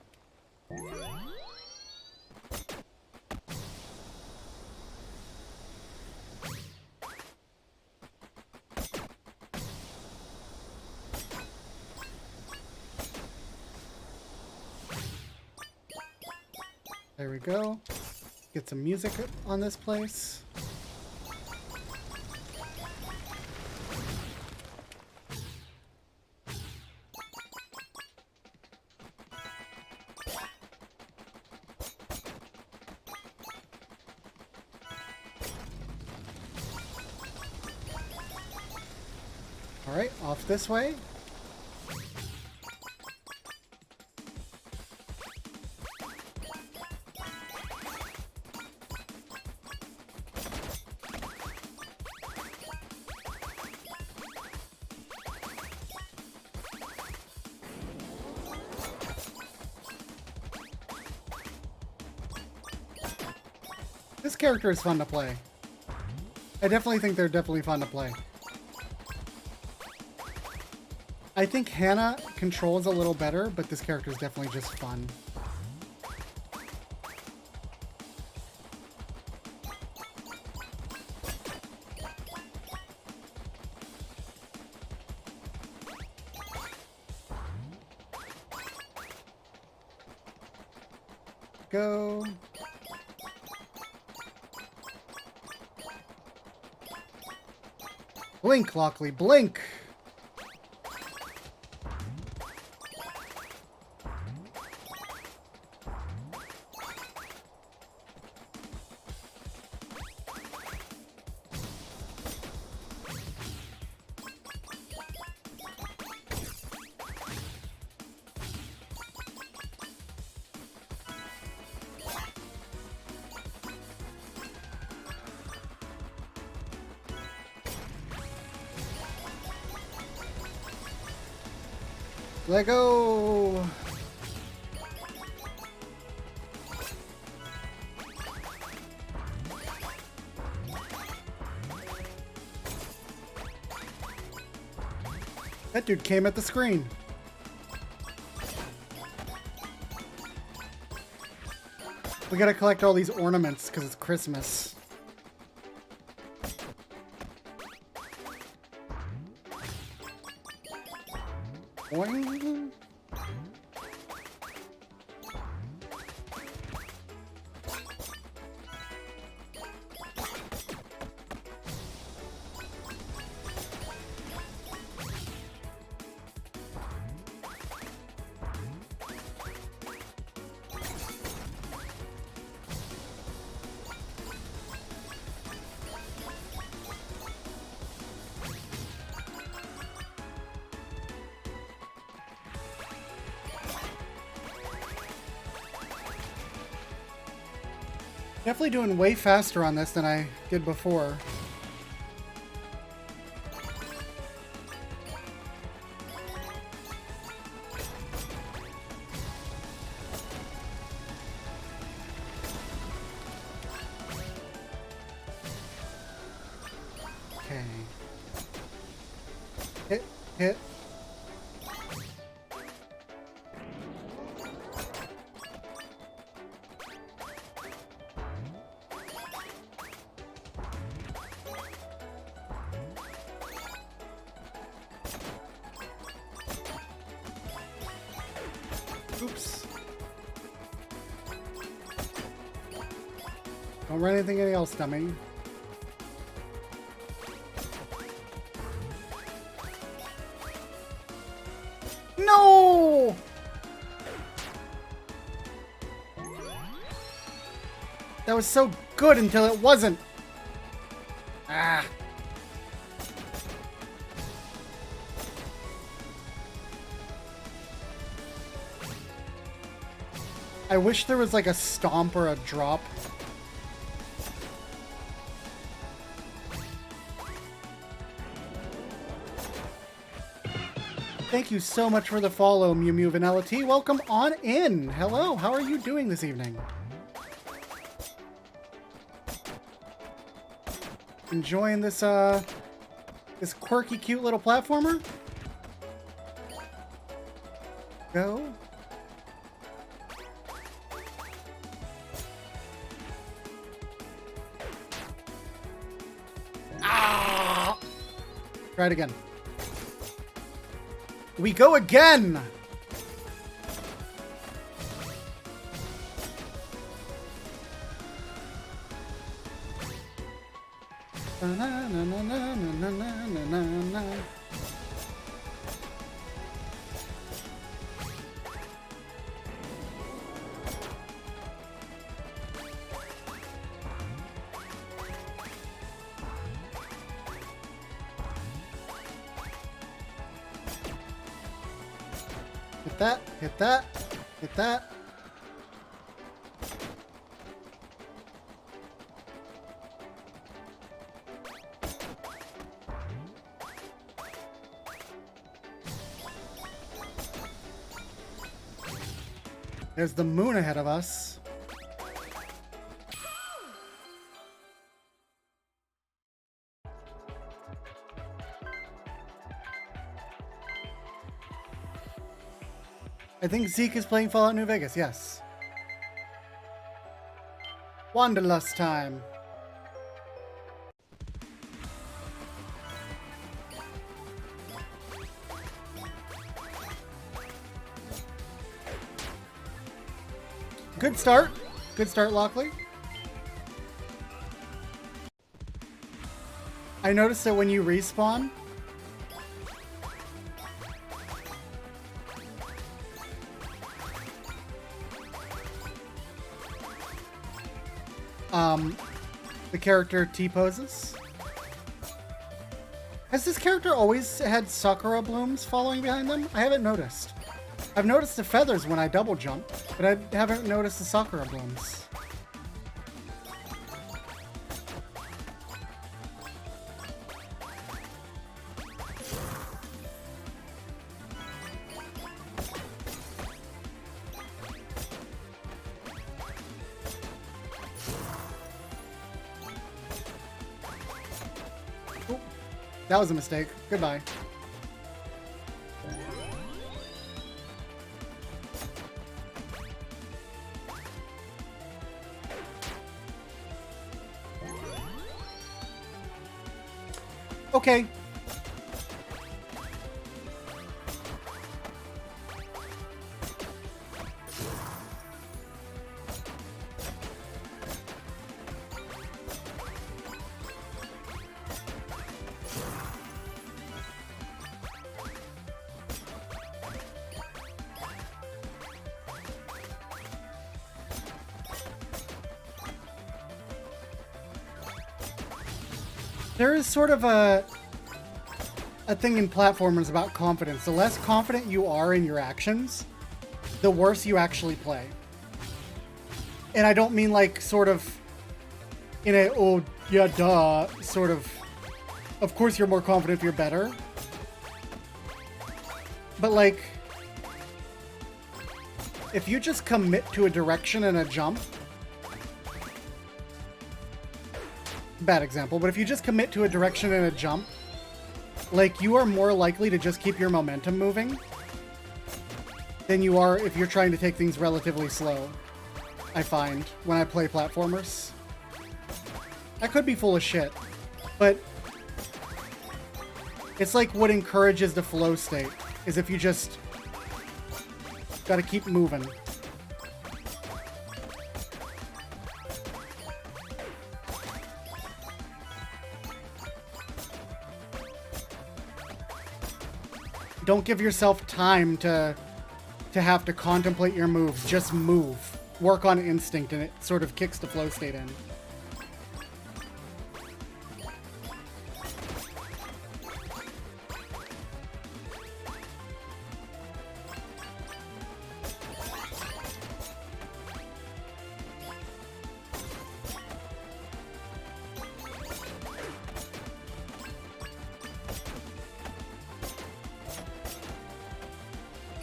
There we go. Get some music on this place. Alright, off this way. This character is fun to play. I definitely think they're definitely fun to play. I think Hannah controls a little better, but this character is definitely just fun. Go. Blink, Lockley, blink! Let go! That dude came at the screen. We gotta collect all these ornaments because it's Christmas. Boing. Definitely doing way faster on this than I did before. Okay. Hit. Oops. Don't run anything else, dummy. No! That was so good until it wasn't. Ah. I wish there was like a stomp or a drop. Thank you so much for the follow, Mew Mew Vanilla T. Welcome on in. Hello, how are you doing this evening? Enjoying this this quirky, cute little platformer? Go. Ah! Try it again. We go again! Hit that, hit that, hit that. There's the moon ahead of us. I think Zeke is playing Fallout New Vegas, yes. Wanderlust time. Good start. Good start, Lockely. I noticed that when you respawn, the character T-poses. Has this character always had Sakura blooms following behind them? I haven't noticed. I've noticed the feathers when I double jump, but I haven't noticed the Sakura blooms. Ooh, that was a mistake. Goodbye. Okay. There is sort of a thing in platformers about confidence. The less confident you are in your actions, the worse you actually play. And I don't mean like sort of in a, oh, yeah, duh, sort of course you're more confident if you're better. But like, if you just commit to a direction and a jump, bad example, but if you just commit to a direction and a jump, like, you are more likely to just keep your momentum moving than you are if you're trying to take things relatively slow, I find, when I play platformers. I could be full of shit, but it's like what encourages the flow state, is if you just gotta keep moving. Don't give yourself time to have to contemplate your moves. Just move. Work on instinct, and it sort of kicks the flow state in.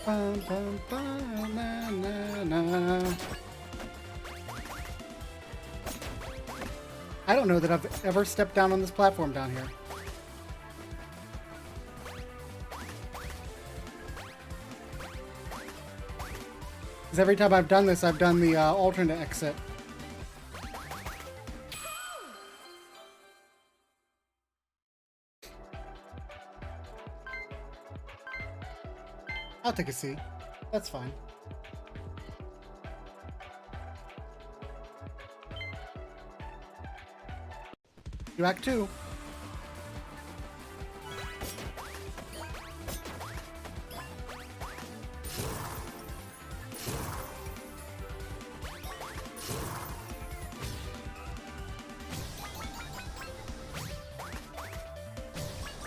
Bum, bum, bum, na, na, na. I don't know that I've ever stepped down on this platform down here. Because every time I've done this, I've done the alternate exit. I'll take a seat. That's fine. You act 2.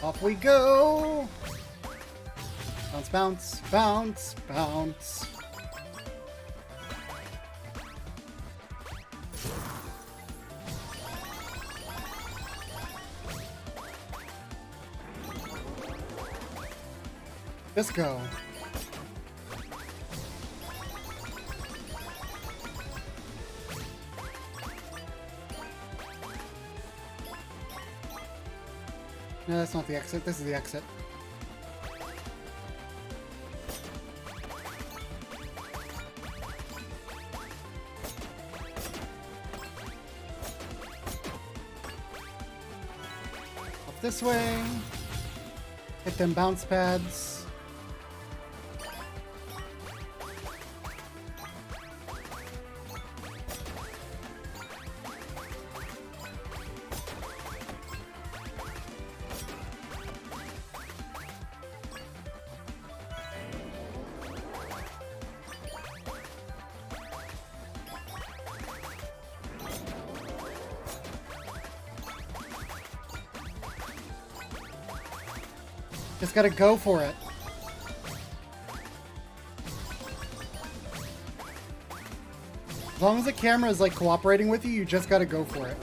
Off we go! Bounce, bounce, bounce, bounce. Let's go. No, that's not the exit. This is the exit. Up this way. Hit them bounce pads. Just gotta go for it. As long as the camera is like cooperating with you, you just gotta go for it.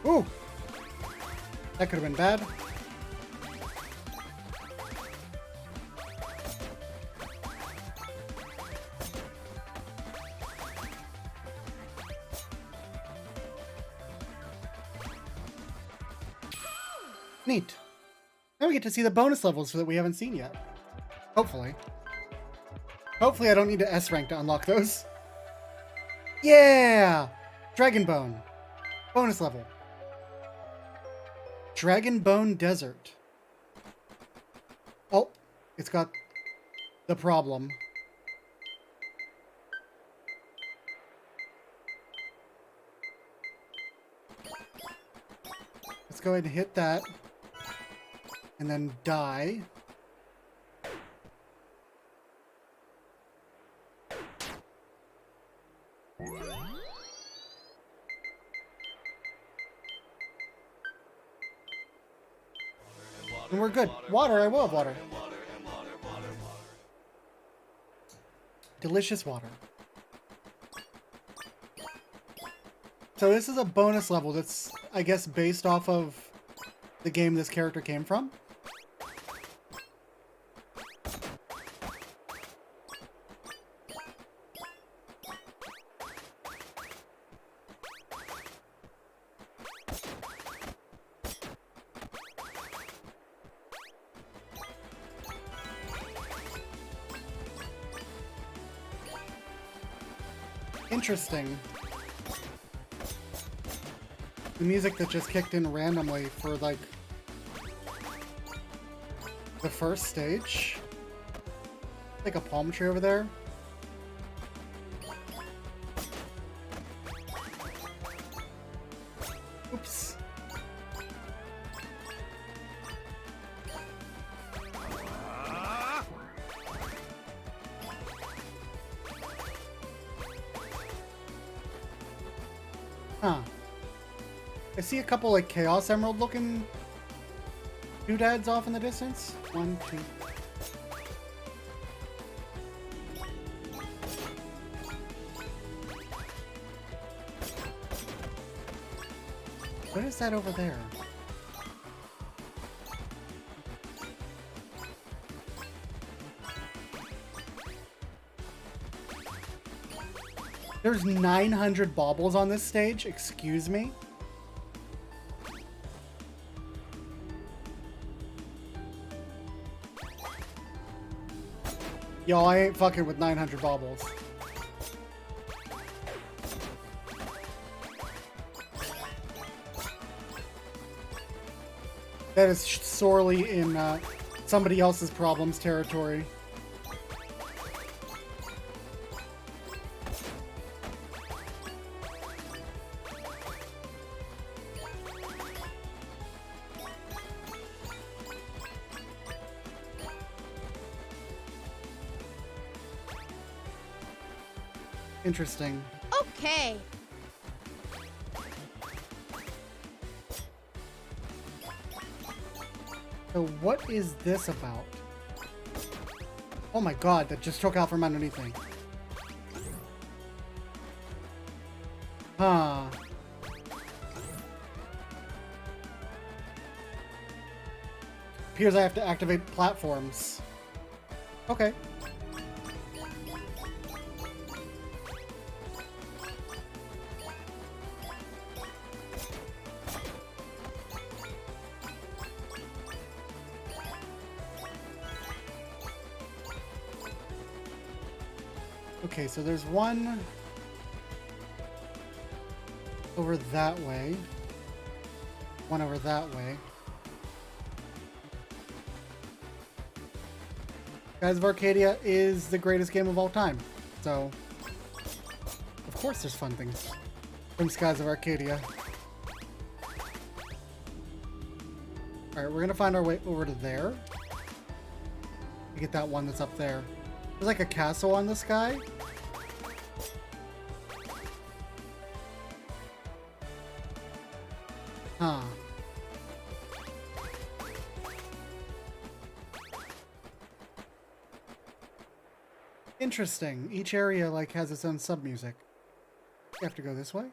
Ooh! That could have been bad. Neat. Now we get to see the bonus levels that we haven't seen yet. Hopefully. Hopefully I don't need to S rank to unlock those. Yeah! Dragon Bone. Bonus level. Dragon Bone Desert. Oh, it's got the problem. Let's go ahead and hit that. And then die. And we're good. Water, I will have water. Delicious water. So this is a bonus level that's, I guess, based off of the game this character came from. Interesting. The music that just kicked in randomly for, like, the first stage. Like a palm tree over there. Oops. Huh. I see a couple like Chaos Emerald looking doodads off in the distance. 1, 2. What is that over there? There's 900 baubles on this stage, excuse me? Yo, I ain't fucking with 900 baubles. That is sorely in somebody else's problems territory. Interesting. Okay. So what is this about? Oh my god, that just took out from underneath me. Huh. Appears I have to activate platforms. Okay. Okay, so there's one over that way, one over that way. Skies of Arcadia is the greatest game of all time, so of course there's fun things from Skies of Arcadia. Alright, we're gonna find our way over to there. To get that one that's up there. There's like a castle on the sky. Huh. Interesting. Each area like has its own sub-music. You have to go this way?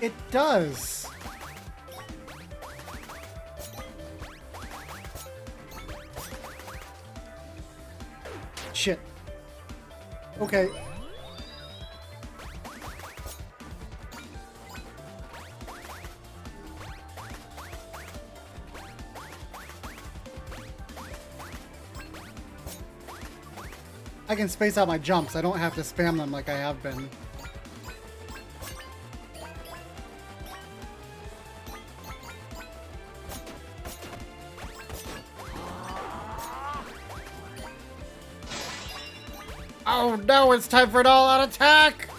It does. Shit. Okay. I can space out my jumps. I don't have to spam them like I have been. Oh no, it's time for an all-out attack!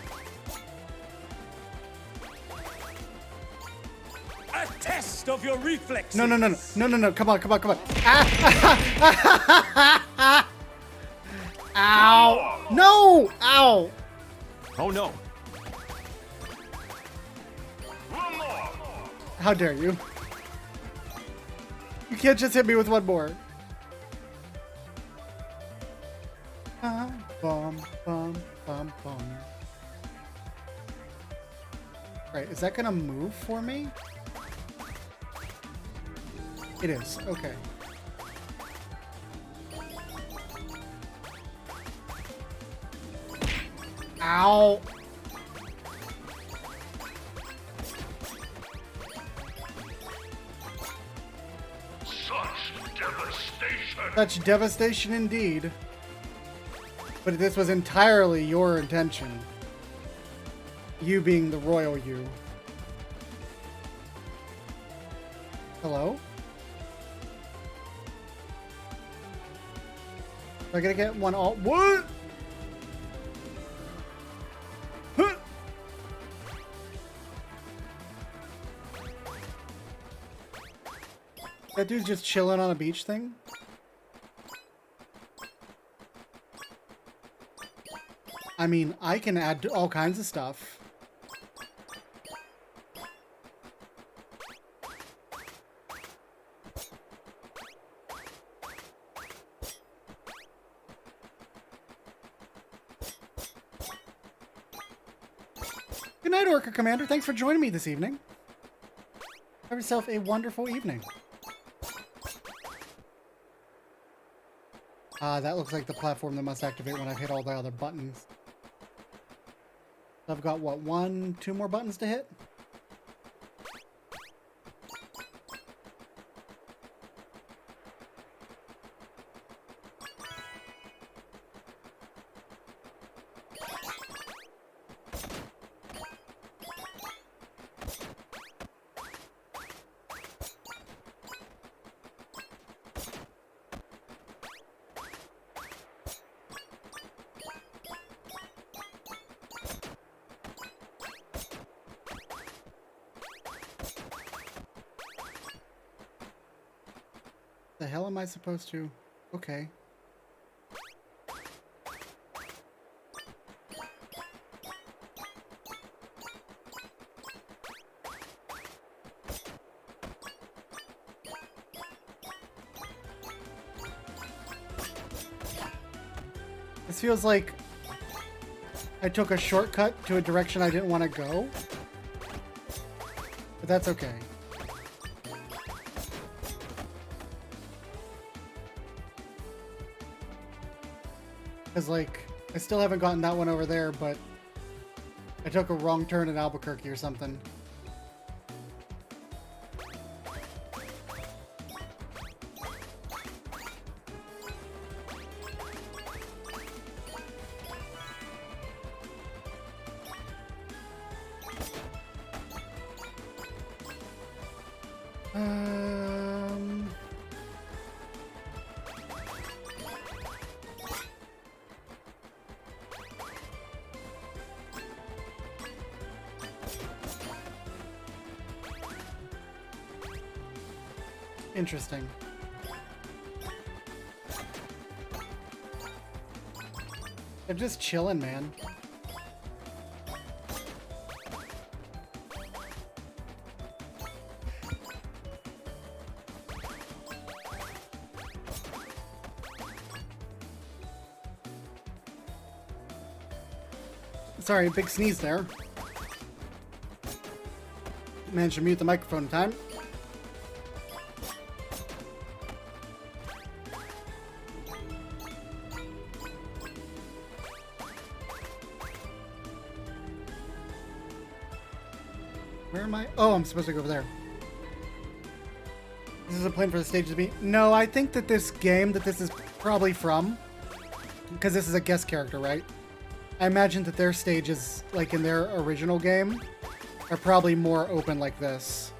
A test of your reflexes. No, no, no, no, no, no, no, come on, come on, come on. Ah. Ow! No! Ow! Oh no. How dare you? You can't just hit me with one more. Bum, bum, bum, bum. Right, is that gonna move for me? It is, okay. Ow! Such devastation! Such devastation indeed. But this was entirely your intention. You being the royal you. Hello? Am I gonna get one all- What?! Huh. That dude's just chilling on a beach thing? I mean, I can add all kinds of stuff. Good night, Orca Commander. Thanks for joining me this evening. Have yourself a wonderful evening. That looks like the platform that must activate when I've hit all the other buttons. I've got, what, 2 more buttons to hit? the hell am I supposed to? Okay. This feels like I took a shortcut to a direction I didn't want to go. But that's okay. Because, like, I still haven't gotten that one over there, but I took a wrong turn in Albuquerque or something. Interesting. They're just chilling, man. Sorry, big sneeze there. Managed to mute the microphone in time. Where am I? Oh, I'm supposed to go over there. This is a plan for the stage to be. No, I think that this game that this is probably from, because this is a guest character, right? I imagine that their stages, like in their original game, are probably more open like this.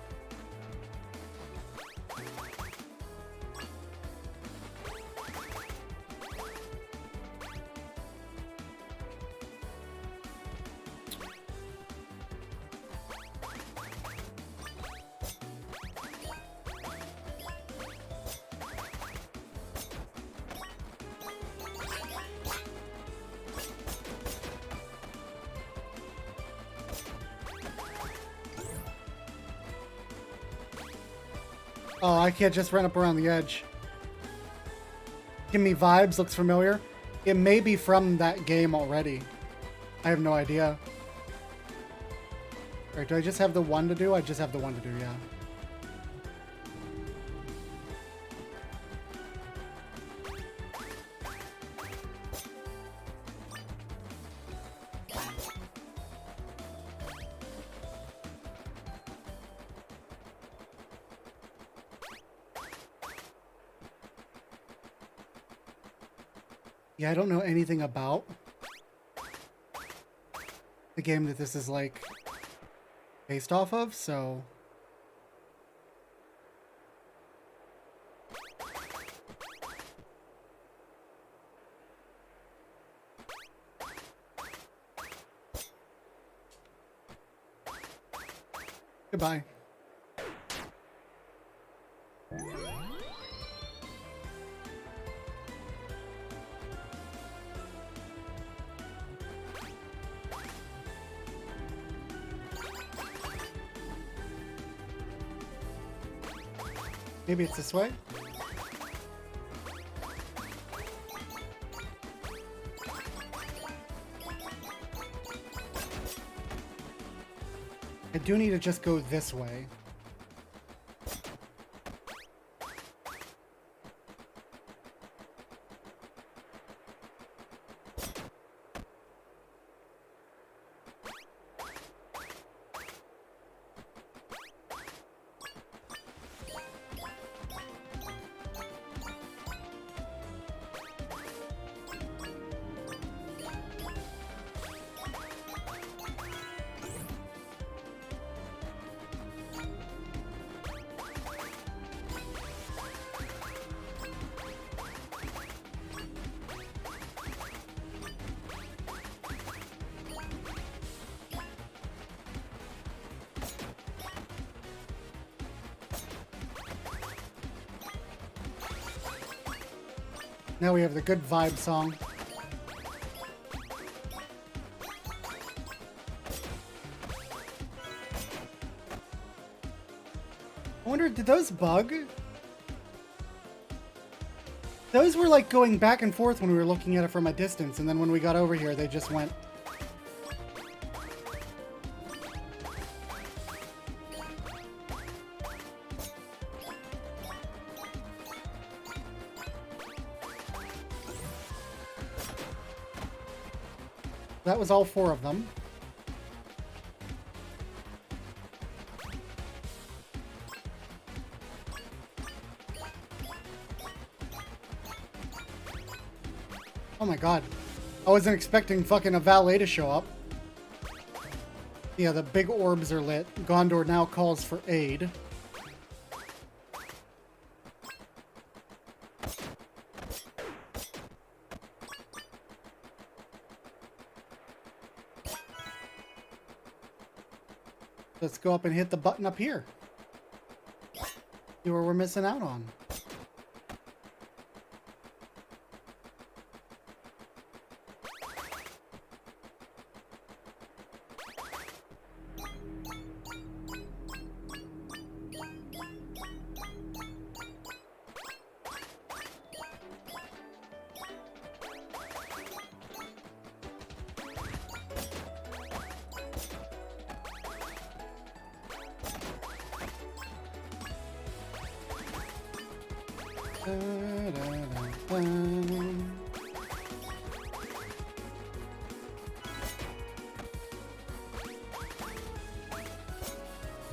Oh, I can't just run up around the edge. Give me vibes, looks familiar. It may be from that game already. I have no idea. Alright, do I just have the one to do? I just have the one to do, yeah. Yeah, I don't know anything about the game that this is, like, based off of, so... Goodbye. Maybe it's this way? I do need to just go this way. Now we have the good vibe song. I wonder, did those bug? Those were like going back and forth when we were looking at it from a distance, and then when we got over here, they just went. That was all 4 of them. Oh my god. I wasn't expecting fucking a valet to show up. Yeah, the big orbs are lit. Gondor now calls for aid. Let's go up and hit the button up here. See where we're missing out on.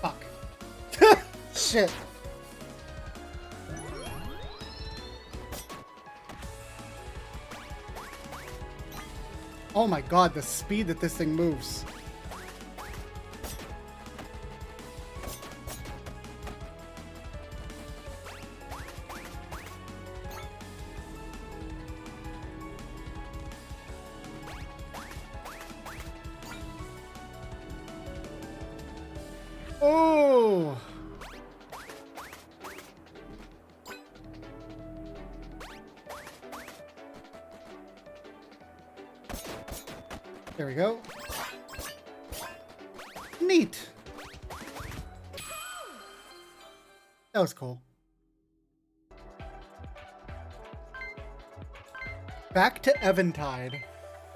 Fuck. Shit. Oh my god, the speed that this thing moves. Oh! There we go. Neat. That was cool. Back to Eventide.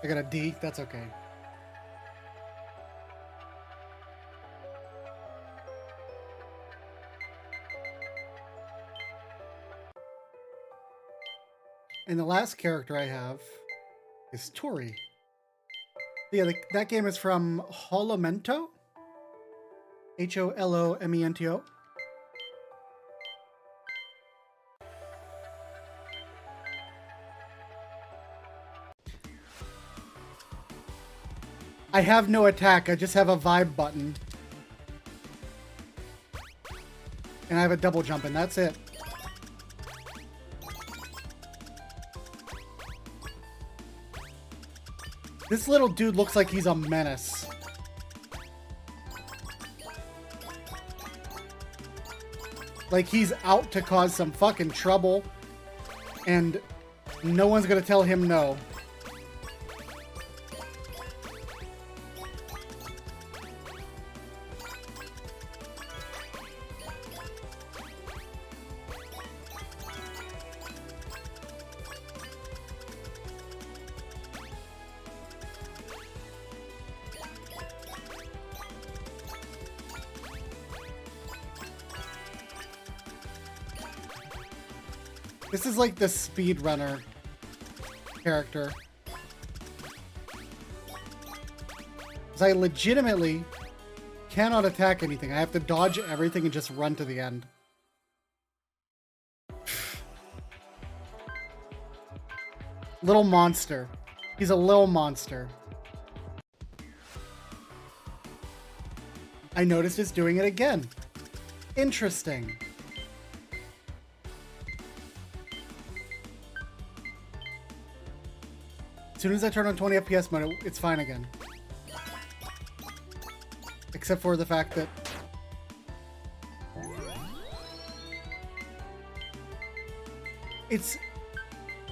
I got a D. That's okay. And the last character I have is Tori. Yeah, that game is from Holomento? Holomento. I have no attack, I just have a vibe button. And I have a double jump, and that's it. This little dude looks like he's a menace. Like he's out to cause some fucking trouble, and no one's gonna tell him no. This is like the speedrunner character. Because I legitimately cannot attack anything. I have to dodge everything and just run to the end. Little monster. He's a little monster. I noticed it's doing it again. Interesting. As soon as I turn on 20 FPS mode, it's fine again. Except for the fact that...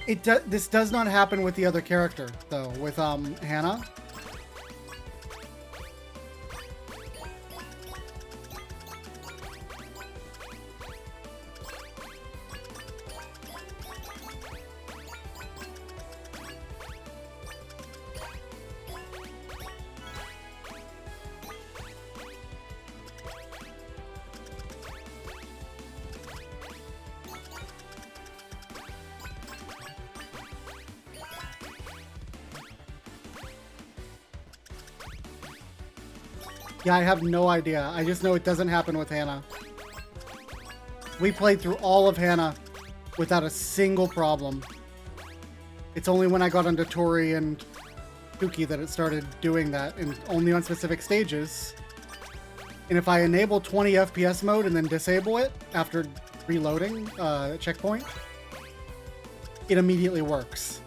This does not happen with the other character though. With Hannah. Yeah, I have no idea. I just know it doesn't happen with Hannah. We played through all of Hannah without a single problem. It's only when I got onto Tori and Tuki that it started doing that, and only on specific stages. And if I enable 20 FPS mode and then disable it after reloading a checkpoint, it immediately works.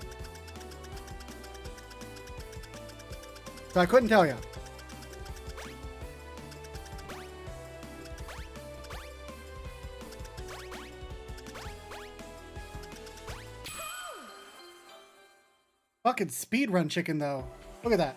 So I couldn't tell you. Fucking speedrun chicken, though. Look at that.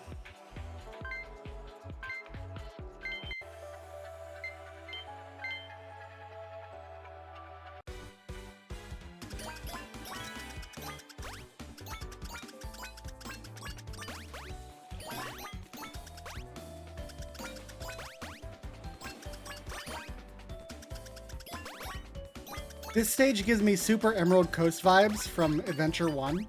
This stage gives me Super Emerald Coast vibes from Adventure 1.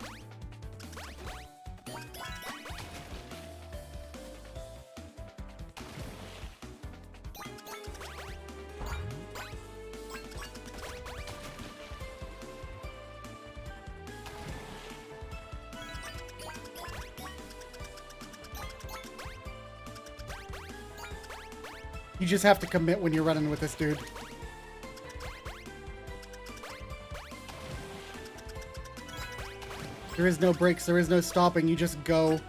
You just have to commit when you're running with this dude. There is no brakes, there is no stopping, you just go.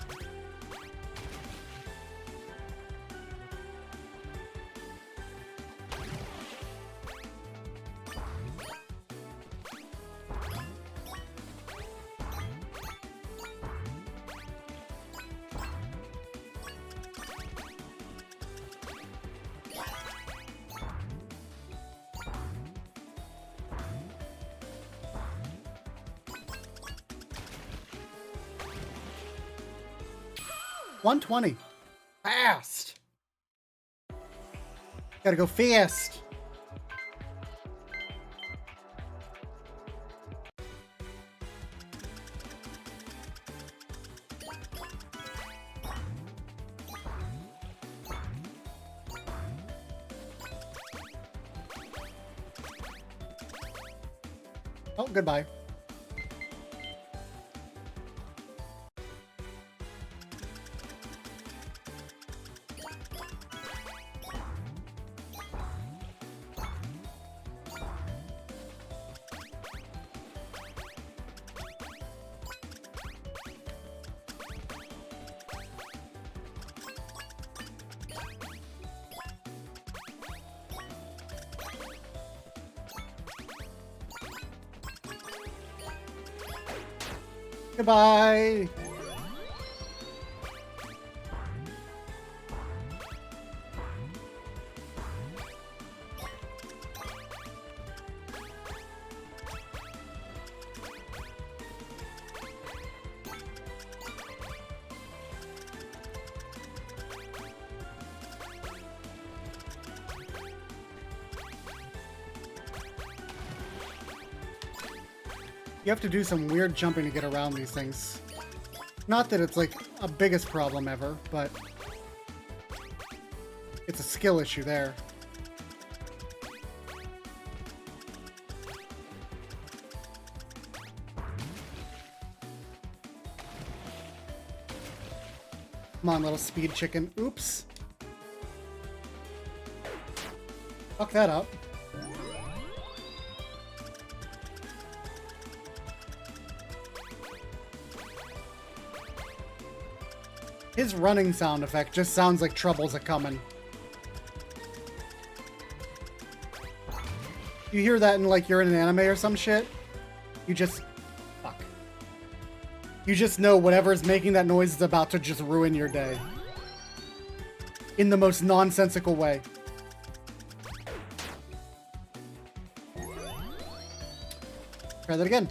$120. Fast. Gotta go fast. Oh, goodbye. Goodbye. You have to do some weird jumping to get around these things. Not that it's like a biggest problem ever, but it's a skill issue there. Come on, little speed chicken. Oops. Fuck that up. His running sound effect just sounds like troubles are coming. You hear that in like you're in an anime or some shit? You just... fuck. You just know whatever is making that noise is about to just ruin your day. In the most nonsensical way. Try that again.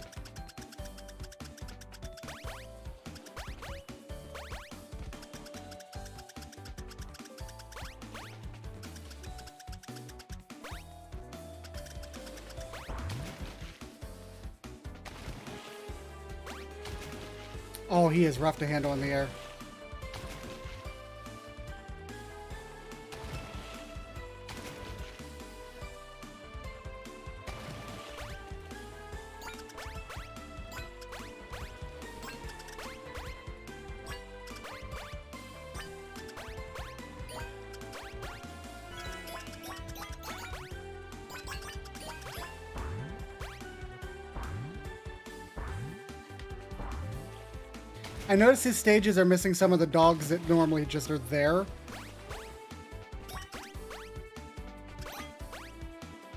Oh, he is rough to handle in the air. I noticed his stages are missing some of the dogs that normally just are there.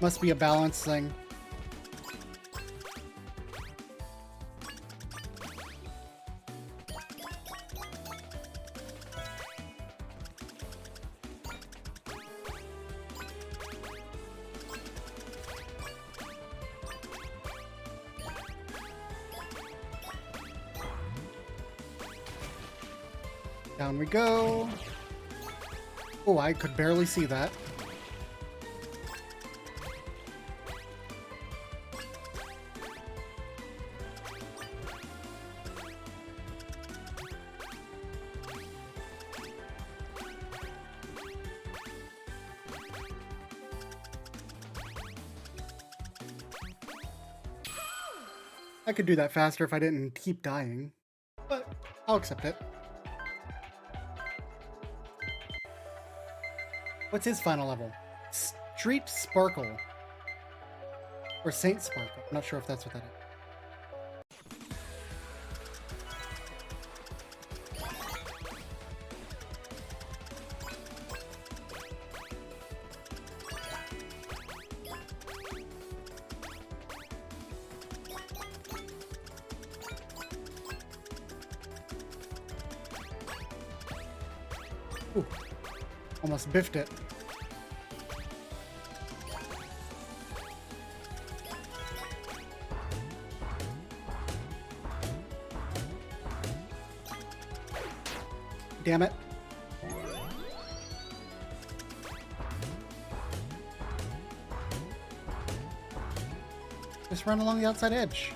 Must be a balance thing. Down we go. Oh, I could barely see that. I could do that faster if I didn't keep dying, but I'll accept it. What's his final level? Street Sparkle. Or Saint Sparkle. I'm not sure if that's what that is. Ooh. Almost biffed it. Damn it. Just run along the outside edge.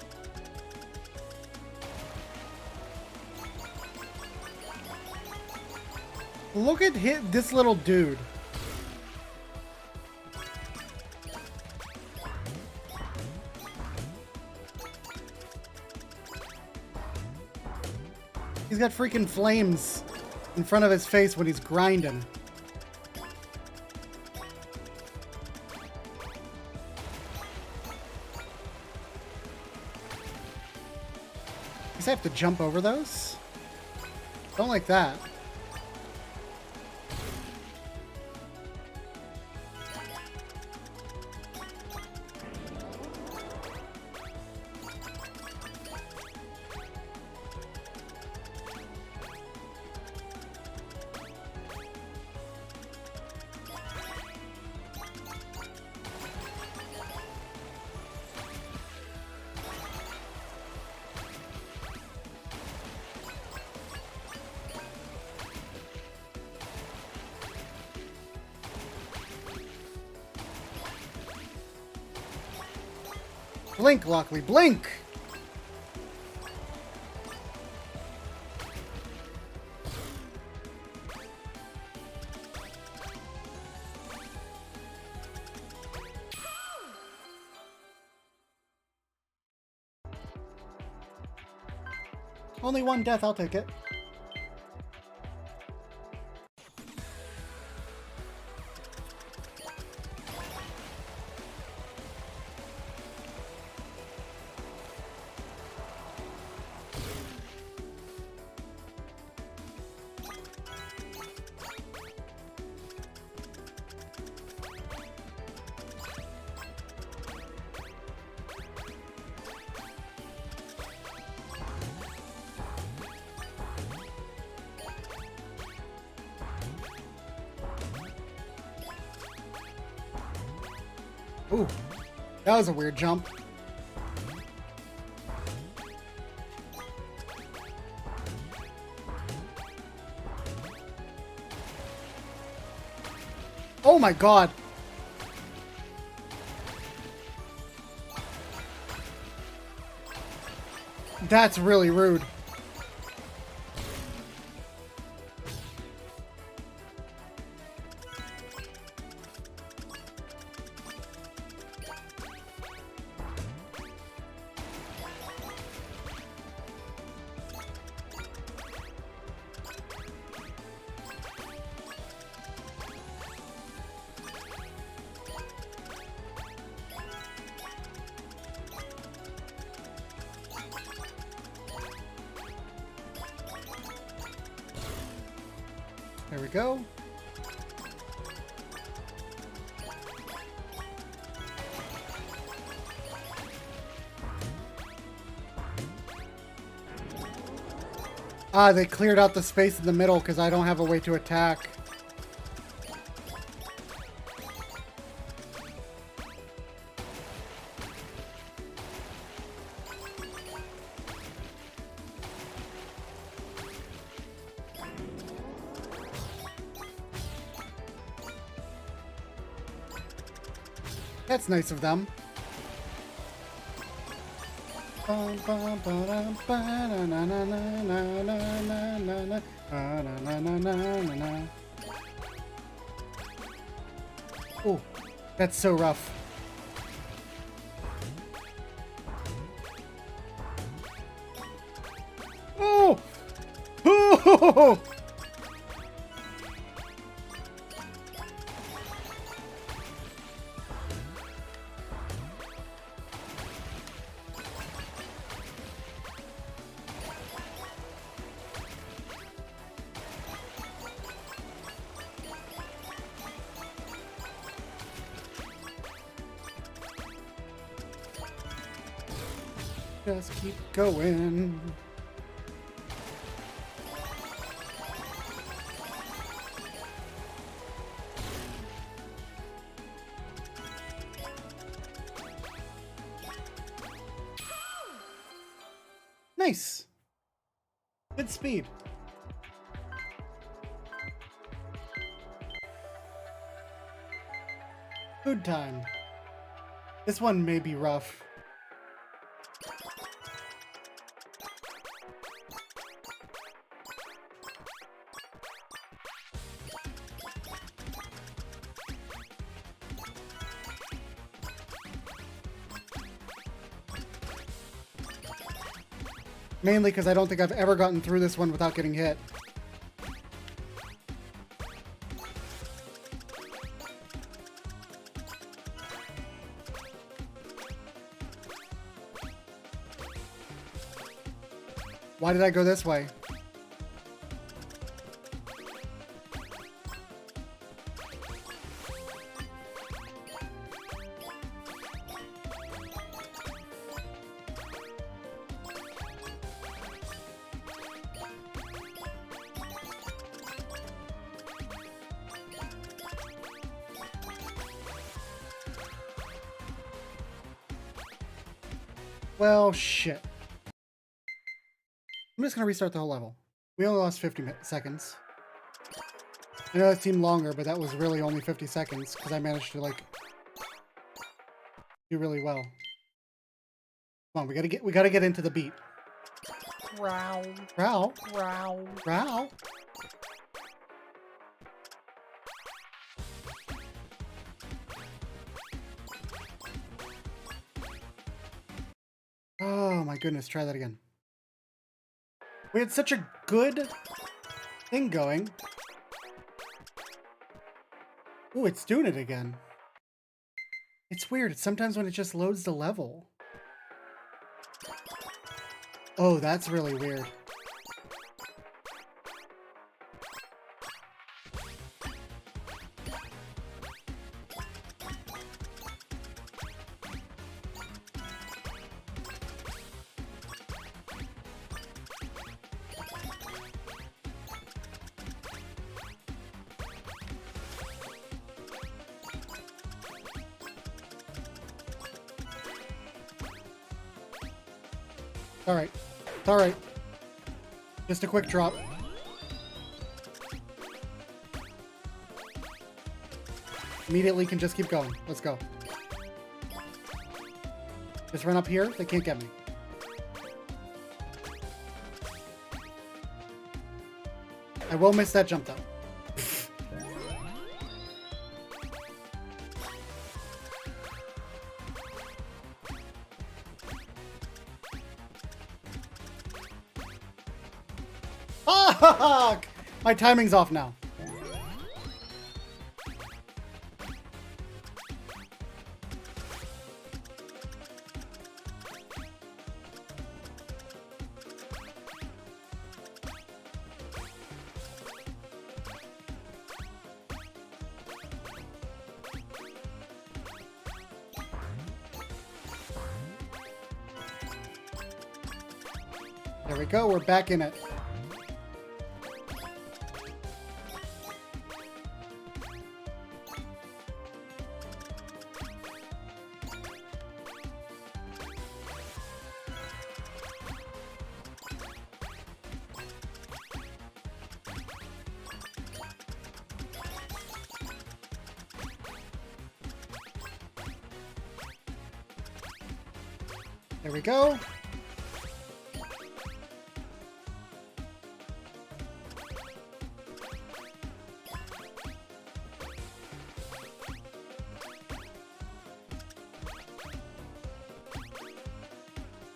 Look at this little dude. He's got freaking flames in front of his face when he's grinding. Guess I have to jump over those? Don't like that. Blink, Lockely, blink! Only one death, I'll take it. Ooh, that was a weird jump. Oh my god. That's really rude. There we go. Ah, they cleared out the space in the middle because I don't have a way to attack. That's nice of them. Oh, that's so rough. Oh! Oh! Just keep going. Nice. Good speed. Food time. This one may be rough. Mainly because I don't think I've ever gotten through this one without getting hit. Why did I go this way? Well, shit. I'm just going to restart the whole level. We only lost 50 seconds. I know that seemed longer, but that was really only 50 seconds because I managed to, like, do really well. Come on, we gotta get into the beat. Row. Row. Row. Row. Oh my goodness, try that again. We had such a good thing going. Ooh, it's doing it again. It's weird. It's sometimes when it just loads the level. Oh, that's really weird. Alright. It's alright. Just a quick drop. Immediately can just keep going. Let's go. Just run up here. They can't get me. I will miss that jump though. Fuck! My timing's off now. There we go, we're back in it. There we go.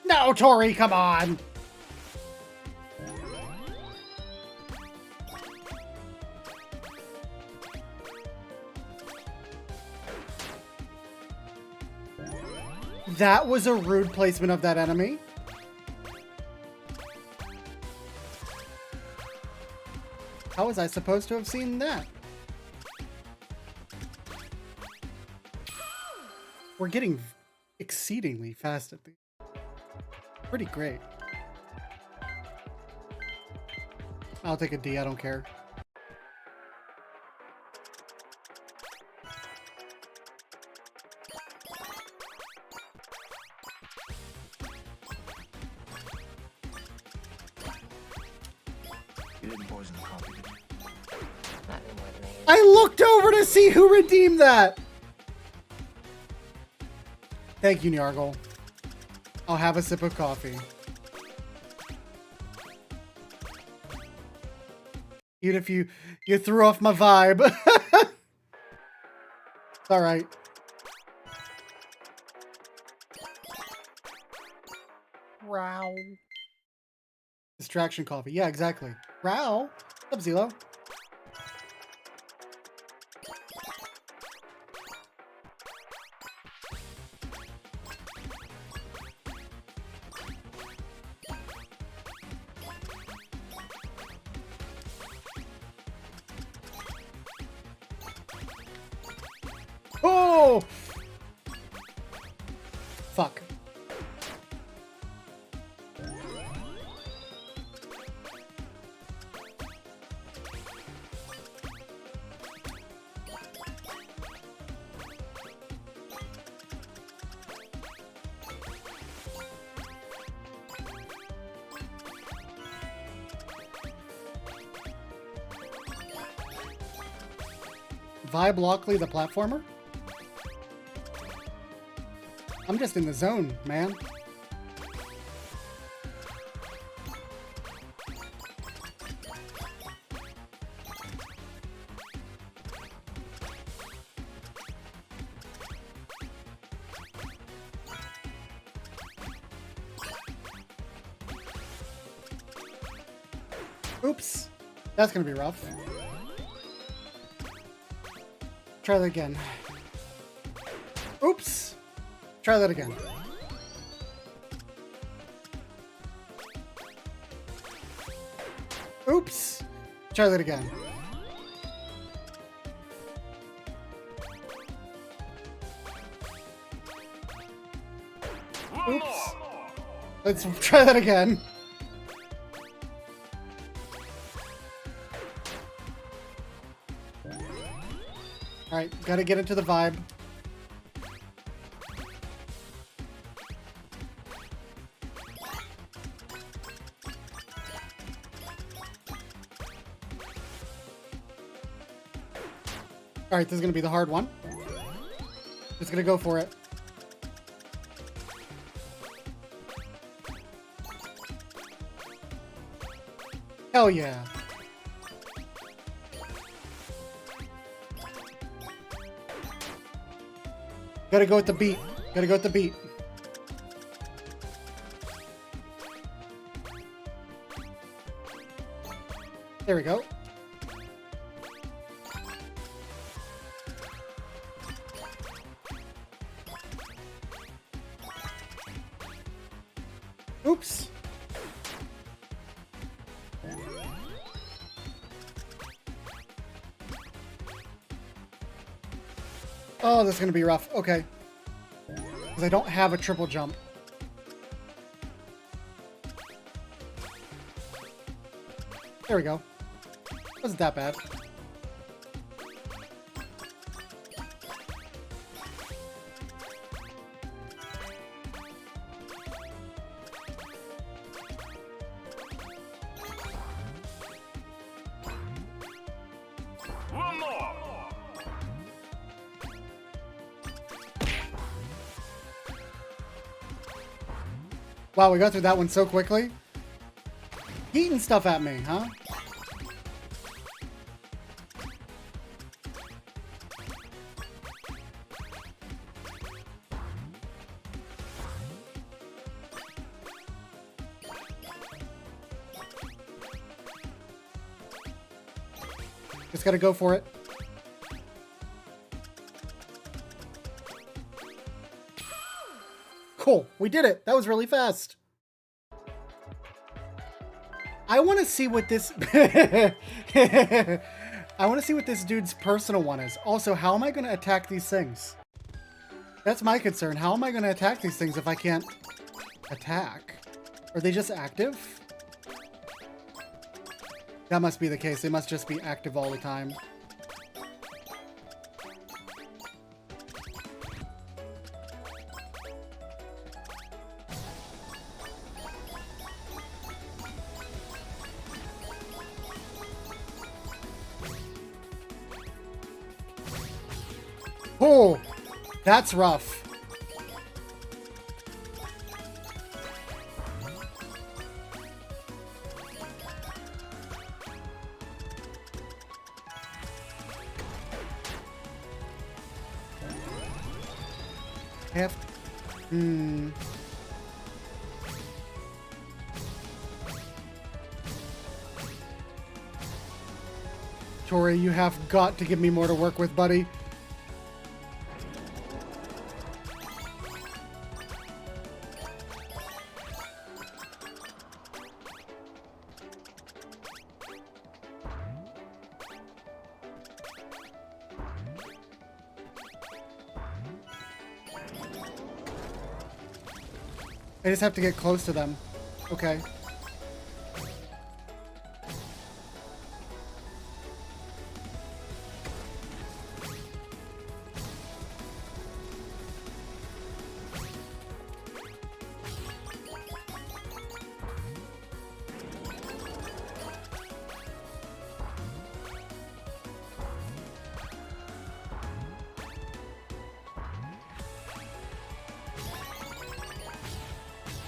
No, Tori, come on. That was a rude placement of that enemy. How was I supposed to have seen that? We're getting exceedingly fast at these. Pretty great. I'll take a D, I don't care. You didn't poison the coffee, did you? Not anymore than I looked over to see who redeemed that! Thank you, Nyargle. I'll have a sip of coffee. Even if you threw off my vibe. It's alright. Row. Distraction coffee. Yeah, exactly. Row. What's up, Zelo? Oh! Fuck. Vibe Lockley the platformer? I'm just in the zone, man. Oops. That's gonna be rough. Try that again. Oops. Try that again. Oops. Try that again. Oops. Let's try that again. Alright, gotta get into the vibe. All right, this is gonna be the hard one. Just gonna go for it. Hell yeah. Gotta go with the beat. Gotta go with the beat. There we go. Oops. Oh, this is gonna be rough. Okay. Because I don't have a triple jump. There we go. Wasn't that bad. One more. Wow, we got through that one so quickly. Eating stuff at me, huh? Just gotta go for it. Cool, we did it. That was really fast. I want to see what this... I want to see what this dude's personal one is. Also, how am I going to attack these things? That's my concern. How am I going to attack these things if I can't attack? Are they just active? That must be the case. They must just be active all the time. Oh, that's rough. Tori, you have got to give me more to work with, buddy. I just have to get close to them. Okay.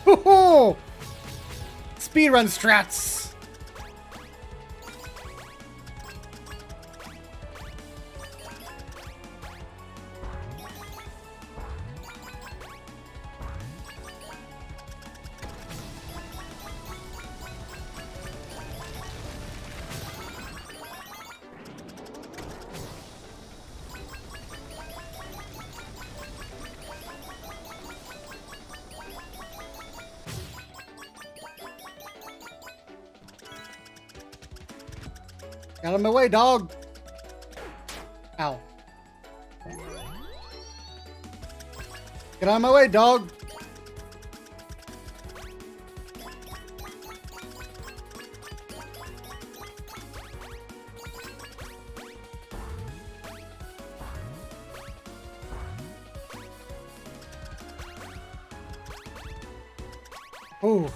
Ho-ho! Speedrun strats! Get out of my way, dog! Ow. Get out of my way, dog! Ooh.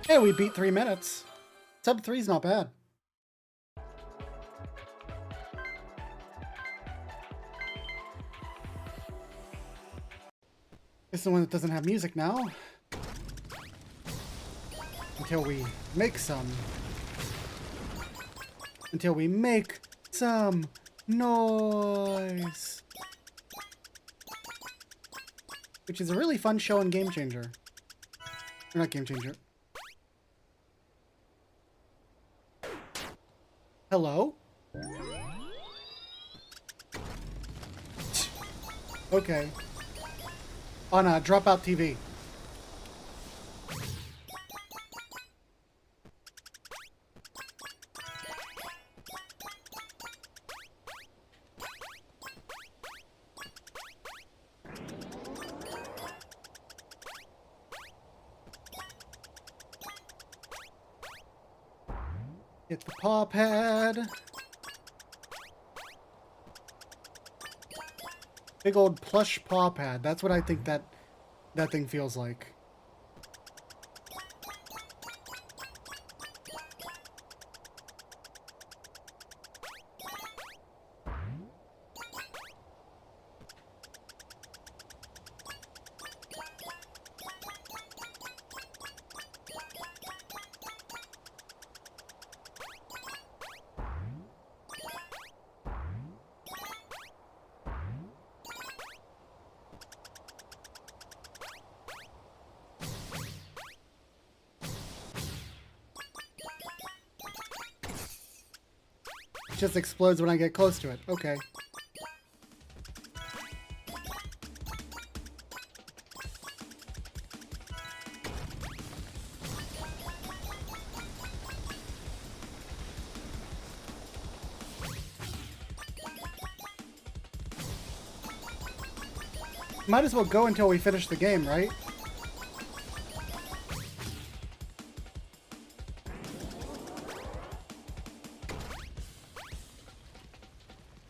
Hey, we beat 3 minutes. Sub 3's not bad. This is the one that doesn't have music now. Until we make some. Until we make some noise. Which is a really fun show and game changer. Or not game changer. Hello? Okay. On Dropout TV. Get the paw pad. Big old plush paw pad. That's what I think that thing feels like. It just explodes when I get close to it. Okay. Might as well go until we finish the game, right?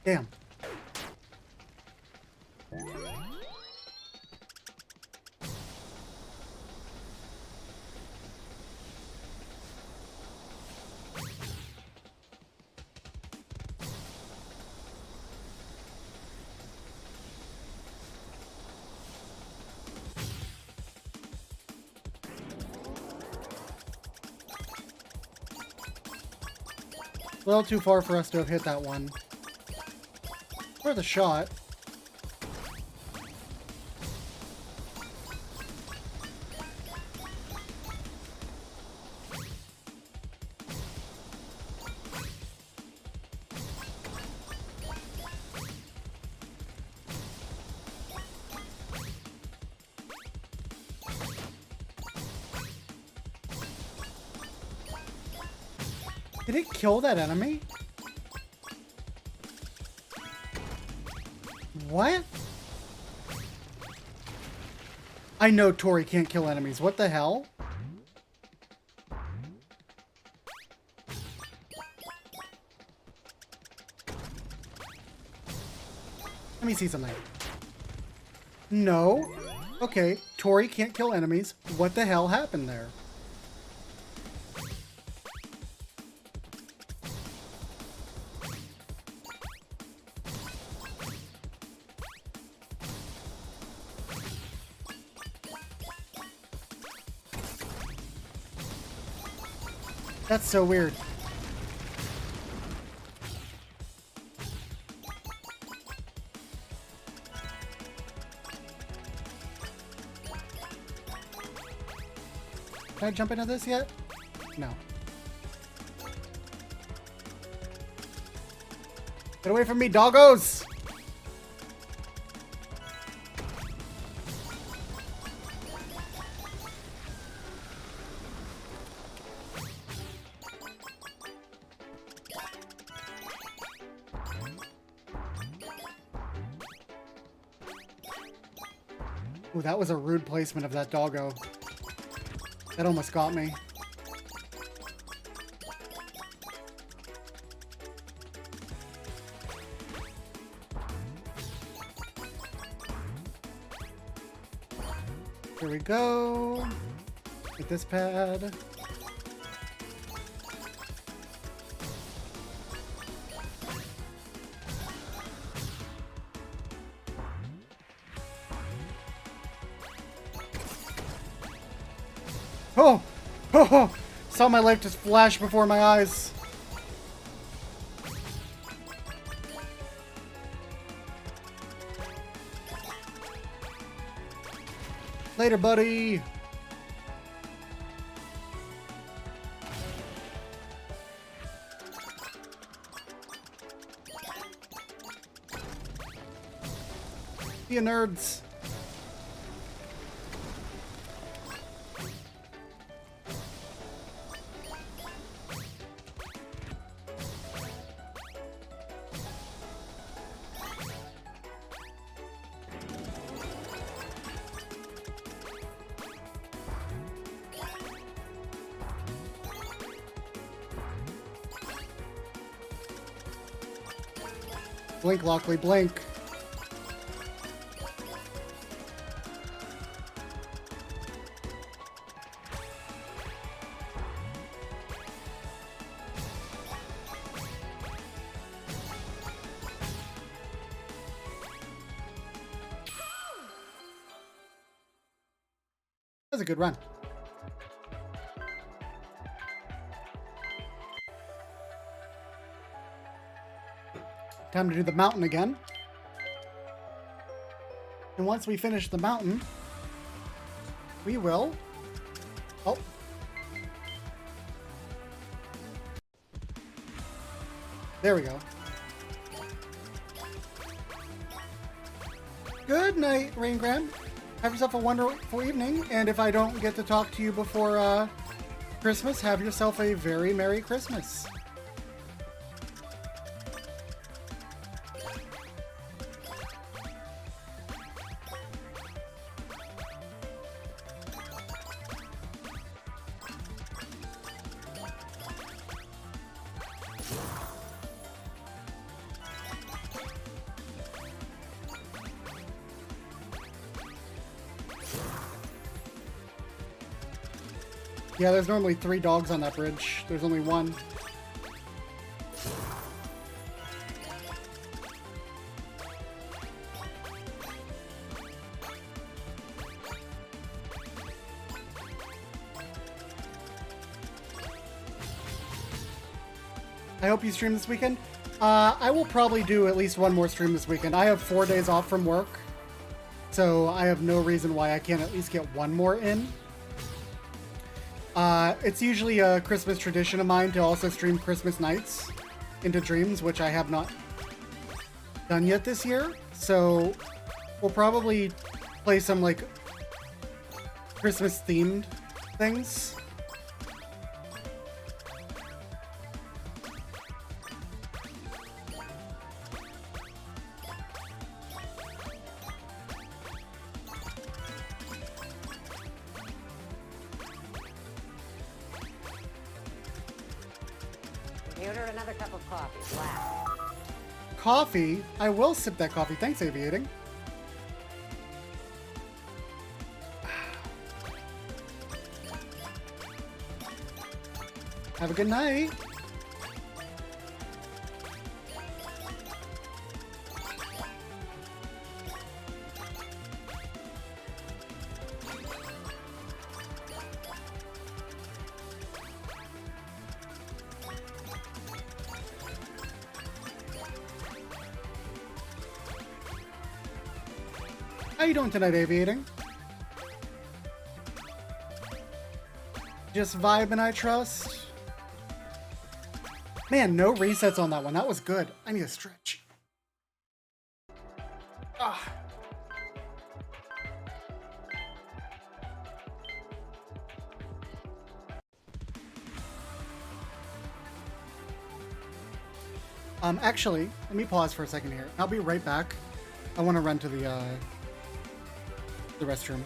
Damn. A little too far for us to have hit that one. For the shot. Did it kill that enemy? What? I know Tori can't kill enemies. What the hell? Let me see something. No. Okay, Tori can't kill enemies. What the hell happened there? That's so weird. Can I jump into this yet? No. Get away from me, doggos! Ooh, that was a rude placement of that doggo. That almost got me. Here we go. Get this pad. Oh! Oh! Oh! Saw my life just flash before my eyes. Later, buddy! See you, nerds! Blink, Lockely, blink. That was a good run. Time to do the mountain again. And once we finish the mountain, we will... Oh. There we go. Good night, Rain Graham. Have yourself a wonderful evening, and if I don't get to talk to you before Christmas, have yourself a very Merry Christmas. Yeah, there's normally 3 dogs on that bridge. There's only 1. I hope you stream this weekend. I will probably do at least 1 more stream this weekend. I have 4 days off from work, so I have no reason why I can't at least get 1 more in. It's usually a Christmas tradition of mine to also stream Christmas nights into Dreams, which I have not done yet this year. So we'll probably play some, like, Christmas-themed things. Order another cup of coffee. Black. Coffee? I will sip that coffee. Thanks, Aviating. Have a good night. How you doing tonight, Aviating? Just vibing, I trust. Man, no resets on that one. That was good. I need a stretch. Ah. Actually, let me pause for a second here. I'll be right back. I want to run to the restroom.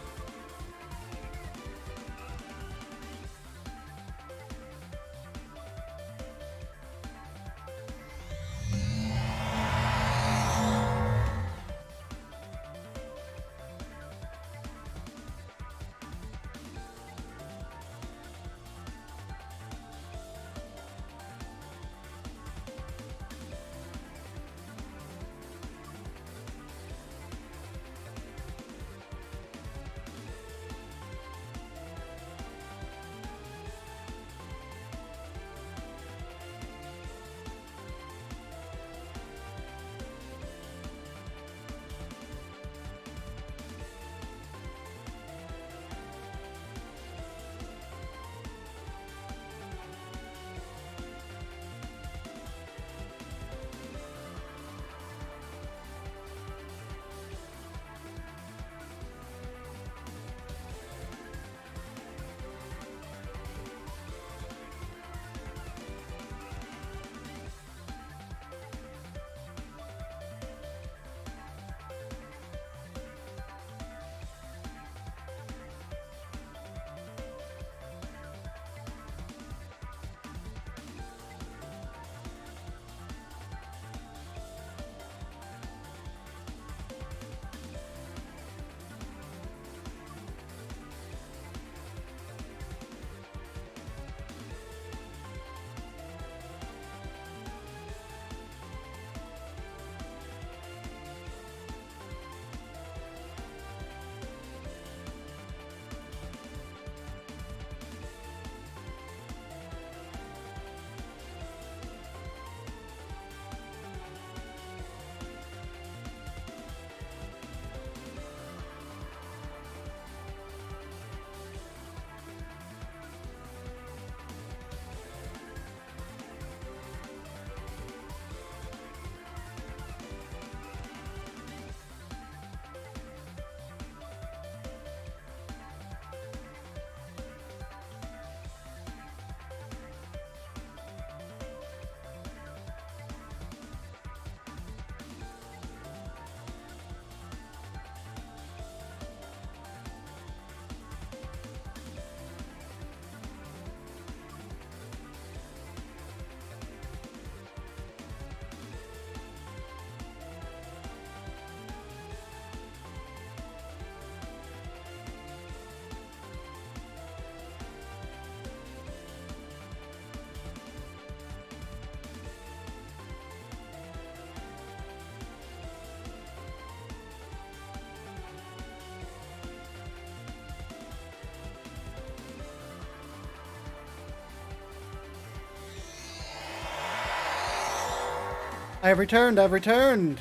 I've returned. I've returned.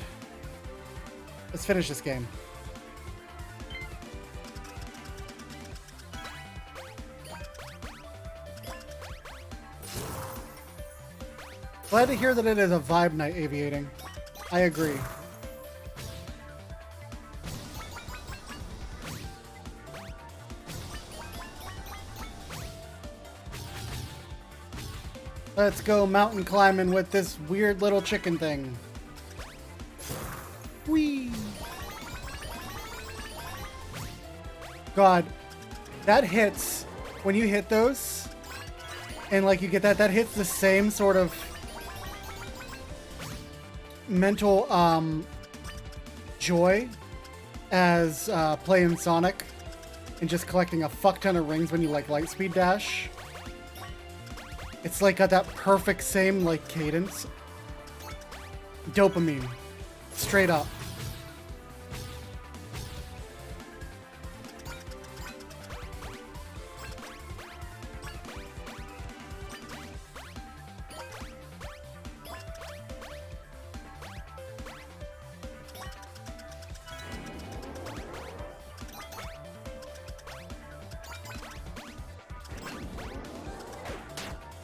Let's finish this game. Glad to hear that it is a vibe night aviating. I agree. Let's go mountain climbing with this weird little chicken thing. Whee! God, that hits when you hit those, and like you get that hits the same sort of mental joy as playing Sonic and just collecting a fuck ton of rings when you like Lightspeed Dash. It's like got that perfect same like cadence. Dopamine. Straight up.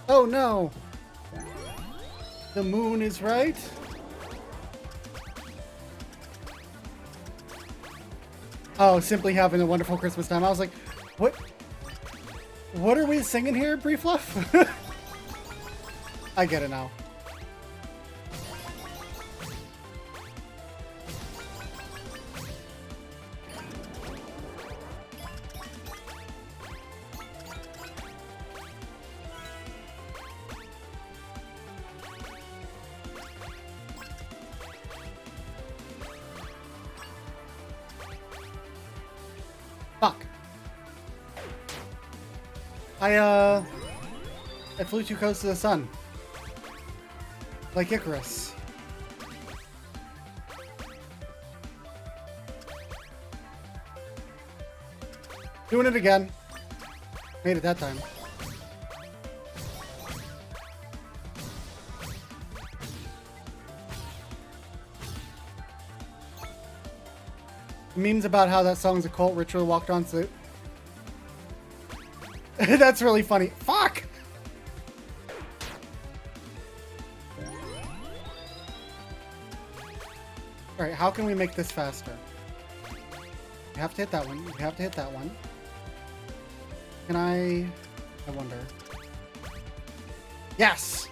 Oh no! The moon is right. Oh, simply having a wonderful Christmas time. I was like, what are we singing here, Brief Fluff? I get it now. Fuck. I flew too close to the sun. Like Icarus. Doing it again. Made it that time. Memes about how that song's a cult ritual walked on suit. That's really funny. Fuck! Alright, how can we make this faster? You have to hit that one. You have to hit that one. Can I wonder. Yes!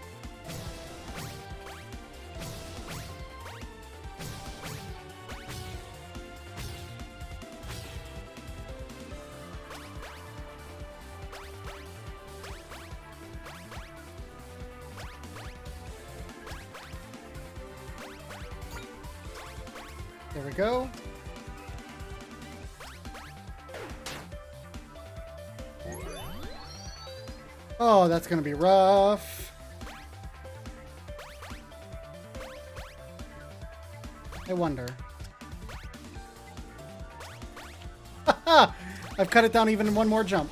There we go. Oh, that's gonna be rough. I wonder. Haha! I've cut it down even one more jump.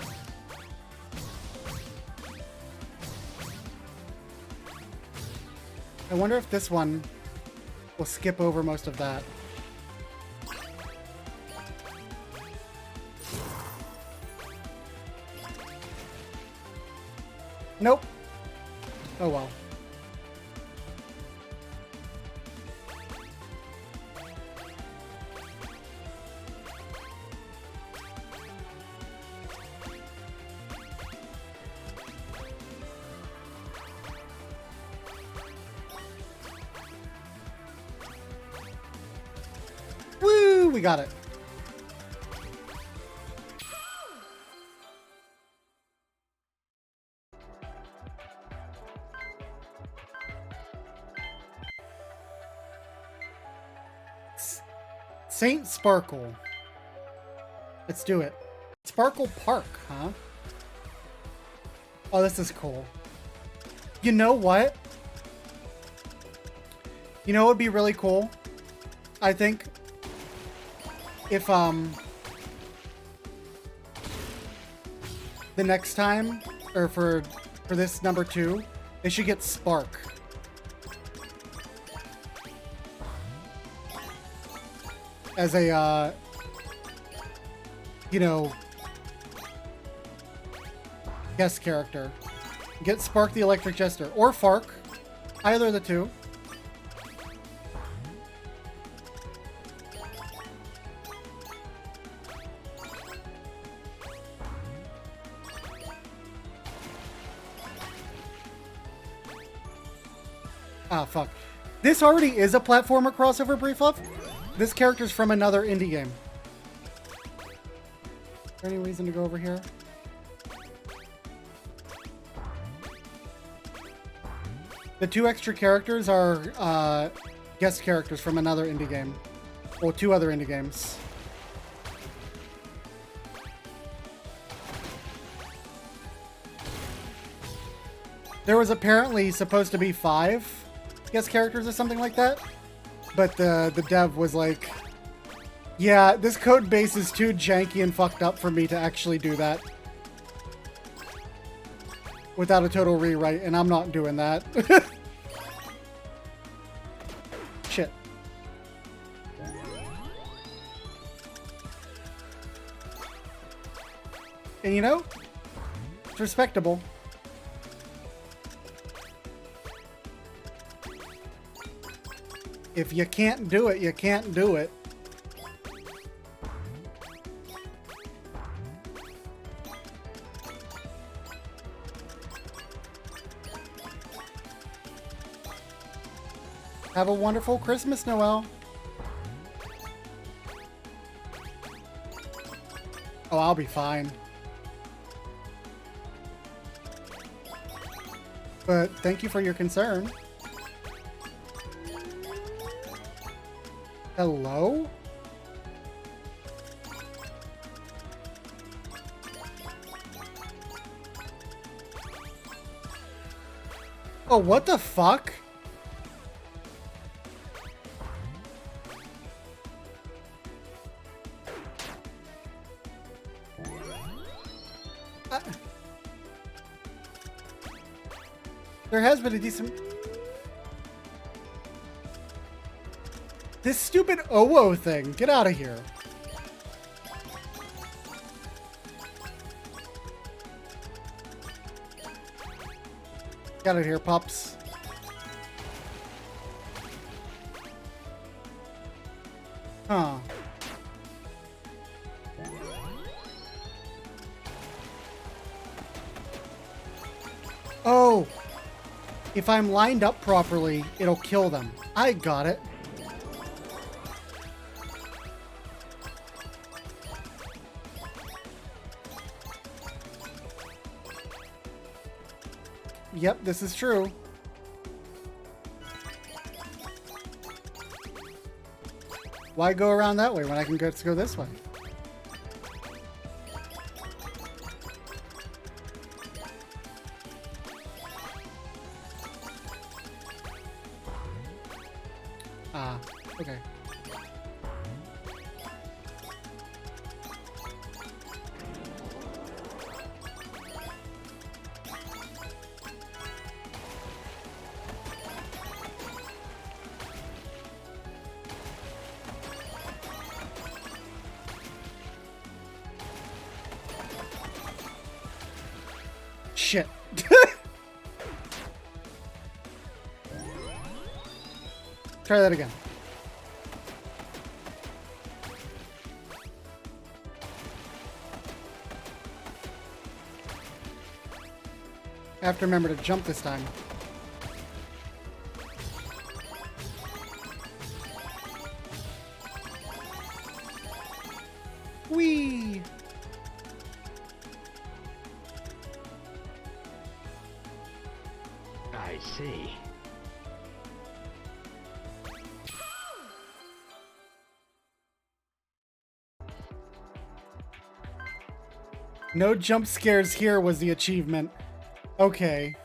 I wonder if this one will skip over most of that. Nope. Oh well. Woo! We got it. Saint Sparkle. Let's do it. Sparkle Park, huh? Oh, this is cool. You know what? You know what would be really cool? I think if the next time, or for this number 2, they should get Spark. as a, you know, guest character. Get Spark the Electric Jester, or Fark, either of the two. Ah, fuck. This already is a platformer crossover, Brieflove. This character's from another indie game. Is there any reason to go over here? The two extra characters are guest characters from another indie game. Well, two other indie games. There was apparently supposed to be 5 guest characters or something like that, but the dev was like, yeah, this code base is too janky and fucked up for me to actually do that without a total rewrite, and I'm not doing that. Shit. And you know, it's respectable. If you can't do it, you can't do it. Have a wonderful Christmas, Noel. Oh, I'll be fine. But thank you for your concern. Hello? Oh, what the fuck? There has been a decent... This stupid OWO thing. Get out of here. Get out of here, pups. Huh. Oh! If I'm lined up properly, it'll kill them. I got it. Yep, this is true. Why go around that way when I can go this way? Ah, okay. Shit. Try that again. I have to remember to jump this time. Whee! I see. No jump scares here was the achievement. Okay.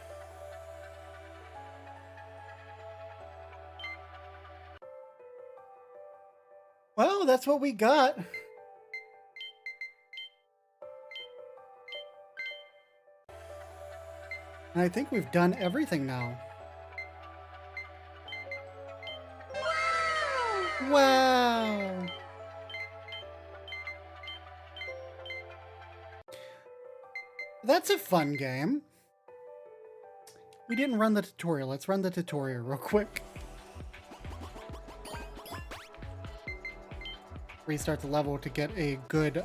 Well, that's what we got. And I think we've done everything now. Wow! That's a fun game. We didn't run the tutorial. Let's run the tutorial real quick. Restart the level to get a good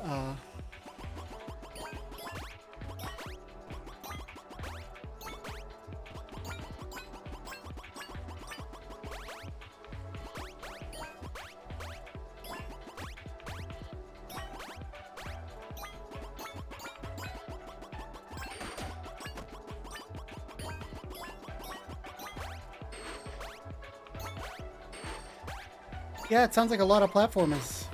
yeah, it sounds like a lot of platformers.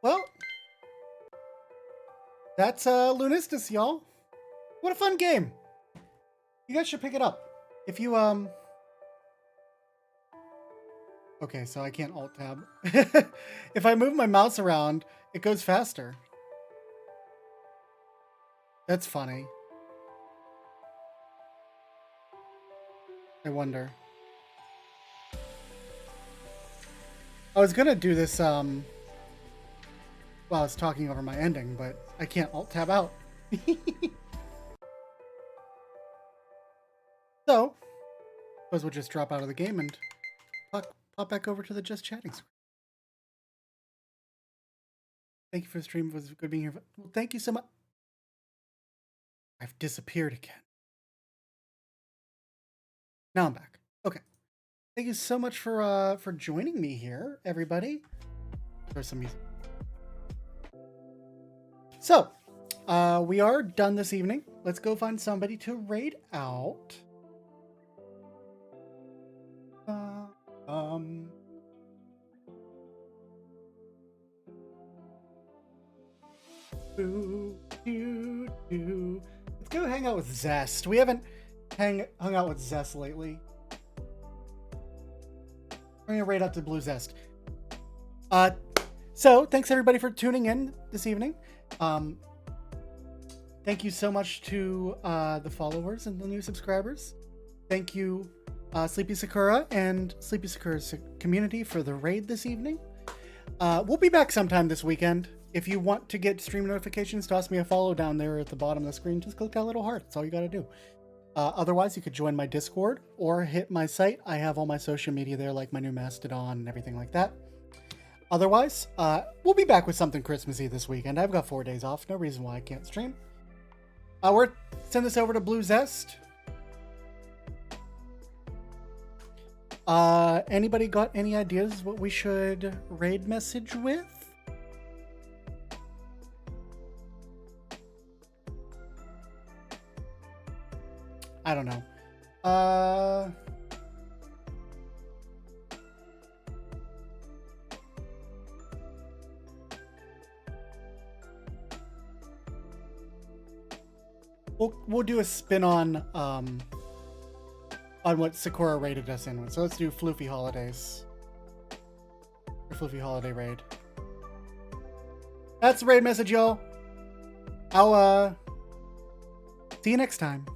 Well, that's Lunistice, y'all. What a fun game. You guys should pick it up. If you okay, so I can't alt tab. If I move my mouse around, it goes faster. That's funny. I wonder. I was gonna do this while I was talking over my ending, but I can't alt tab out. So, suppose we'll just drop out of the game and pop back over to the just chatting screen. Thank you for the stream. It was good being here. Well, thank you so much. I've disappeared again. Now I'm back. Okay. Thank you so much for joining me here, everybody. There's some music. So, we are done this evening. Let's go find somebody to raid out. Let's go hang out with Zest. We haven't hung out with Zest lately. We're gonna raid out to Blue Zest. So thanks everybody for tuning in this evening. Thank you so much to the followers and the new subscribers. Thank you, Sleepy Sakura and Sleepy Sakura's community for the raid this evening. We'll be back sometime this weekend. If you want to get stream notifications, toss me a follow down there at the bottom of the screen. Just click that little heart. That's all you got to do. Otherwise, you could join my Discord or hit my site. I have all my social media there, like my new Mastodon and everything like that. Otherwise, we'll be back with something Christmassy this weekend. I've got 4 days off. No reason why I can't stream. We're send this over to Blue Zest. Anybody got any ideas what we should raid message with? I don't know. We'll do a spin on what Sakura rated us in with. So let's do Floofy Holidays. Or Floofy Holiday raid. That's the raid message, y'all. I'll see you next time.